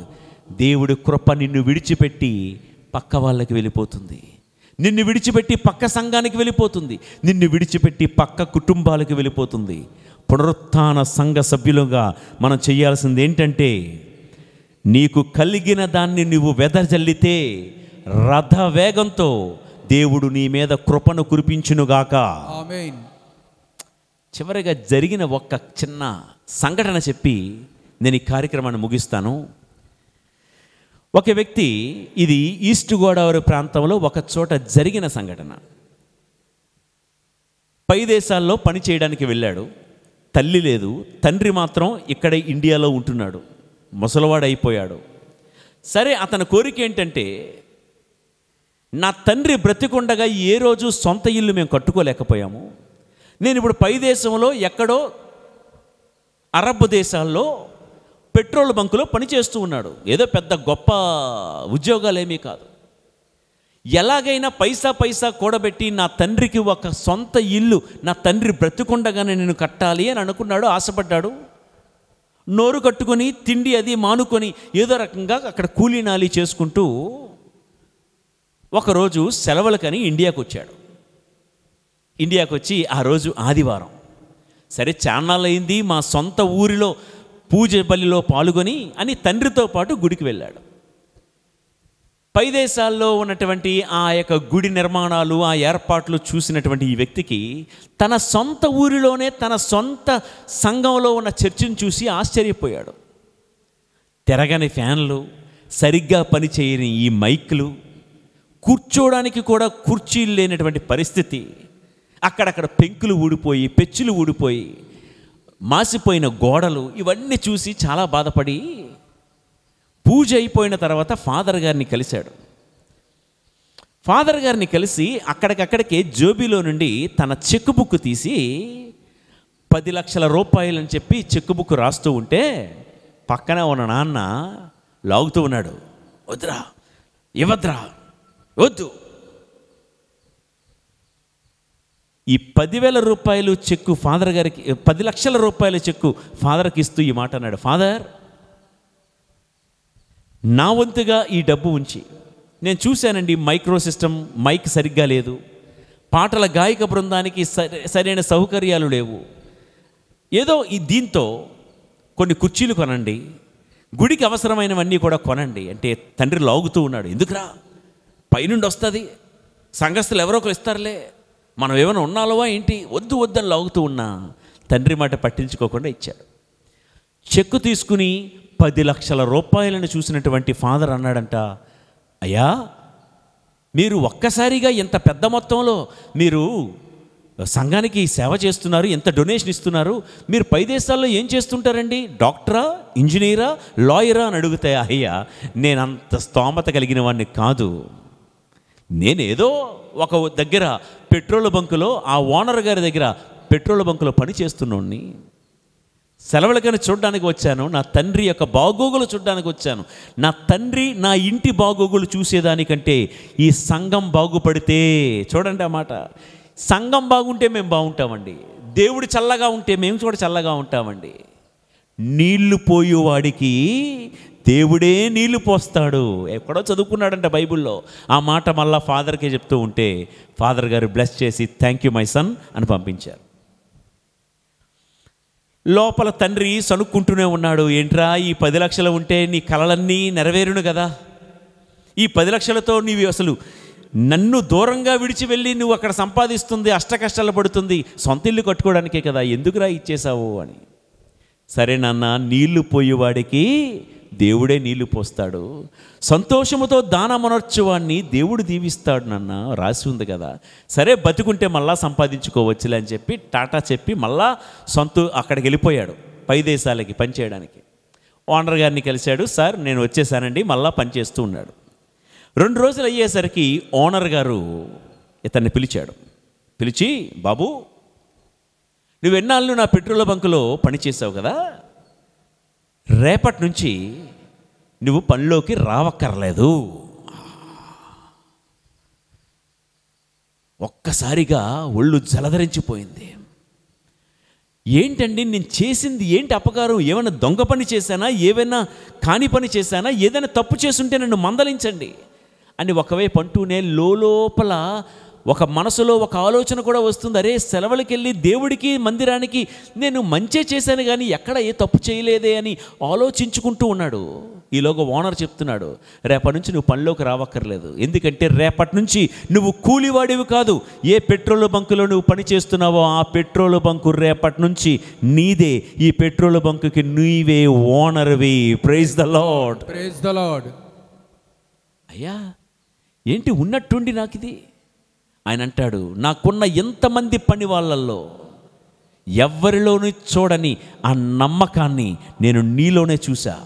దేవుడి కృప నిన్ను విడిచిపెట్టి పక్క వాళ్ళకి వెళ్ళిపోతుంది, నిన్ను విడిచిపెట్టి పక్క సంఘానికి వెళ్ళిపోతుంది, నిన్ను విడిచిపెట్టి పక్క కుటుంబాలకు వెళ్ళిపోతుంది. పునరుత్థాన సంఘ సభ్యులుగా మనం చేయాల్సింది ఏంటంటే, నీకు కలిగిన దాన్ని నువ్వు వెదజల్లితే రథ వేగంతో దేవుడు నీ మీద కృపను కురిపించునుగాక.
ఆమేన్.
చివరిగా జరిగిన ఒక్క చిన్న సంఘటన చెప్పి నేను ఈ కార్యక్రమాన్ని ముగిస్తాను. ఒక వ్యక్తి, ఇది ఈస్ట్ గోదావరి ప్రాంతంలో ఒక చోట జరిగిన సంఘటన. పై దేశాల్లో పని చేయడానికి వెళ్ళాడు. తల్లి లేదు, తండ్రి మాత్రం ఇక్కడే ఇండియాలో ఉంటున్నాడు. ముసలివాడు అయిపోయాడు. సరే, అతని కోరిక ఏంటంటే, నా తండ్రి బ్రతికుండగా ఏ రోజు సొంత ఇల్లు మేము కట్టుకోలేకపోయాము, నేను ఇప్పుడు పై దేశంలో ఎక్కడో అరబ్ దేశాల్లో పెట్రోల్ బంకులో పనిచేస్తూ ఉన్నాడు. ఏదో పెద్ద గొప్ప ఉద్యోగాలేమీ కాదు. ఎలాగైనా పైసా కూడబెట్టి నా తండ్రికి ఒక సొంత ఇల్లు నా తండ్రి బ్రతికుండగానే నేను కట్టాలి అని అనుకున్నాడు, ఆశపడ్డాడు. నోరు కట్టుకొని తిండి అది మానుకొని ఏదో రకంగా అక్కడ కూలీనాలి చేసుకుంటూ ఒకరోజు సెలవులకని ఇండియాకు వచ్చాడు. ఇండియాకు వచ్చి ఆ రోజు ఆదివారం. సరే, చాన్నాళ్ళు అయింది, మా సొంత ఊరిలో పూజ బలిలో పాల్గొని అని తండ్రితో పాటు గుడికి వెళ్ళాడు. పై దేశాల్లో ఉన్నటువంటి ఆ యొక్క గుడి నిర్మాణాలు, ఆ ఏర్పాట్లు చూసినటువంటి ఈ వ్యక్తికి తన సొంత ఊరిలోనే తన సొంత సంఘంలో ఉన్న చర్చిని చూసి ఆశ్చర్యపోయాడు. తిరగని ఫ్యాన్లు, సరిగ్గా పనిచేయని ఈ మైక్లు, కూర్చోడానికి కూడా కుర్చీలు లేనటువంటి పరిస్థితి, అక్కడక్కడ పెంకులు ఊడిపోయి, పెచ్చులు ఊడిపోయి, మాసిపోయిన గోడలు, ఇవన్నీ చూసి చాలా బాధపడి పూజ అయిపోయిన తర్వాత ఫాదర్ గారిని కలిశాడు. ఫాదర్ గారిని కలిసి అక్కడికక్కడికే జోబీలో నుండి తన చెక్ బుక్ తీసి 10 లక్షల రూపాయలు అని చెప్పి చెక్ బుక్ రాస్తూ ఉంటే పక్కన ఉన్న నాన్న లాగుతూ ఉన్నాడు. వద్దురా, ఇవ్వద్దురా, వద్దు. ఈ 10,000 రూపాయలు చెక్కు ఫాదర్ గారికి, 10 లక్షల రూపాయల చెక్కు ఫాదర్కి ఇస్తూ ఈ మాట అన్నాడు. ఫాదర్, నా వంతుగా ఈ డబ్బు ఉంచి, నేను చూశానండి మైక్రో సిస్టమ్, మైక్ సరిగ్గా లేదు, పాటల గాయక బృందానికి సరైన సౌకర్యాలు లేవు, ఏదో దీంతో కొన్ని కుర్చీలు కొనండి, గుడికి అవసరమైనవన్నీ కూడా కొనండి అంటే తండ్రి లాగుతూ ఉన్నాడు. ఎందుకురా, పైనుండి వస్తుంది, సంఘస్థులు ఎవరో ఒకరు ఇస్తారులే, మనం ఏమైనా ఉన్నాలోవా ఏంటి, వద్దు వద్దని లాగుతూ ఉన్నా తండ్రి మాట పట్టించుకోకుండా ఇచ్చాడు. చెక్కు తీసుకుని 10 లక్షల రూపాయలను చూసినటువంటి ఫాదర్ అన్నాడంట, అయ్యా, మీరు ఒక్కసారిగా ఎంత పెద్ద మొత్తంలో మీరు సంఘానికి సేవ చేస్తున్నారు, ఎంత డొనేషన్ ఇస్తున్నారు, మీరు పై దేశాల్లో ఏం చేస్తుంటారండి, డాక్టరా, ఇంజనీరా, లాయరా అని అడిగితే, అయ్యా, నేను అంత స్తోమత కలిగిన వాడిని కాదు, నేనేదో ఒక దగ్గర పెట్రోల్ బంకులో ఆ ఓనర్ గారి దగ్గర పెట్రోల్ బంకులో పని చేస్తున్నాడిని, సెలవులకని చూడడానికి వచ్చాను, నా తండ్రి యొక్క బాగోగులు చూడడానికి వచ్చాను, నా తండ్రి నా ఇంటి బాగోగులు చూసేదానికంటే ఈ సంఘం బాగుపడితే, చూడండి ఆ మాట, సంఘం బాగుంటే మేము బాగుంటామండి, దేవుడు చల్లగా ఉంటే మేము కూడా చల్లగా ఉంటామండి. నీళ్లు పోయేవాడికి దేవుడే నీళ్లు పోస్తాడు. ఎక్కడో చదువుకున్నాడంట బైబిల్లో. ఆ మాట మళ్ళా ఫాదర్కే చెప్తూ ఉంటే ఫాదర్ గారు బ్లెస్ చేసి థ్యాంక్ యూ మై సన్ అని పంపించారు. లోపల తండ్రి సనుక్కుంటూనే ఉన్నాడు. ఏంట్రా ఈ 10 లక్షలు ఉంటే నీ కలలన్నీ నెరవేరును కదా, ఈ 10 లక్షలతో నీవు అసలు నన్ను దూరంగా విడిచి వెళ్ళి నువ్వు అక్కడ సంపాదిస్తుంది అష్ట కష్టాలు పడుతుంది, సొంత ఇల్లు కట్టుకోవడానికే కదా, ఎందుకురా ఇచ్చేసావు అని. సరే నాన్న, నీళ్లు పోయేవాడికి దేవుడే నీళ్లు పోస్తాడు, సంతోషముతో దానమనర్చువాన్ని దేవుడు దీవిస్తాడు నాన్న, రాసి ఉంది కదా, సరే బతుకుంటే మళ్ళా సంపాదించుకోవచ్చులే అని చెప్పి టాటా చెప్పి మళ్ళా అక్కడికి వెళ్ళిపోయాడు పై దేశాలకి పనిచేయడానికి. ఓనర్ గారిని కలిశాడు. సార్ నేను వచ్చేసానండి, మళ్ళా పనిచేస్తూ ఉన్నాడు. 2 రోజులు అయ్యేసరికి ఓనర్ గారు ఇతన్ని పిలిచాడు. పిలిచి, బాబు నువ్వు ఎన్నాళ్ళు నా పెట్రోల్ బంకులో పనిచేసావు కదా, రేపటి నుంచి నువ్వు పనిలోకి రావక్కర్లేదు. ఒక్కసారిగా ఒళ్ళు జలధరించిపోయింది. ఏంటండి నేను చేసింది ఏంటి అపకారం, ఏమైనా దొంగ పని చేశానా, ఏమైనా కాని పని చేశానా, ఏదైనా తప్పు చేసుంటే నన్ను మందలించండి అని ఒకవైపు అంటూనే లోపల ఒక మనసులో ఒక ఆలోచన కూడా వస్తుంది. అరే సెలవులకి వెళ్ళి దేవుడికి మందిరానికి నేను మంచే చేశాను కానీ ఎక్కడ ఏ తప్పు చేయలేదే అని ఆలోచించుకుంటూ ఉన్నాడు. ఈలోగా ఓనర్ చెప్తున్నాడు, రేపటి నుంచి నువ్వు పనిలోకి రావక్కర్లేదు, ఎందుకంటే రేపటి నుంచి నువ్వు కూలివాడివి కాదు, ఏ పెట్రోల్ బంకులో నువ్వు పని చేస్తున్నావో ఆ పెట్రోల్ బంకు రేపటి నుంచి నీదే, ఈ పెట్రోల్ బంకుకి నీవే ఓనర్వి. Praise the lord,
praise the lord.
అయ్యా ఏంటి ఉన్నట్టుండి నాకు ఇది. ఆయన అంటాడు, నాకున్న ఎంతమంది పని వాళ్ళల్లో ఎవరిలోనూ చూడని ఆ నమ్మకాన్ని నేను నీలోనే చూసా.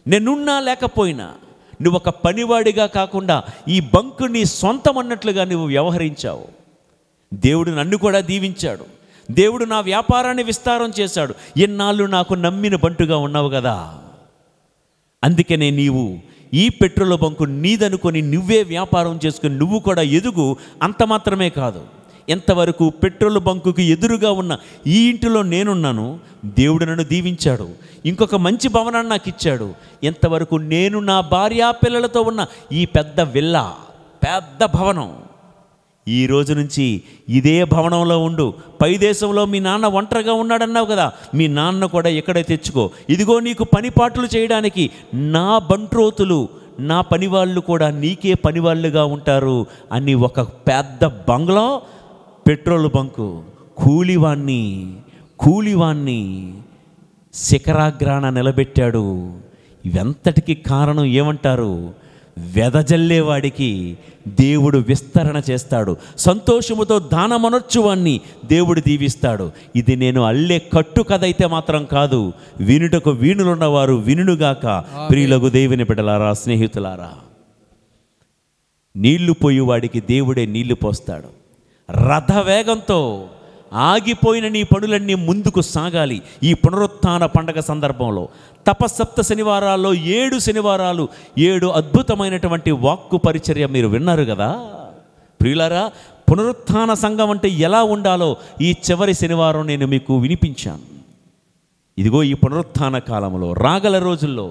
నేనున్నా లేకపోయినా నువ్వు ఒక పనివాడిగా కాకుండా ఈ బంకు నీ సొంతం అన్నట్లుగా నువ్వు వ్యవహరించావు. దేవుడు నన్ను కూడా దీవించాడు, దేవుడు నా వ్యాపారాన్ని విస్తారం చేశాడు, ఎన్నాళ్ళు నాకు నమ్మిన బంటుగా ఉన్నావు కదా, అందుకనే నీవు ఈ పెట్రోల్ బంకు నీదనుకొని నువ్వే వ్యాపారం చేసుకుని నువ్వు కూడా ఎదుగు. అంత మాత్రమే కాదు, ఎంతవరకు పెట్రోల్ బంకుకి ఎదురుగా ఉన్న ఈ ఇంటిలో నేనున్నాను, దేవుడు నన్ను దీవించాడు, ఇంకొక మంచి భవనాన్ని నాకు ఇచ్చాడు, ఎంతవరకు నేను నా భార్యా పిల్లలతో ఉన్న ఈ పెద్ద విల్లా, పెద్ద భవనం, ఈ రోజు నుంచి ఇదే భవనంలో ఉండు. పై దేశంలో మీ నాన్న ఒంటరిగా ఉన్నాడన్నావు కదా, మీ నాన్న కూడా ఎక్కడే తెచ్చుకో, ఇదిగో నీకు పనిపాట్లు చేయడానికి నా బంట్రోతులు నా పనివాళ్ళు కూడా నీకే పనివాళ్ళుగా ఉంటారు అని ఒక పెద్ద బంగ్లా, పెట్రోల్ బంకు, కూలివాణ్ణి శిఖరాగ్రాన నిలబెట్టాడు. ఇవంతటికి కారణం ఏమంటారు? వెదజల్లేవాడికి దేవుడు విస్తరణ చేస్తాడు, సంతోషముతో దానమనర్చువాన్ని దేవుడు దీవిస్తాడు. ఇది నేను అల్లే కట్టు కథ అయితే మాత్రం కాదు, వినుటకు వీణులున్నవారు వినుగాక. ప్రియులకు దేవుని బిడ్డలారా, స్నేహితులారా, నీళ్లు పోయేవాడికి దేవుడే నీళ్లు పోస్తాడు. రథ వేగంతో ఆగిపోయిన నీ పనులన్నీ ముందుకు సాగాలి. ఈ పునరుత్థాన పండగ సందర్భంలో తపసప్త శనివారాల్లో 7 శనివారాలు 7 అద్భుతమైనటువంటి వాక్కు పరిచర్య మీరు విన్నారు కదా ప్రియులారా. పునరుత్థాన సంఘం అంటే ఎలా ఉండాలో ఈ చివరి శనివారం నేను మీకు వినిపించాను. ఇదిగో ఈ పునరుత్థాన కాలంలో రాగల రోజుల్లో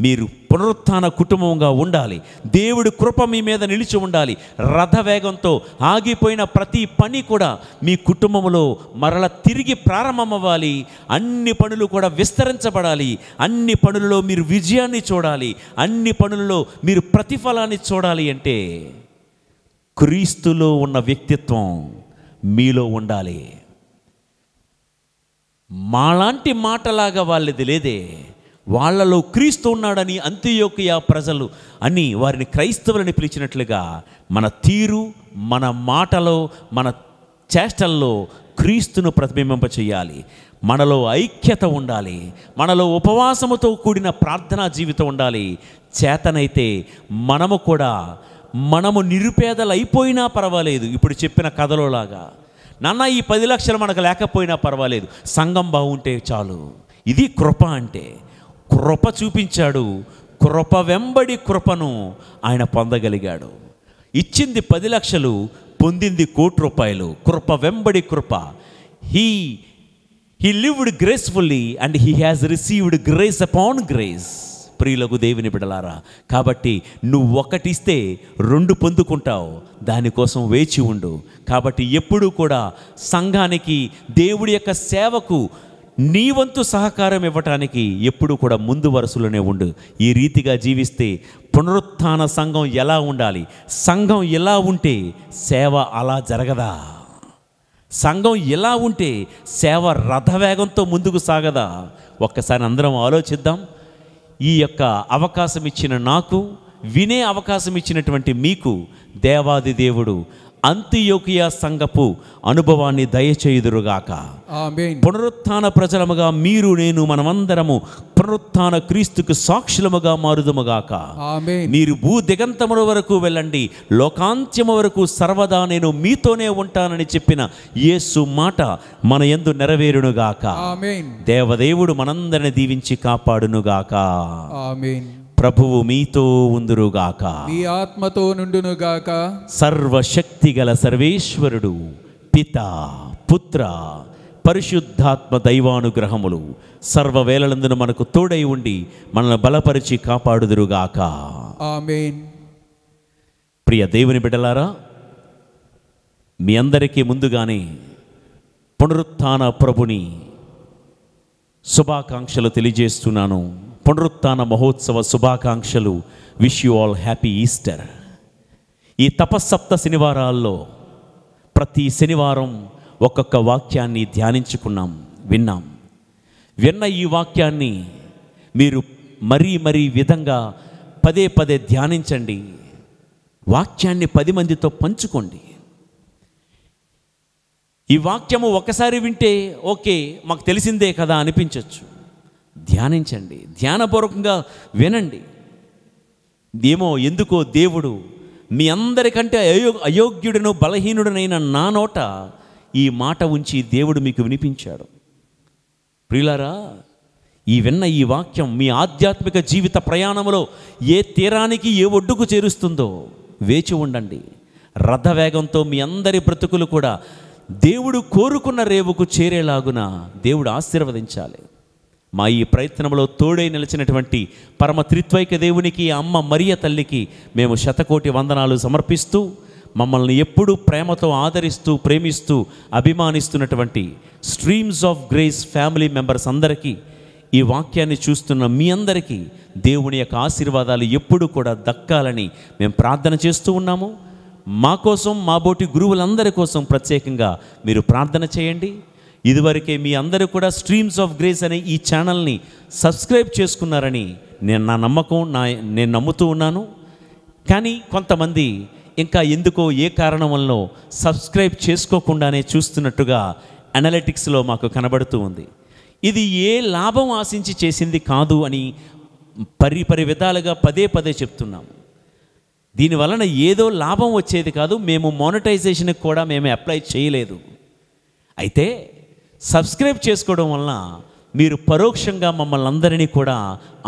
మీరు పునరుత్థాన కుటుంబంగా ఉండాలి. దేవుడి కృప మీ మీద నిలిచి ఉండాలి. రథ వేగంతో ఆగిపోయిన ప్రతి పని కూడా మీ కుటుంబంలో మరల తిరిగి ప్రారంభమవ్వాలి. అన్ని పనులు కూడా విస్తరించబడాలి. అన్ని పనులలో మీరు విజయాన్ని చూడాలి. అన్ని పనులలో మీరు ప్రతిఫలాన్ని చూడాలి అంటే క్రీస్తులో ఉన్న వ్యక్తిత్వం మీలో ఉండాలి. మాలాంటి మాటలాగా వాళ్ళది లేదే, వాళ్ళలో క్రీస్తు ఉన్నాడని అంతియోకియ ప్రజలు అని వారిని క్రైస్తవులని పిలిచినట్లుగా మన తీరు, మన మాటలో, మన చేష్టల్లో క్రీస్తును ప్రతిబింబింప చేయాలి. మనలో ఐక్యత ఉండాలి. మనలో ఉపవాసముతో కూడిన ప్రార్థనా జీవితం ఉండాలి. చేతనైతే మనము నిరుపేదలు అయిపోయినా పర్వాలేదు, ఇప్పుడు చెప్పిన కథలోలాగా నాన్న ఈ 10 లక్షలు మనకు లేకపోయినా పర్వాలేదు, సంఘం బాగుంటే చాలు. ఇది కృప అంటే. కృప చూపించాడు. కృప వెంబడి కృపను ఆయన పొందగలిగాడు. ఇచ్చింది 10 లక్షలు, పొందింది 1,00,00,000. కృప వెంబడి కృప. He lived gracefully and he has received grace upon grace. ప్రియులకు దేవుని బిడ్డలారా, కాబట్టి నువ్వు ఒకటిస్తే 2 పొందుకుంటావు. దానికోసం వేచి ఉండు. కాబట్టి ఎప్పుడూ కూడా సంఘానికి, దేవుడి యొక్క సేవకు నీ వంతు సహకారం ఇవ్వటానికి ఎప్పుడూ కూడా ముందు వరుసలోనే ఉండు. ఈ రీతిగా జీవిస్తే పునరుత్థాన సంఘం ఎలా ఉండాలి? సంఘం ఎలా ఉంటే సేవ అలా జరగదా? సంఘం ఎలా ఉంటే సేవ రథవేగంతో ముందుకు సాగదా? ఒక్కసారి అందరం ఆలోచిద్దాం. ఈ యొక్క అవకాశం ఇచ్చిన నాకు, వినే అవకాశం ఇచ్చినటువంటి మీకు దేవాది దేవుడు అంతియోకియా సంఘపు అనుభవాన్ని దయచేయుదురుగాక.
ఆమేన్.
పునరుత్థాన ప్రజలముగా మీరు, నేను, మనమందరము పునరుత్థాన క్రీస్తుకు సాక్షులముగా మారుదుముగాక.
ఆమేన్.
మీరు భూ దిగంతముల వరకు వెళ్ళండి, లోకాంత్యము వరకు సర్వదా నేను మీతోనే ఉంటానని చెప్పిన యేసు మాట మన యందు నెరవేరునుగాక.
ఆమేన్.
దేవదేవుడు మనందరిని దీవించి కాపాడునుగాక.
ఆమేన్.
ప్రభువు మీతో ఉందురుగాక.
మీ ఆత్మతో నుండునుగాక.
సర్వశక్తి గల సర్వేశ్వరుడు పిత, పుత్ర, పరిశుద్ధాత్మ దైవానుగ్రహములు సర్వవేళలందున మనకు తోడై ఉండి మనల్ని బలపరిచి కాపాడుదురుగాక.
ఆమేన్.
ప్రియ దేవుని బిడ్డలారా, మీ అందరికీ ముందుగానే పునరుత్థాన ప్రభుని శుభాకాంక్షలు తెలియజేస్తున్నాను. పునరుత్థాన మహోత్సవ శుభాకాంక్షలు. Wish you all happy Easter. ఈ తపస్సప్త శనివారాల్లో ప్రతి శనివారం ఒక్కొక్క వాక్యాన్ని ధ్యానించుకున్నాం, విన్న ఈ వాక్యాన్ని మీరు మరీ విధంగా పదే పదే ధ్యానించండి. వాక్యాన్ని 10 మందితో పంచుకోండి. ఈ వాక్యము ఒకసారి వింటే ఓకే, మాకు తెలిసిందే కదా అనిపించవచ్చు. ధ్యానించండి, ధ్యానపూర్వకంగా వినండి. ఎందుకో దేవుడు మీ అందరికంటే అయోగ్యుడను బలహీనుడనైన నా నోట ఈ మాట ఉంచి దేవుడు మీకు వినిపించాడు. ప్రియులారా, విన్న ఈ వాక్యం మీ ఆధ్యాత్మిక జీవిత ప్రయాణంలో ఏ తీరానికి, ఏ ఒడ్డుకు చేరుస్తుందో వేచి ఉండండి. రథవేగంతో మీ అందరి బ్రతుకులు కూడా దేవుడు కోరుకున్న రేవుకు చేరేలాగున దేవుడు ఆశీర్వదించాలి. మా ఈ ప్రయత్నంలో తోడై నిలిచినటువంటి పరమ త్రిత్వైక దేవునికి, అమ్మ మరియ తల్లికి మేము శతకోటి వందనాలు సమర్పిస్తూ, మమ్మల్ని ఎప్పుడూ ప్రేమతో ఆదరిస్తూ, ప్రేమిస్తూ, అభిమానిస్తున్నటువంటి streams of grace family members అందరికీ, ఈ వాక్యాన్ని చూస్తున్న మీ అందరికీ దేవుని యొక్క ఆశీర్వాదాలు ఎప్పుడూ కూడా దక్కాలని మేము ప్రార్థన చేస్తూ ఉన్నాము. మా కోసం, మా బోటి గురువులందరి కోసం ప్రత్యేకంగా మీరు ప్రార్థన చేయండి. ఇదివరకే మీ అందరూ కూడా స్ట్రీమ్స్ ఆఫ్ గ్రేస్ అనే ఈ ఛానల్ని సబ్స్క్రైబ్ చేసుకున్నారని నా నమ్మకం, నేను నమ్ముతూ ఉన్నాను. కానీ కొంతమంది ఇంకా ఎందుకో ఏ కారణం వల్ల సబ్స్క్రైబ్ చేసుకోకుండానే చూస్తున్నట్టుగా అనలిటిక్స్లో మాకు కనబడుతూ ఉంది. ఇది ఏ లాభం ఆశించి చేసింది కాదు అని పరి విధాలుగా పదే చెప్తున్నాము. దీనివలన ఏదో లాభం వచ్చేది కాదు. మేము మానిటైజేషన్కి కూడా మేము అప్లై చేయలేదు. అయితే సబ్స్క్రైబ్ చేసుకోవడం వలన మీరు పరోక్షంగా మమ్మల్ని అందరినీ కూడా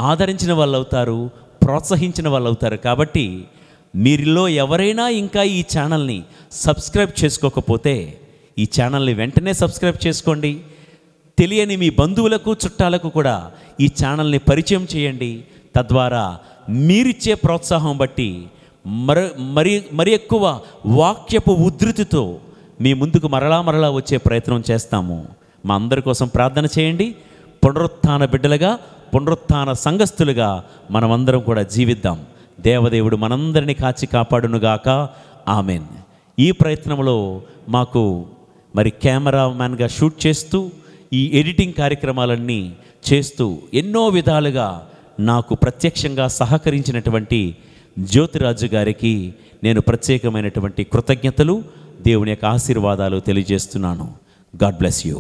ఆదరించిన వాళ్ళు అవుతారు, ప్రోత్సహించిన వాళ్ళు అవుతారు. కాబట్టి మీరిలో ఎవరైనా ఇంకా ఈ ఛానల్ని సబ్స్క్రైబ్ చేసుకోకపోతే ఈ ఛానల్ని వెంటనే సబ్స్క్రైబ్ చేసుకోండి. తెలియని మీ బంధువులకు, చుట్టాలకు కూడా ఈ ఛానల్ని పరిచయం చేయండి. తద్వారా మీరిచ్చే ప్రోత్సాహం బట్టి మరి ఎక్కువ వాక్యపు ఉద్ధృతితో మీ ముందుకు మరలా వచ్చే ప్రయత్నం చేస్తాము. మా అందరి కోసం ప్రార్థన చేయండి. పునరుత్థాన బిడ్డలుగా, పునరుత్థాన సంఘస్థులుగా మనమందరం కూడా జీవిద్దాం. దేవదేవుడు మనందరినీ కాచి కాపాడునుగాక. ఆమెన్. ఈ ప్రయత్నంలో మాకు కెమెరామ్యాన్గా షూట్ చేస్తూ, ఈ ఎడిటింగ్ కార్యక్రమాలన్నీ చేస్తూ ఎన్నో విధాలుగా నాకు ప్రత్యక్షంగా సహకరించినటువంటి జ్యోతిరాజు గారికి నేను ప్రత్యేకమైనటువంటి కృతజ్ఞతలు, దేవుని యొక్క ఆశీర్వాదాలు తెలియజేస్తున్నాను. God bless you.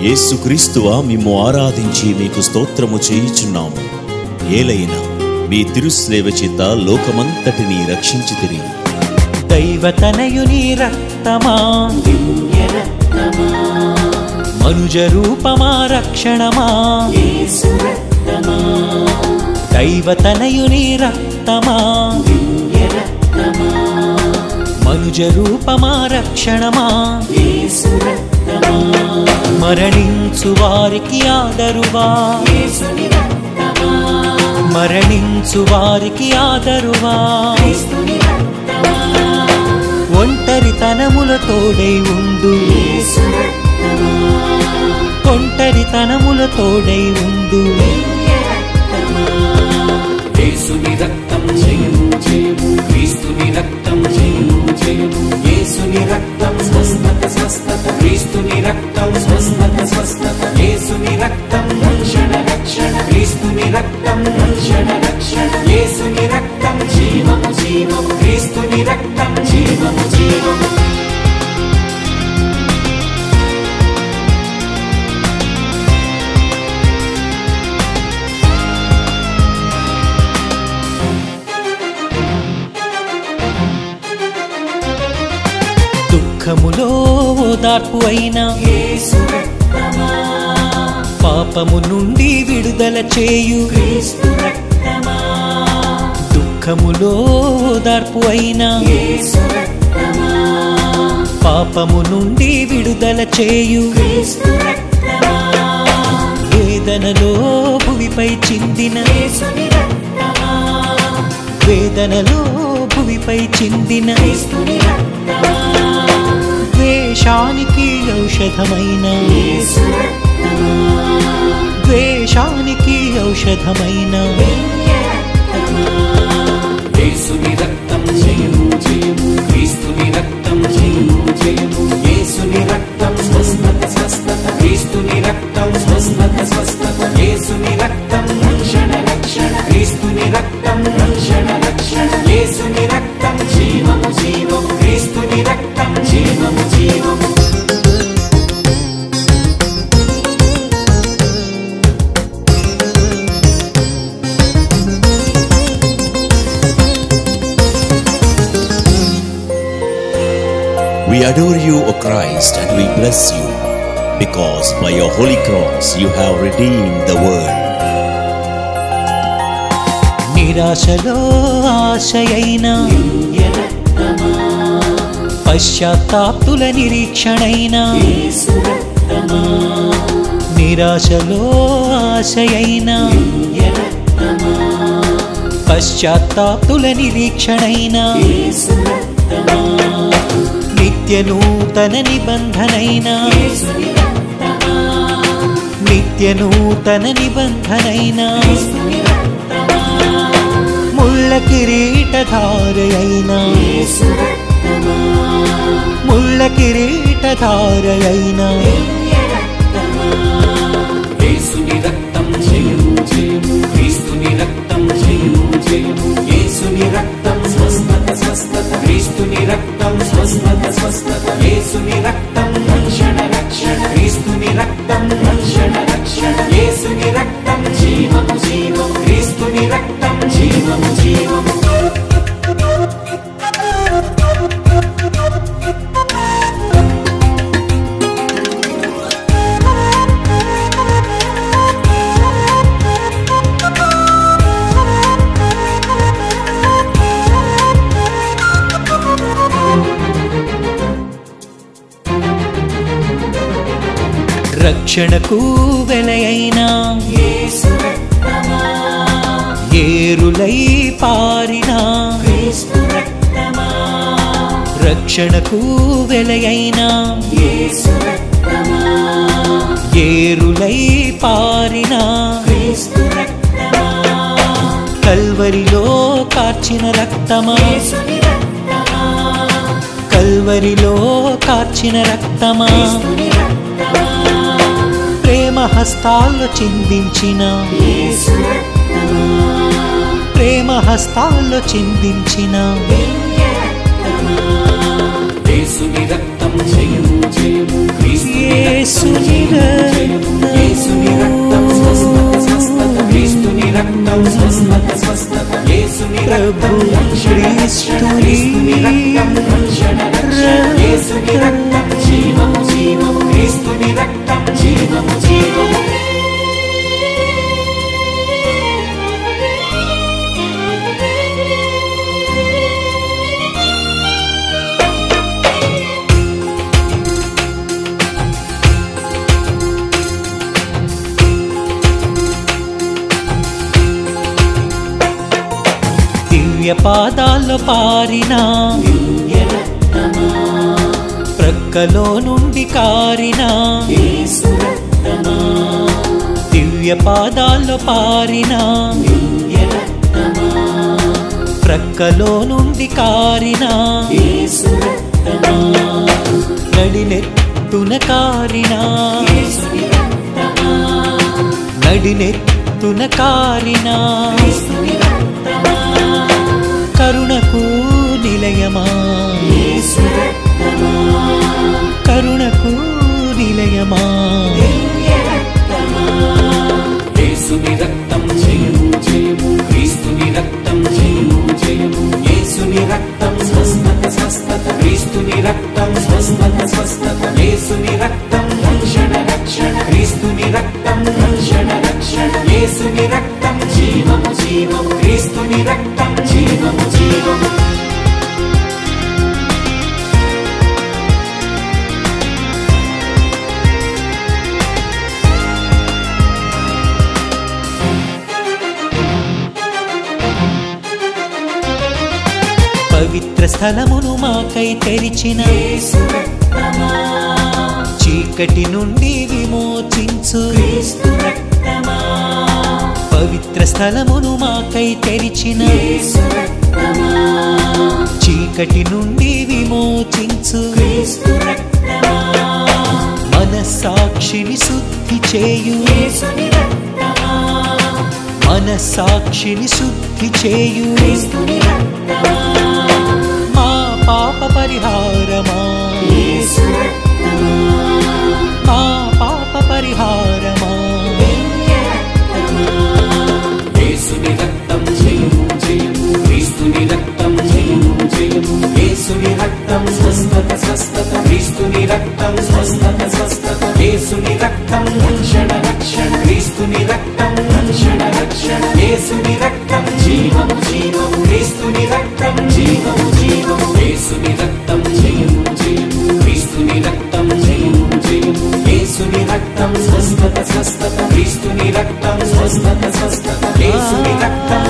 యేసుక్రీస్తువా మిమ్ము ఆరాధించి మీకు స్తోత్రము చేయుచున్నాము. ఏలైనా మీ తిరుసేవ చేత లోకమంతటిని రక్షించితిరి.
దైవతనయుని రక్తమా మనుజ రూపమా రక్షణమా, దైవతనయుని రక్తమా మనుజ రూపమా రక్షణమా, మరణించు వారికి ఆదరువా, మరణించు వారికి ఆదరువా, ఒంటరితనముల తోడై ఉండు, ఒంటరితనముల తోడై ఉండు.
యేసుని రక్తం జయము జయము, క్రీస్తుని రక్తం జయము జయము, యేసుని రక్తం స్వస్థత స్వస్థత, క్రీస్తుని రక్తం స్వస్థత స్వస్థత, యేసుని రక్తం రక్షణ రక్షణ, క్రీస్తుని రక్తం రక్షణ రక్షణ, యేసుని రక్తం జీవము జీవము, క్రీస్తుని రక్తం జీవము జీవము.
దుఃఖములో ఓదార్పు అయిన
యేసు రక్తమా,
పాపము నుండి విడుదల చేయు
క్రీస్తు రక్తమా,
దుఃఖములో ఓదార్పు అయిన
యేసు రక్తమా,
పాపము నుండి విడుదల చేయు
క్రీస్తు రక్తమా,
వేదనలో భువిపై చిందిన
యేసుని రక్తమా,
వేదనలో భువిపై చిందిన
క్రీస్తుని రక్తమా,
ద్వేషానికి ఔషధమైన
యేసు రక్తమా,
ద్వేషానికి ఔషధమైన
యేసుని రక్తం జయము జయము, క్రీస్తుని రక్తం జయము జయము, యేసుని రక్తం స్వస్థత స్వస్థత, క్రీస్తుని రక్తం స్వస్థత స్వస్థత, యేసుని రక్తం రక్షణ రక్షణ, క్రీస్తుని రక్తం రక్షణ రక్షణ, యేసుని రక్తం జీవము జీవము, క్రీస్తుని రక్తం జీవము జీవము.
We adore you, O Christ, and we bless you, because by your holy cross you have redeemed the world.
నిరాశలో ఆశయైన పశ్చాత్తాప్తుల నిరీక్షణైన, నిరాశలో ఆశయైన పశ్చాత్తాప్తుల నిరీక్షణైన, నిత్య నూతన నిబంధనైన, నిత్య నూతన నిబంధనైన, ముళ్ళ కిరీటధారయైన, ముళ్ళ కిరీటధారయైన,
యేసుని రక్తం జయము జయము, క్రీస్తుని రక్తం జయము జయము, యేసుని రక్తం స్వస్థత స్వస్థత, క్రీస్తుని రక్తం స్వస్థత స్వస్థత, యేసుని రక్తం రక్షణ రక్షణ, క్రీస్తుని రక్తం రక్షణ రక్షణ, యేసుని రక్తం జీవము జీవము, క్రీస్తుని రక్తం జీవము జీవము.
రక్షణకు వెలయైన
యేసు రక్తమా,
ఏరులై పారిన
క్రీస్తు రక్తమా,
రక్షణకు వెలయైన
యేసు రక్తమా,
ఏరులై పారిన
క్రీస్తు రక్తమా,
కల్వరిలో కార్చిన రక్తమా,
యేసుని రక్తమా,
కల్వరిలో కార్చిన రక్తమా,
క్రీస్తుని రక్తమా,
ప్రేమ హస్తాల్లో చిందించిన,
యేసు రక్తమా,
ప్రేమ హస్తాల్లో చిందించిన,
యేసుని రక్తం జయము జయము, క్రీస్తుని రక్తం
యేసుని
జయము జయము,
పాదాల్లో పారిన
దివ్య రక్తమా
ప్రక్కలో నుండి కారిన
యేసు రక్తమా
దివ్య పాదాల్లో పారిన
దివ్య రక్తమా
ప్రక్కలో నుండి కారిన
యేసు రక్తమా
నడినెత్తున కారిన
యేసుని రక్తమా
నడినెత్తున కారిన
క్రీస్తుని రక్తమా
కరుణకు నిలయమా
యేసు రక్తమా
కరుణకు నిలయమా
దివ్య రక్తమా యేసుని రక్తం జయము జయము క్రీస్తుని రక్తం జయము జయము యేసుని రక్తం స్వస్థత స్వస్థత క్రీస్తుని రక్తం స్వస్థత స్వస్థత యేసుని రక్తం రక్షణ రక్షణ క్రీస్తుని రక్తం రక్షణ రక్షణ యేసుని రక్తం జీవము జీవము క్రీస్తుని రక్తం జీవము జీవము
పవిత్ర స్థలమును మాకై తెరిచిన
యేసు రక్తమా
చీకటి నుండి విమోచించు
క్రీస్తు రక్తమా
పవిత్ర స్థలమును మాకై తెరిచిన
యేసు రక్తమా
చీకటి నుండి విమోచించు
క్రీస్తు రక్తమా
మనస్సాక్షిని శుద్ధి చేయు
యేసుని రక్తమా
మనస్సాక్షిని శుద్ధి చేయు
క్రీస్తుని రక్తమా
మా పాప పరిహారమా
యేసు రక్తమా
మా పాప పరిహారమా
దివ్య రక్తమా యేసుని రక్తం జయము జయము క్రీస్తుని రక్తం జయము జయము యేసుని రక్తం స్వస్థత స్వస్థత క్రీస్తుని రక్తం స్వస్థత స్వస్థత యేసుని రక్తం రక్షణ రక్షణ క్రీస్తుని రక్తం రక్షణ రక్షణ యేసుని రక్తం జీవము జీవము క్రీస్తుని రక్తం జీవము జీవము యేసుని రక్తం జయము జయము క్రీస్తుని రక్తం జయము జయము యేసుని రక్తం స్వస్థత స్వస్థత క్రీస్తుని రక్తం స్వస్థత స్వస్థత యేసుని రక్తం